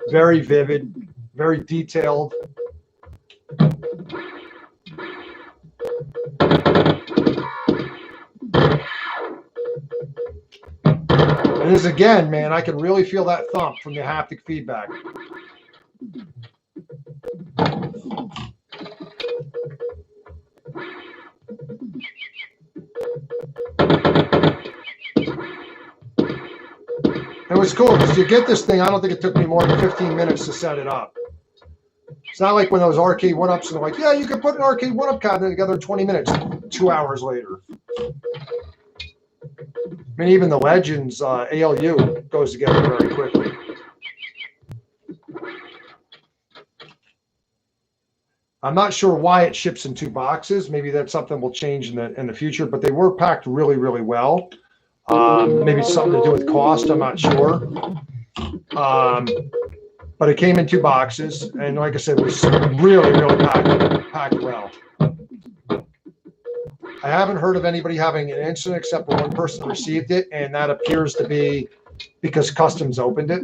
Very vivid, very detailed. And this again, man, I can really feel that thump from the haptic feedback. It was cool because you get this thing. I don't think it took me more than 15 minutes to set it up. It's not like when those arcade one-ups and they're like, yeah, you can put an arcade one-up cabinet together in 20 minutes. 2 hours later. I mean, even the Legends ALU goes together very quickly. I'm not sure why it ships in 2 boxes. Maybe that's something we'll change in the future. But they were packed really, really well. Maybe something to do with cost. I'm not sure. But it came in 2 boxes, and like I said, it was really, really packed well. I haven't heard of anybody having an incident except for one person received it, and that appears to be because Customs opened it.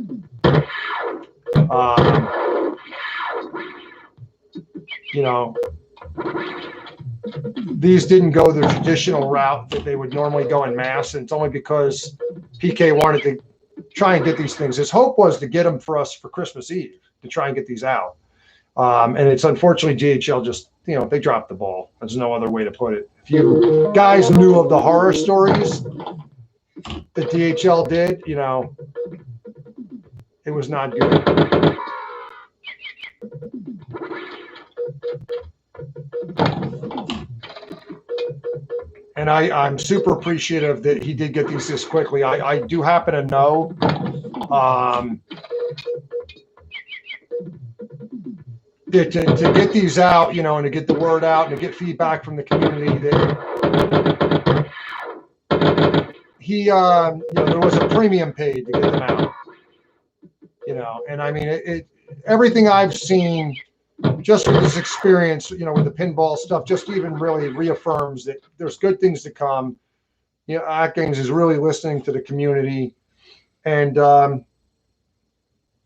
You know, these didn't go the traditional route that they would normally go in mass, and it's only because PK wanted to try and get these things. His hope was to get them for us for Christmas Eve, to try and get these out. And it's unfortunately DHL just, they dropped the ball. There's no other way to put it. If you guys knew of the horror stories that DHL did, it was not good. And I'm super appreciative that he did get these this quickly. I do happen to know that to get these out, and to get the word out and to get feedback from the community that there was a premium paid to get them out. And I mean, everything I've seen just with this experience, with the pinball stuff, just even really reaffirms that there's good things to come. AtGames is really listening to the community, and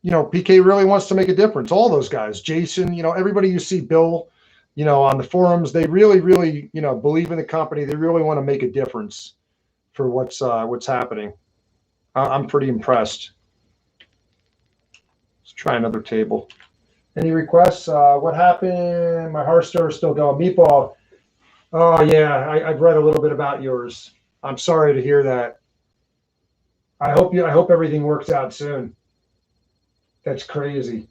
PK really wants to make a difference. All those guys, Jason, everybody you see, Bill, on the forums, they really, really, believe in the company. They really want to make a difference for what's happening. I'm pretty impressed. Let's try another table. Any requests? What happened? My Hearthstone is still going. Meatball. Oh yeah, I've read a little bit about yours. I'm sorry to hear that. I hope everything works out soon. That's crazy.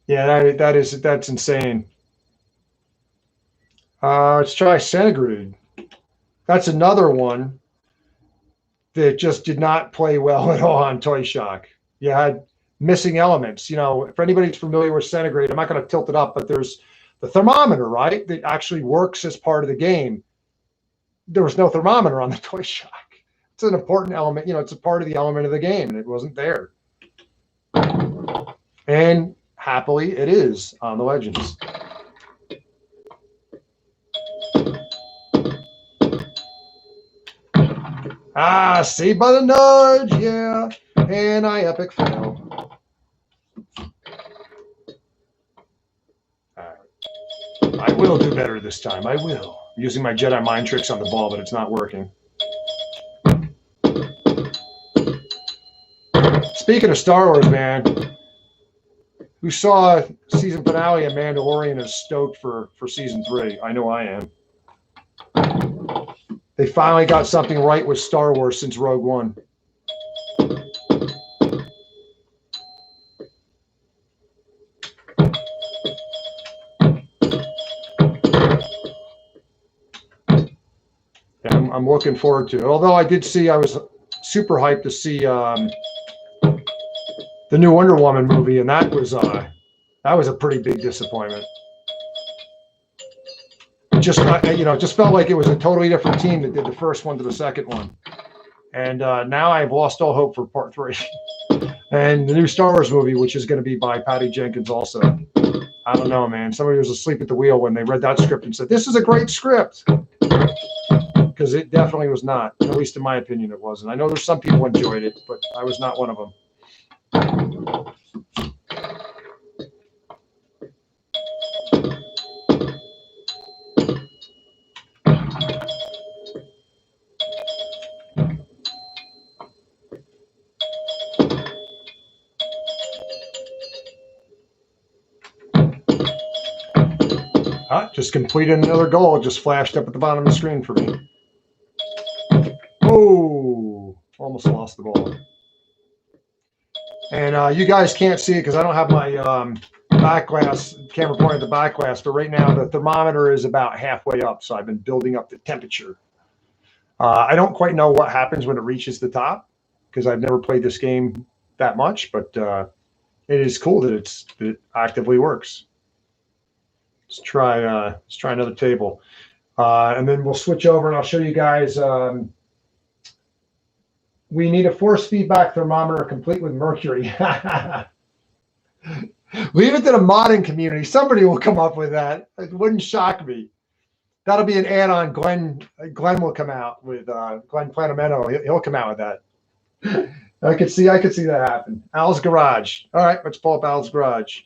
Yeah, that's insane. Let's try Centigrade. That's another one that just did not play well at all on Toy Shock. You had missing elements. For anybody who's familiar with Centigrade, I'm not going to tilt it up, but there's the thermometer, right, that actually works as part of the game. There was no thermometer on the Toy Shock. It's an important element. It's a part of the element of the game, and it wasn't there. And happily, it is on the Legends. Saved by the nudge, yeah. And I epic fail. I will do better this time. I will. I'm using my Jedi mind tricks on the ball, but it's not working. Speaking of Star Wars, man, who saw season finale of Mandalorian is stoked for season 3. I know I am. They finally got something right with Star Wars since Rogue One. And I'm looking forward to it. Although I did see, I was super hyped to see the new Wonder Woman movie, and that was a pretty big disappointment. Just just felt like it was a totally different team that did the first one to the second one, and now I've lost all hope for part 3. And the new Star Wars movie, which is going to be by Patty Jenkins, also. I don't know, man. Somebody was asleep at the wheel when they read that script and said, "This is a great script," because it definitely was not. At least in my opinion, it wasn't. I know there's some people who enjoyed it, but I was not one of them. Just completed another goal. It just flashed up at the bottom of the screen for me. Oh, almost lost the ball. And you guys can't see it because I don't have my back glass, camera pointing at the back glass, but right now the thermometer is about halfway up, so I've been building up the temperature. I don't quite know what happens when it reaches the top because I've never played this game that much, but it is cool that it actively works. Let's try another table, and then we'll switch over and I'll show you guys. We need a force feedback thermometer complete with mercury. Leave it to the modding community. Somebody will come up with that. It wouldn't shock me. That'll be an add-on. Glenn will come out with Glenn Planamento. He'll come out with that. I could see that happen. Al's Garage. All right, let's pull up Al's Garage.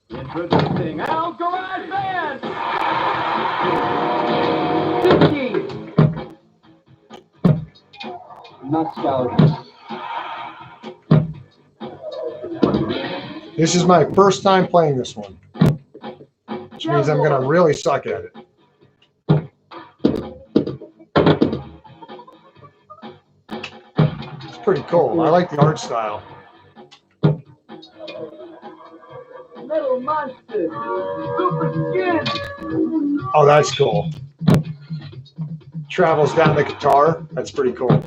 Introducing Al's Garage Band! 50! Nostalgia. This is my first time playing this one, which means I'm going to really suck at it. It's pretty cool. I like the art style. Little Monster, Super Skin. Oh, that's cool. Travels down the guitar. That's pretty cool.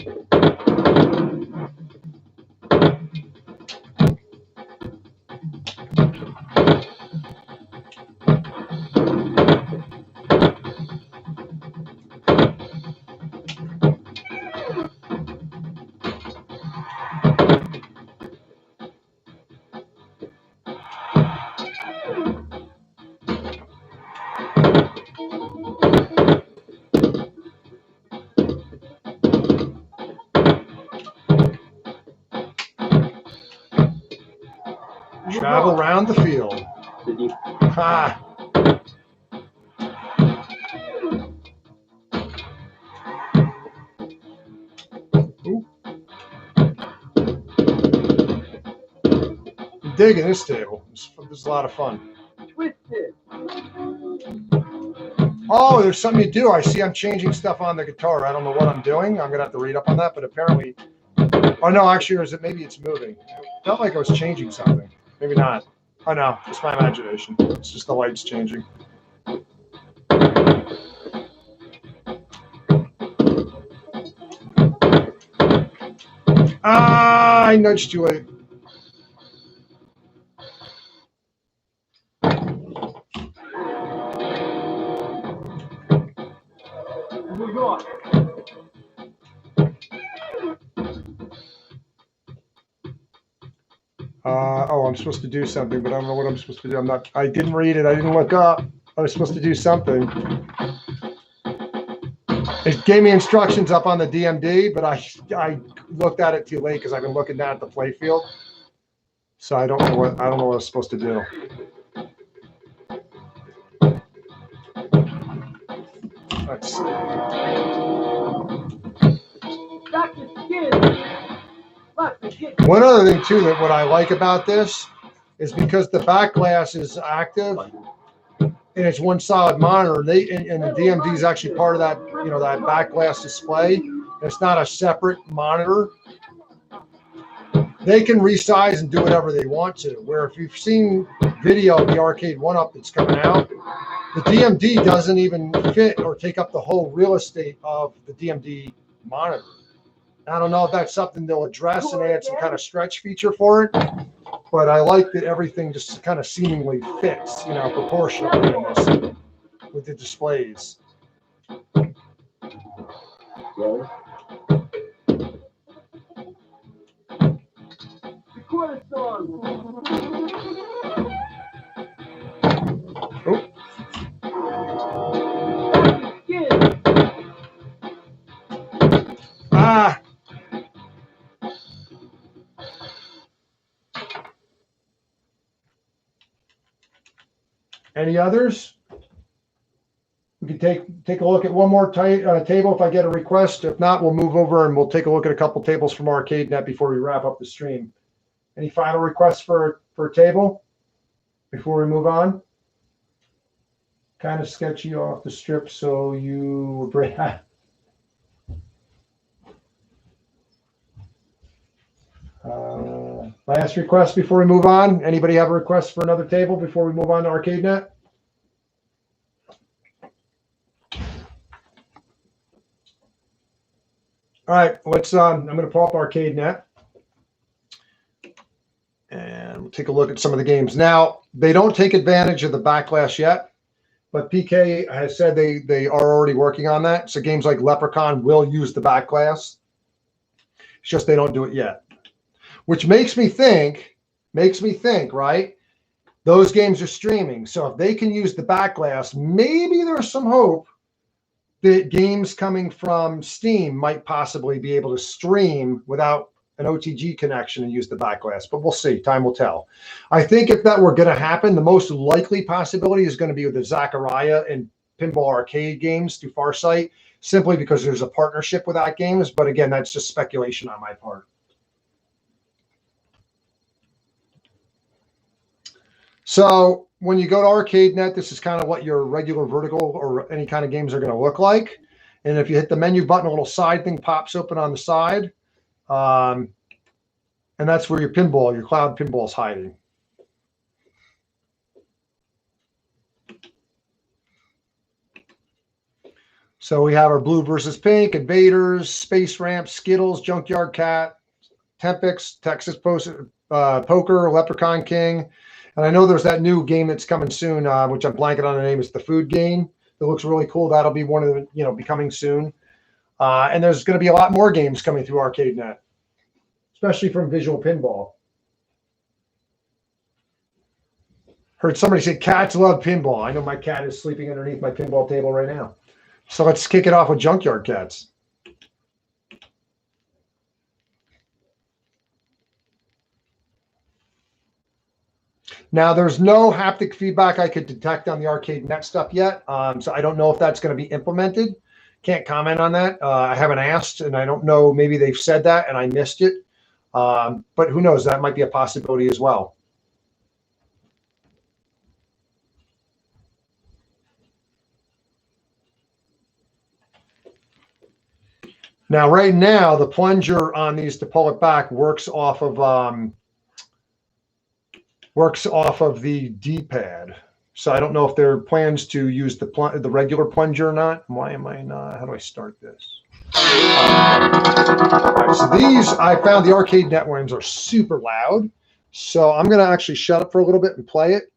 Travel around the field. Ha! Ooh. I'm digging this table. This is a lot of fun. Twisted. Oh, there's something you do. I see I'm changing stuff on the guitar. I don't know what I'm doing. I'm going to have to read up on that, but apparently... Oh, no, actually, or is it maybe it's moving? It felt like I was changing something. Maybe not. Oh, no, it's my imagination. It's just the lights changing. Ah, I nudged you late. New York. Oh, I'm supposed to do something, but I don't know what I'm supposed to do. I didn't read it. I didn't look up. I was supposed to do something. It gave me instructions up on the DMD, but I looked at it too late because I've been looking down at the play field. So I don't know what I was supposed to do. Let's see. Dr. Skin. Lots of kids. One other thing too that what I like about this is because the back glass is active and it's one solid monitor. And the DMD is actually part of that, you know, that back glass display. It's not a separate monitor. They can resize and do whatever they want to. Where if you've seen video of the Arcade 1-Up that's coming out, the DMD doesn't even fit or take up the whole real estate of the DMD monitor. I don't know if that's something they'll address and add some kind of stretch feature for it, but I like that everything just kind of seemingly fits, you know, proportionally in this with the displays. Record a song. Oh. Dr. Skin. Ah. Any others? We can take a look at one more table if I get a request. If not, we'll move over and we'll take a look at a couple tables from ArcadeNet before we wrap up the stream. Any final requests for a table before we move on? Kind of sketchy off the strip, so you bring. Last request before we move on. Anybody have a request for another table before we move on to ArcadeNet? All right, let's. I'm going to pull up ArcadeNet, and we'll take a look at some of the games. Now, they don't take advantage of the backlash yet, but PK has said they are already working on that. So games like Leprechaun will use the backlash. It's just they don't do it yet, which makes me think, right? Those games are streaming, so if they can use the backlash, maybe there's some hope that games coming from Steam might possibly be able to stream without an OTG connection and use the backlash, but we'll see. Time will tell. I think if that were going to happen, the most likely possibility is going to be with the Zaccaria and Pinball Arcade games through Farsight, simply because there's a partnership with AtGames. But again, that's just speculation on my part. So when you go to ArcadeNet, this is kind of what your regular vertical or any kind of games are going to look like. And if you hit the menu button, a little side thing pops open on the side. And that's where your cloud pinball is hiding. So we have our blue versus pink, invaders, space ramp, Skittles, Junkyard Cat, Tempest, Texas Poker, Leprechaun King. And I know there's that new game that's coming soon, which I'm blanking on the name. It's the food game. It looks really cool. That'll be one of the, be coming soon. And there's going to be a lot more games coming through ArcadeNet, especially from Visual Pinball. Heard somebody say cats love pinball. I know my cat is sleeping underneath my pinball table right now. So let's kick it off with Junkyard Cats. Now, there's no haptic feedback I could detect on the ArcadeNet stuff yet, so I don't know if that's going to be implemented. Can't comment on that. I haven't asked, and I don't know. Maybe they've said that, and I missed it. But who knows? That might be a possibility as well. Now, right now, the plunger on these to pull it back works off of the D-pad. So I don't know if there are plans to use the regular plunger or not. Why am I not? How do I start this? All right, so these, I found the ArcadeNet ones are super loud. So I'm going to actually shut up for a little bit and play it.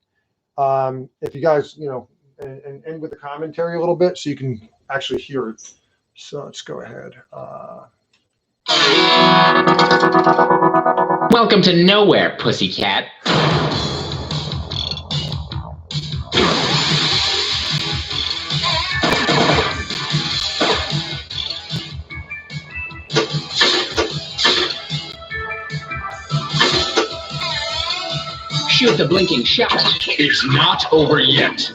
If you guys, and end with the commentary a little bit so you can actually hear it. So let's go ahead. Welcome to nowhere, pussycat. Shoot the blinking shot. It's not over yet.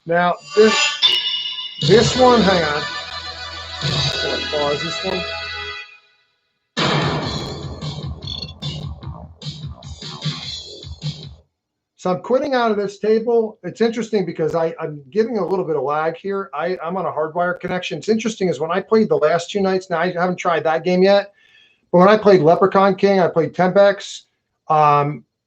Now this one, hang on. I'm gonna pause this one. So I'm quitting out of this table. It's interesting because I'm getting a little bit of lag here. I'm on a hardwire connection. It's interesting is when I played the last 2 nights, now I haven't tried that game yet, but when I played Leprechaun King, I played Tempex.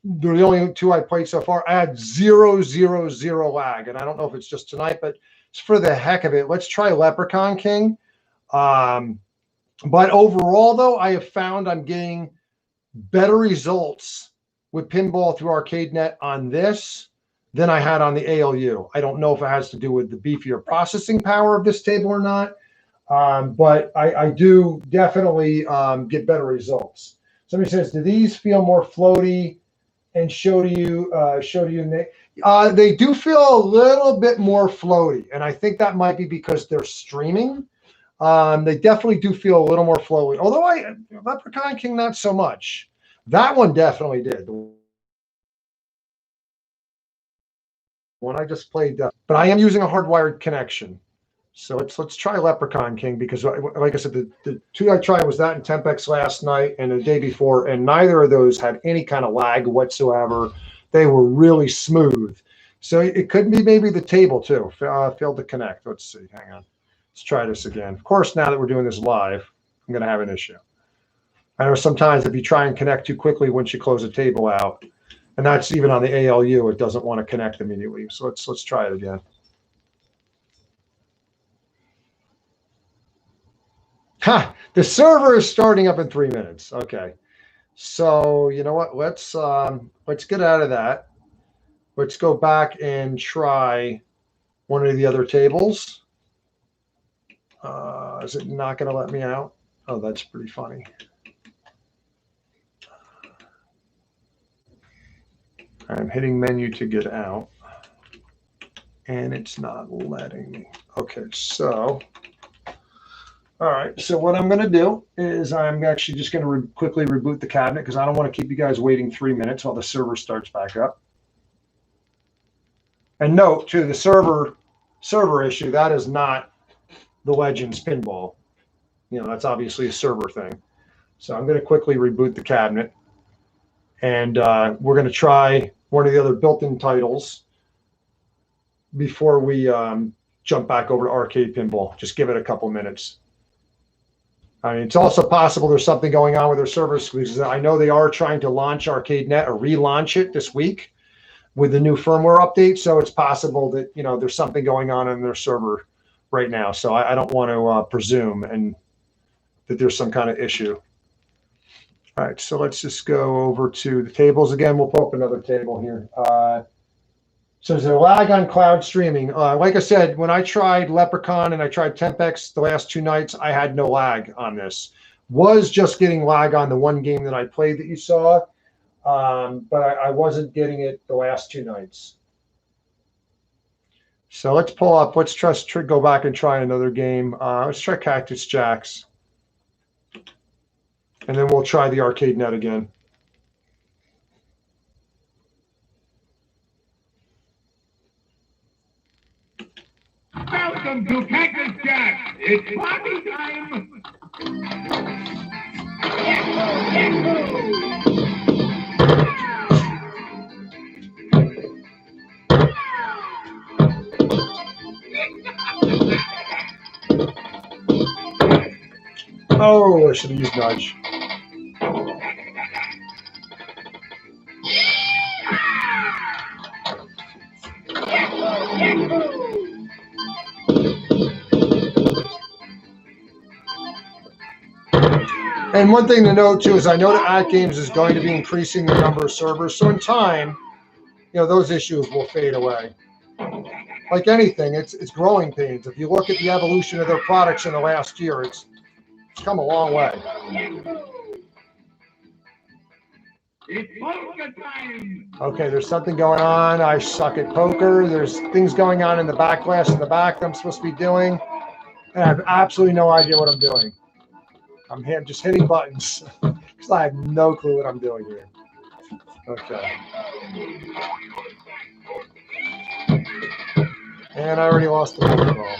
They're the only 2 I played so far. I had 0, 0, 0 lag. And I don't know if it's just tonight, but it's for the heck of it. Let's try Leprechaun King. But overall, though, I have found I'm getting better results with pinball through ArcadeNet on this than I had on the ALU. I don't know if it has to do with the beefier processing power of this table or not, but I do definitely get better results. Somebody says, do these feel more floaty and show to you, Nick? They do feel a little bit more floaty, and I think that might be because they're streaming. They definitely do feel a little more floaty, although Leprechaun King, not so much. That one definitely did. The one I just played, but I am using a hardwired connection. So let's try Leprechaun King because, like I said, the 2 I tried was that and Tempex last night and the day before, and neither of those had any kind of lag whatsoever. They were really smooth. So it could be maybe the table too. Failed to connect. Let's see. Hang on. Let's try this again. Of course, now that we're doing this live, I'm going to have an issue. I know sometimes if you try and connect too quickly once you close a table out, and that's even on the ALU, it doesn't want to connect immediately. So let's try it again. Ha! The server is starting up in 3 minutes. Okay. So you know what? Let's get out of that. Let's go back and try one of the other tables. Is it not going to let me out? Oh, that's pretty funny. I'm hitting menu to get out, and it's not letting me. Okay, so, all right. So what I'm going to do is I'm actually just going to quickly reboot the cabinet because I don't want to keep you guys waiting 3 minutes while the server starts back up. And note, too, the server issue, that is not the Legends Pinball. You know, that's obviously a server thing. So I'm going to quickly reboot the cabinet, and we're going to try one of the other built-in titles before we jump back over to Arcade Pinball. Just give it a couple minutes. I mean, it's also possible there's something going on with their service because I know they are trying to launch ArcadeNet or relaunch it this week with the new firmware update. So it's possible that, you know, there's something going on in their server right now. So I don't want to presume and that there's some kind of issue. All right, so let's just go over to the tables again. We'll pull up another table here. So there's a lag on cloud streaming. Like I said, when I tried Leprechaun and I tried Tempex the last 2 nights, I had no lag on this. Was just getting lag on the one game that I played that you saw, but I wasn't getting it the last 2 nights. So let's pull up. Let's go back and try another game. Let's try Cactus Jacks. And then we'll try the ArcadeNet again. Welcome to Cactus Jack. It's party time. Oh, I should have used nudge. And one thing to note too is I know that AtGames is going to be increasing the number of servers. So in time, you know, those issues will fade away. Like anything, it's growing pains. If you look at the evolution of their products in the last year, it's come a long way. It's poker time. Okay, there's something going on. I suck at poker. There's things going on in the back glass in the back that I'm supposed to be doing. And I have absolutely no idea what I'm doing. I'm just hitting buttons because I have no clue what I'm doing here. Okay. And I already lost the phone call.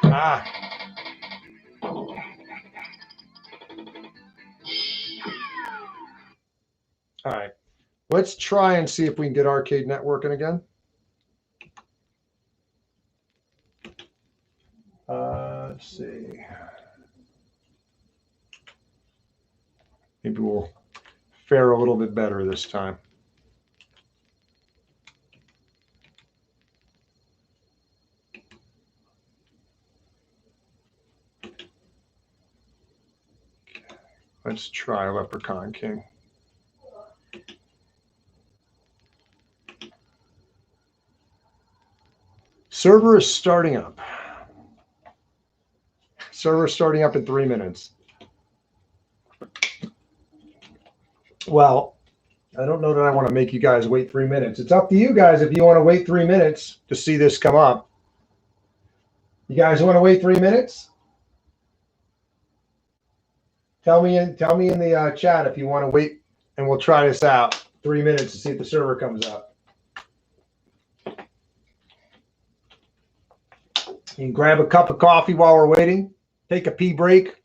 Ah. All right. Let's try and see if we can get ArcadeNet working again. Let's see. Maybe we'll fare a little bit better this time. Let's try Leprechaun King. Server is starting up. Server starting up in 3 minutes. Well, I don't know that I want to make you guys wait 3 minutes. It's up to you guys if you want to wait 3 minutes to see this come up. You guys want to wait 3 minutes? Tell me in the chat if you want to wait, and we'll try this out. 3 minutes to see if the server comes up. You can grab a cup of coffee while we're waiting. Take a pee break.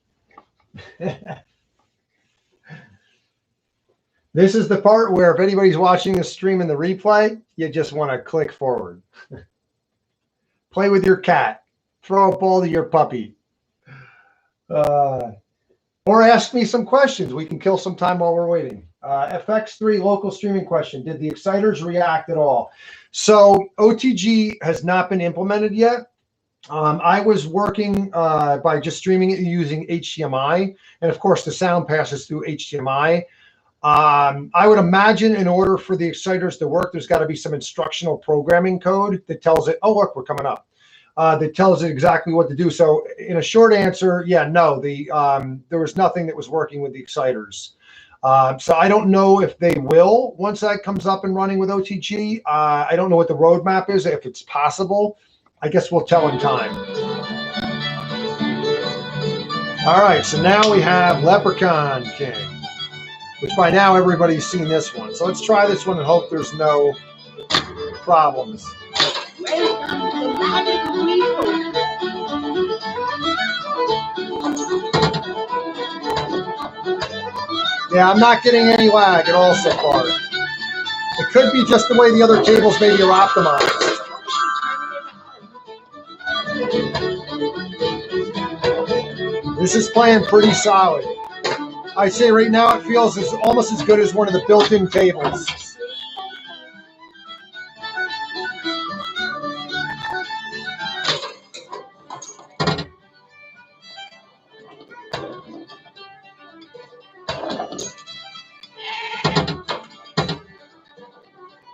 This is the part where if anybody's watching the stream in the replay, you just want to click forward. Play with your cat. Throw a ball to your puppy. Or ask me some questions. We can kill some time while we're waiting. FX3 local streaming question. Did the exciters react at all? So OTG has not been implemented yet. I was working by just streaming it using HDMI. And of course, the sound passes through HDMI. I would imagine in order for the exciters to work, there's got to be some instructional programming code that tells it, oh, look, we're coming up. That tells it exactly what to do. So in a short answer, yeah, no, there was nothing that was working with the exciters. So I don't know if they will once that comes up and running with OTG. I don't know what the roadmap is, if it's possible. I guess we'll tell in time. All right, so now we have Leprechaun King, which by now everybody's seen this one. So let's try this one and hope there's no problems. Yeah, I'm not getting any lag at all so far. It could be just the way the other tables maybe are optimized. This is playing pretty solid. I'd say right now it feels almost as good as one of the built-in tables.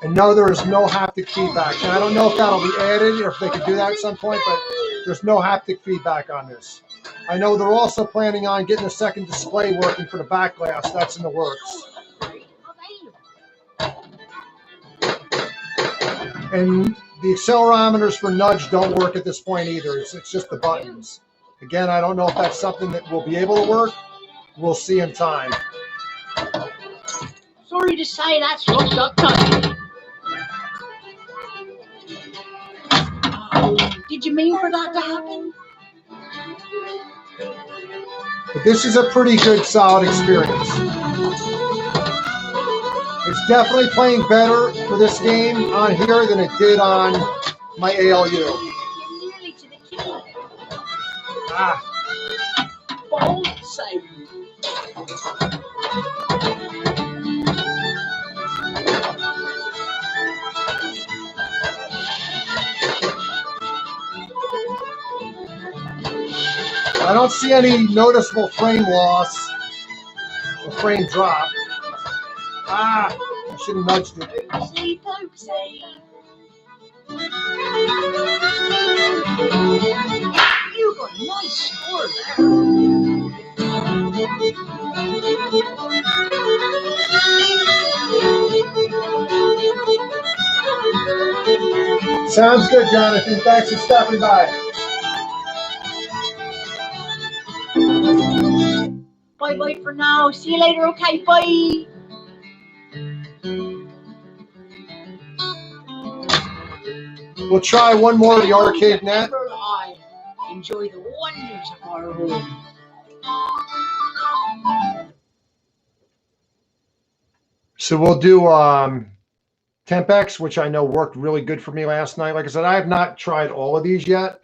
And no, there is no haptic feedback. And I don't know if that'll be added or if they could do that at some point, but there's no haptic feedback on this. I know they're also planning on getting a second display working for the back glass. That's in the works. And the accelerometers for nudge don't work at this point either. It's just the buttons. Again, I don't know if that's something that will be able to work. We'll see in time. Sorry to say, that's hooked up touch. Did you mean for that to happen? But this is a pretty good, solid experience. It's definitely playing better for this game on here than it did on my ALU. Ah. Ball save. I don't see any noticeable frame loss or frame drop. Ah, I should have nudged it. Oopsie poopsie. You got a nice score there. Sounds good, Jonathan. Thanks for stopping by. Bye-bye for now. See you later, okay? Bye. We'll try one more of the ArcadeNet. Enjoy the wonders of our home. So we'll do Tempex, which I know worked really good for me last night. Like I said, I have not tried all of these yet.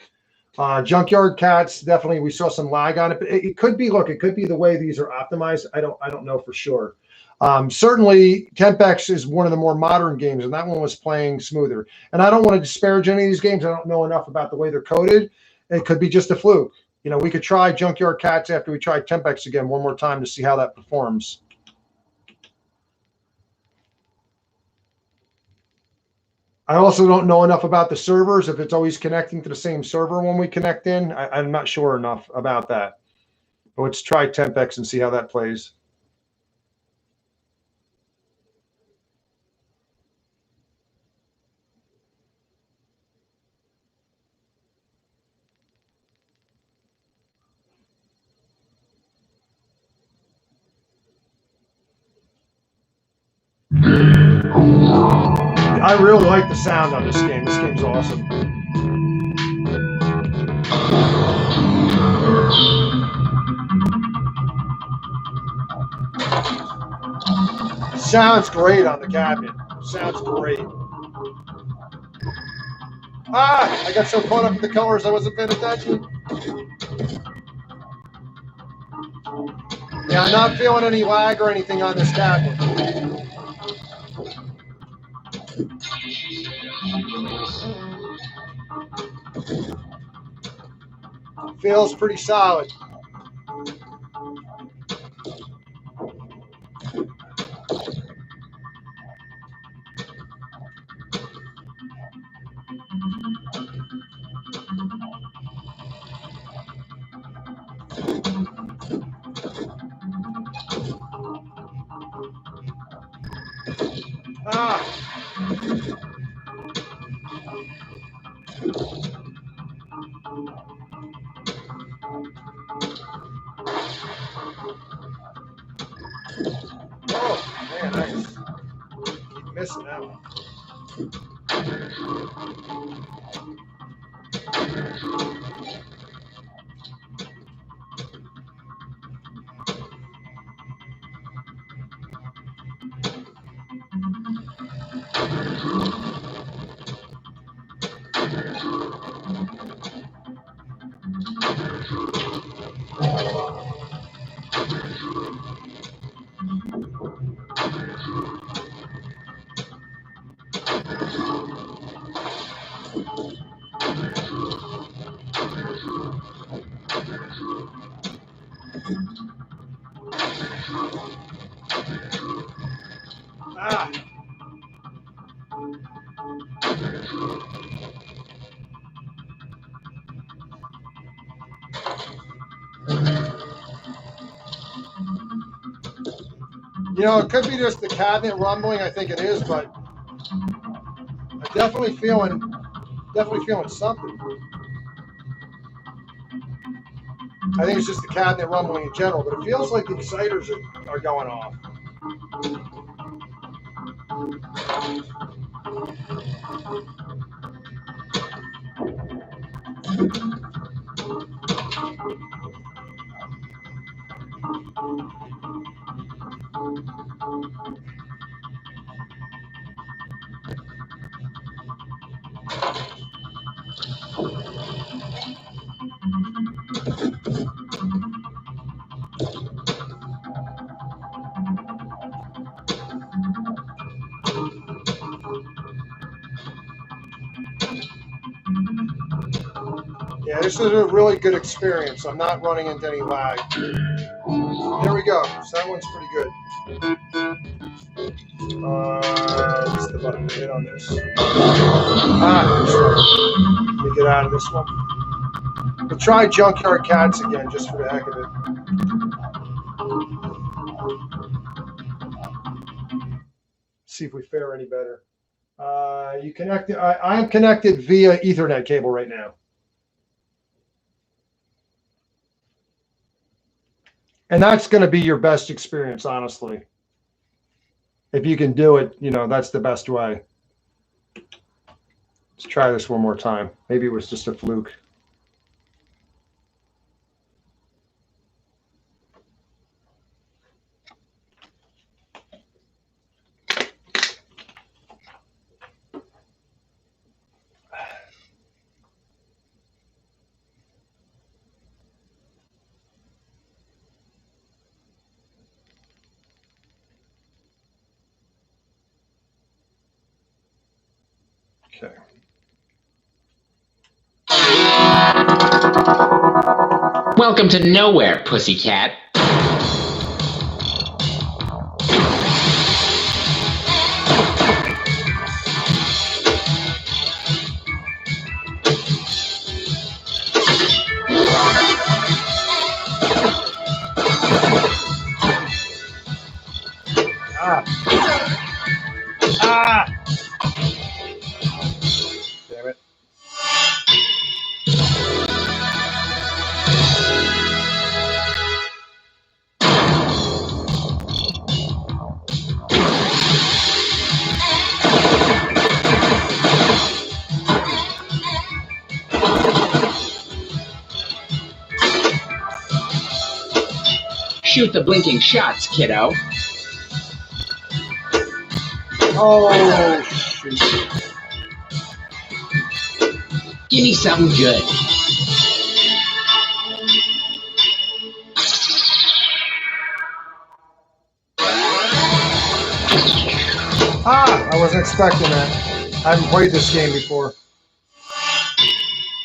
Junkyard Cats, definitely we saw some lag on it, but it could be, look, it could be the way these are optimized. I don't know for sure. Certainly Tempex is one of the more modern games, and that one was playing smoother. And I don't want to disparage any of these games. I don't know enough about the way they're coded. It could be just a fluke. You know, we could try Junkyard Cats after we try Tempex again one more time to see how that performs. I also don't know enough about the servers, if it's always connecting to the same server when we connect in. I'm not sure enough about that. But let's try Tempex and see how that plays. I really like the sound on this game. This game's awesome. Sounds great on the cabinet. Sounds great. Ah, I got so caught up in the colors I wasn't paying attention. Yeah, I'm not feeling any lag or anything on this cabinet. Feels pretty solid. Ah. Oh, man, nice. Keep missing that one. Ah. You know, it could be just the cabinet rumbling. I think it is, but I'm definitely feeling something. I think it's just the cabinet rumbling in general, but it feels like the exciters are going off. Yeah, this is a really good experience. I'm not running into any lag. There we go. So that one's pretty good. What's the button to hit on this? Let me get out of this one. We'll try Junkyard Cats again just for the heck of it. See if we fare any better. You connected. I'm connected via Ethernet cable right now. And that's going to be your best experience, honestly. If you can do it, you know, that's the best way. Let's try this one more time. Maybe it was just a fluke. Okay. Welcome to nowhere, pussycat. Damn it. Shoot the blinking shots, kiddo. Oh, shoot. Give me something good. I wasn't expecting that. I haven't played this game before.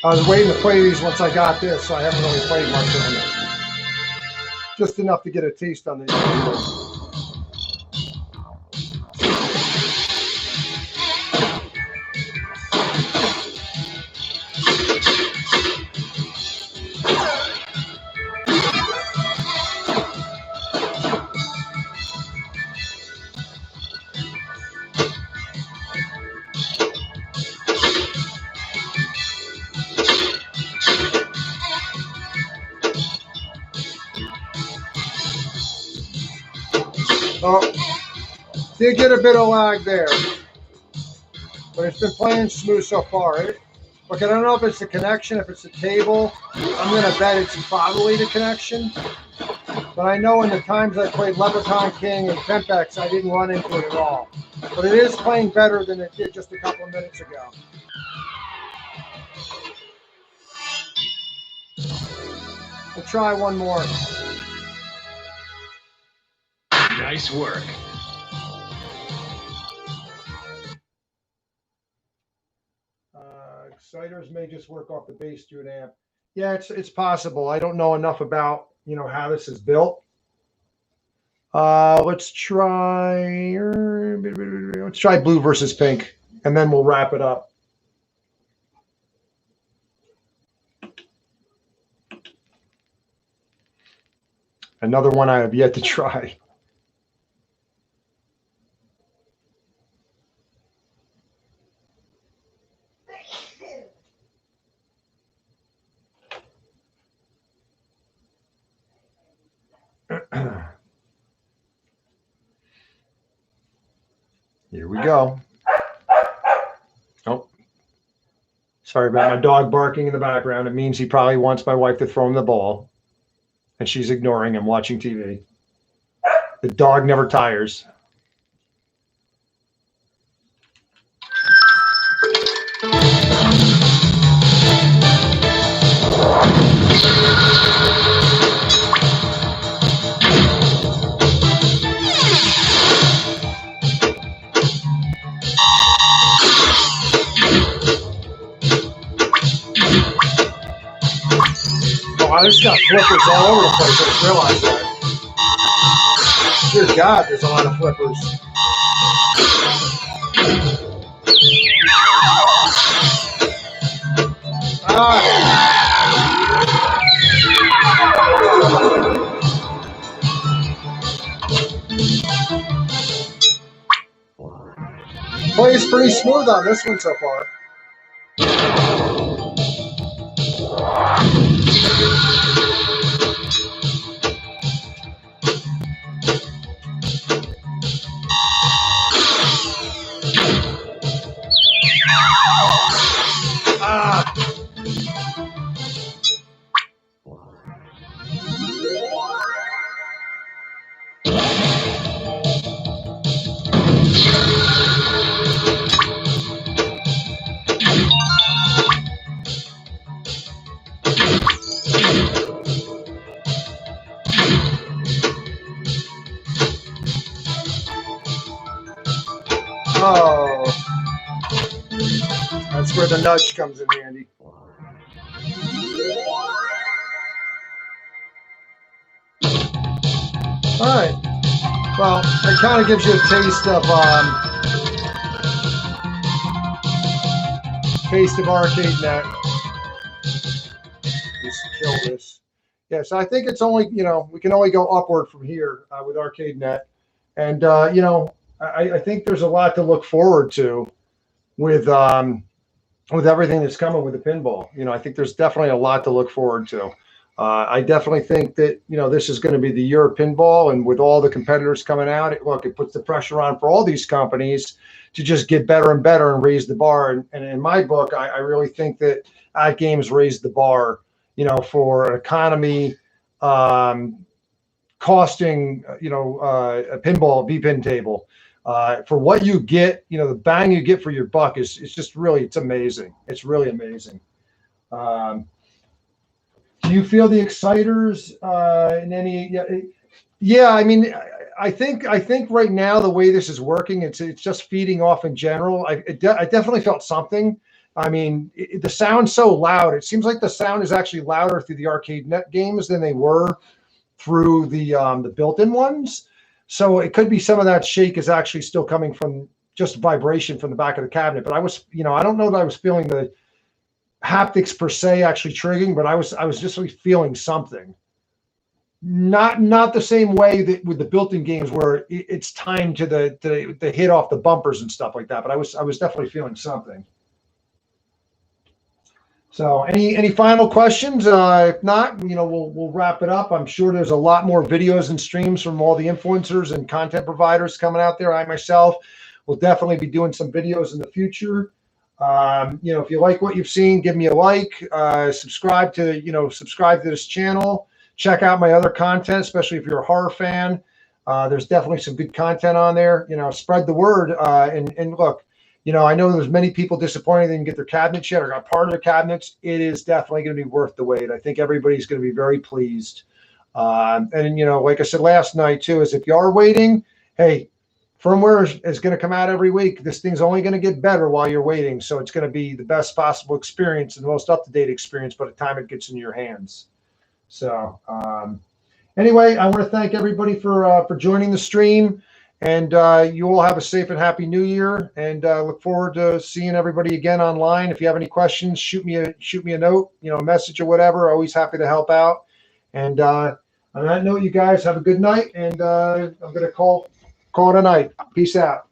I was waiting to play these once I got this, so I haven't really played much of them. Just enough to get a taste on the. Oh, did get a bit of lag there, but it's been playing smooth so far. Look, I don't know if it's the connection, if it's the table. I'm going to bet it's probably the connection. But I know in the times I played Leprechaun King and Pimpex, I didn't run into it at all. But it is playing better than it did just a couple of minutes ago. We'll try one more. Nice work. Exciters may just work off the base to an amp. Yeah, it's possible. I don't know enough about, you know, how this is built. Let's try blue versus pink, and then we'll wrap it up. Another one I have yet to try. Here we go. Oh, sorry about my dog barking in the background. It means he probably wants my wife to throw him the ball, and she's ignoring him watching TV. The dog never tires. Oh, this got flippers all over the place. I didn't realize that. Dear God, there's a lot of flippers. Plays pretty smooth on this one so far. That's where the nudge comes in handy. All right. Well, it kind of gives you a taste of ArcadeNet. Just kill this. Yeah, so I think it's only, we can only go upward from here with ArcadeNet. And, I think there's a lot to look forward to with everything that's coming with the pinball. I think there's definitely a lot to look forward to. I definitely think that, this is going to be the year of pinball, and with all the competitors coming out, it puts the pressure on for all these companies to just get better and better and raise the bar. And in my book, I really think that AtGames raised the bar, for an economy costing, a pinball V-pin table. For what you get, the bang you get for your buck it's just really, it's amazing. It's really amazing. Do you feel the exciters in any? Yeah, I mean, I think right now the way this is working, it's just feeding off in general. I definitely felt something. I mean, the sound's so loud. It seems like the sound is actually louder through the ArcadeNet games than they were through the built-in ones. So it could be some of that shake is actually still coming from just vibration from the back of the cabinet. But I was, I don't know that I was feeling the haptics per se actually triggering, but I was just really feeling something. Not the same way that with the built-in games where it's timed to the hit off the bumpers and stuff like that. But I was definitely feeling something. So any final questions? If not, we'll wrap it up. I'm sure there's a lot more videos and streams from all the influencers and content providers coming out there. I myself will definitely be doing some videos in the future. If you like what you've seen, give me a like, subscribe to this channel, check out my other content, especially if you're a horror fan. There's definitely some good content on there. Spread the word. And look, I know there's many people disappointed they didn't get their cabinets yet or got part of their cabinets. It is definitely going to be worth the wait. I think everybody's going to be very pleased. And like I said last night too, is if you are waiting, hey, firmware is going to come out every week. This thing's only going to get better while you're waiting. So it's going to be the best possible experience and the most up-to-date experience by the time it gets in your hands. So anyway, I want to thank everybody for joining the stream. And you all have a safe and happy new year. And look forward to seeing everybody again online. If you have any questions, shoot me a note, a message or whatever. Always happy to help out. And on that note, you guys have a good night. And I'm going to call it a night. Peace out.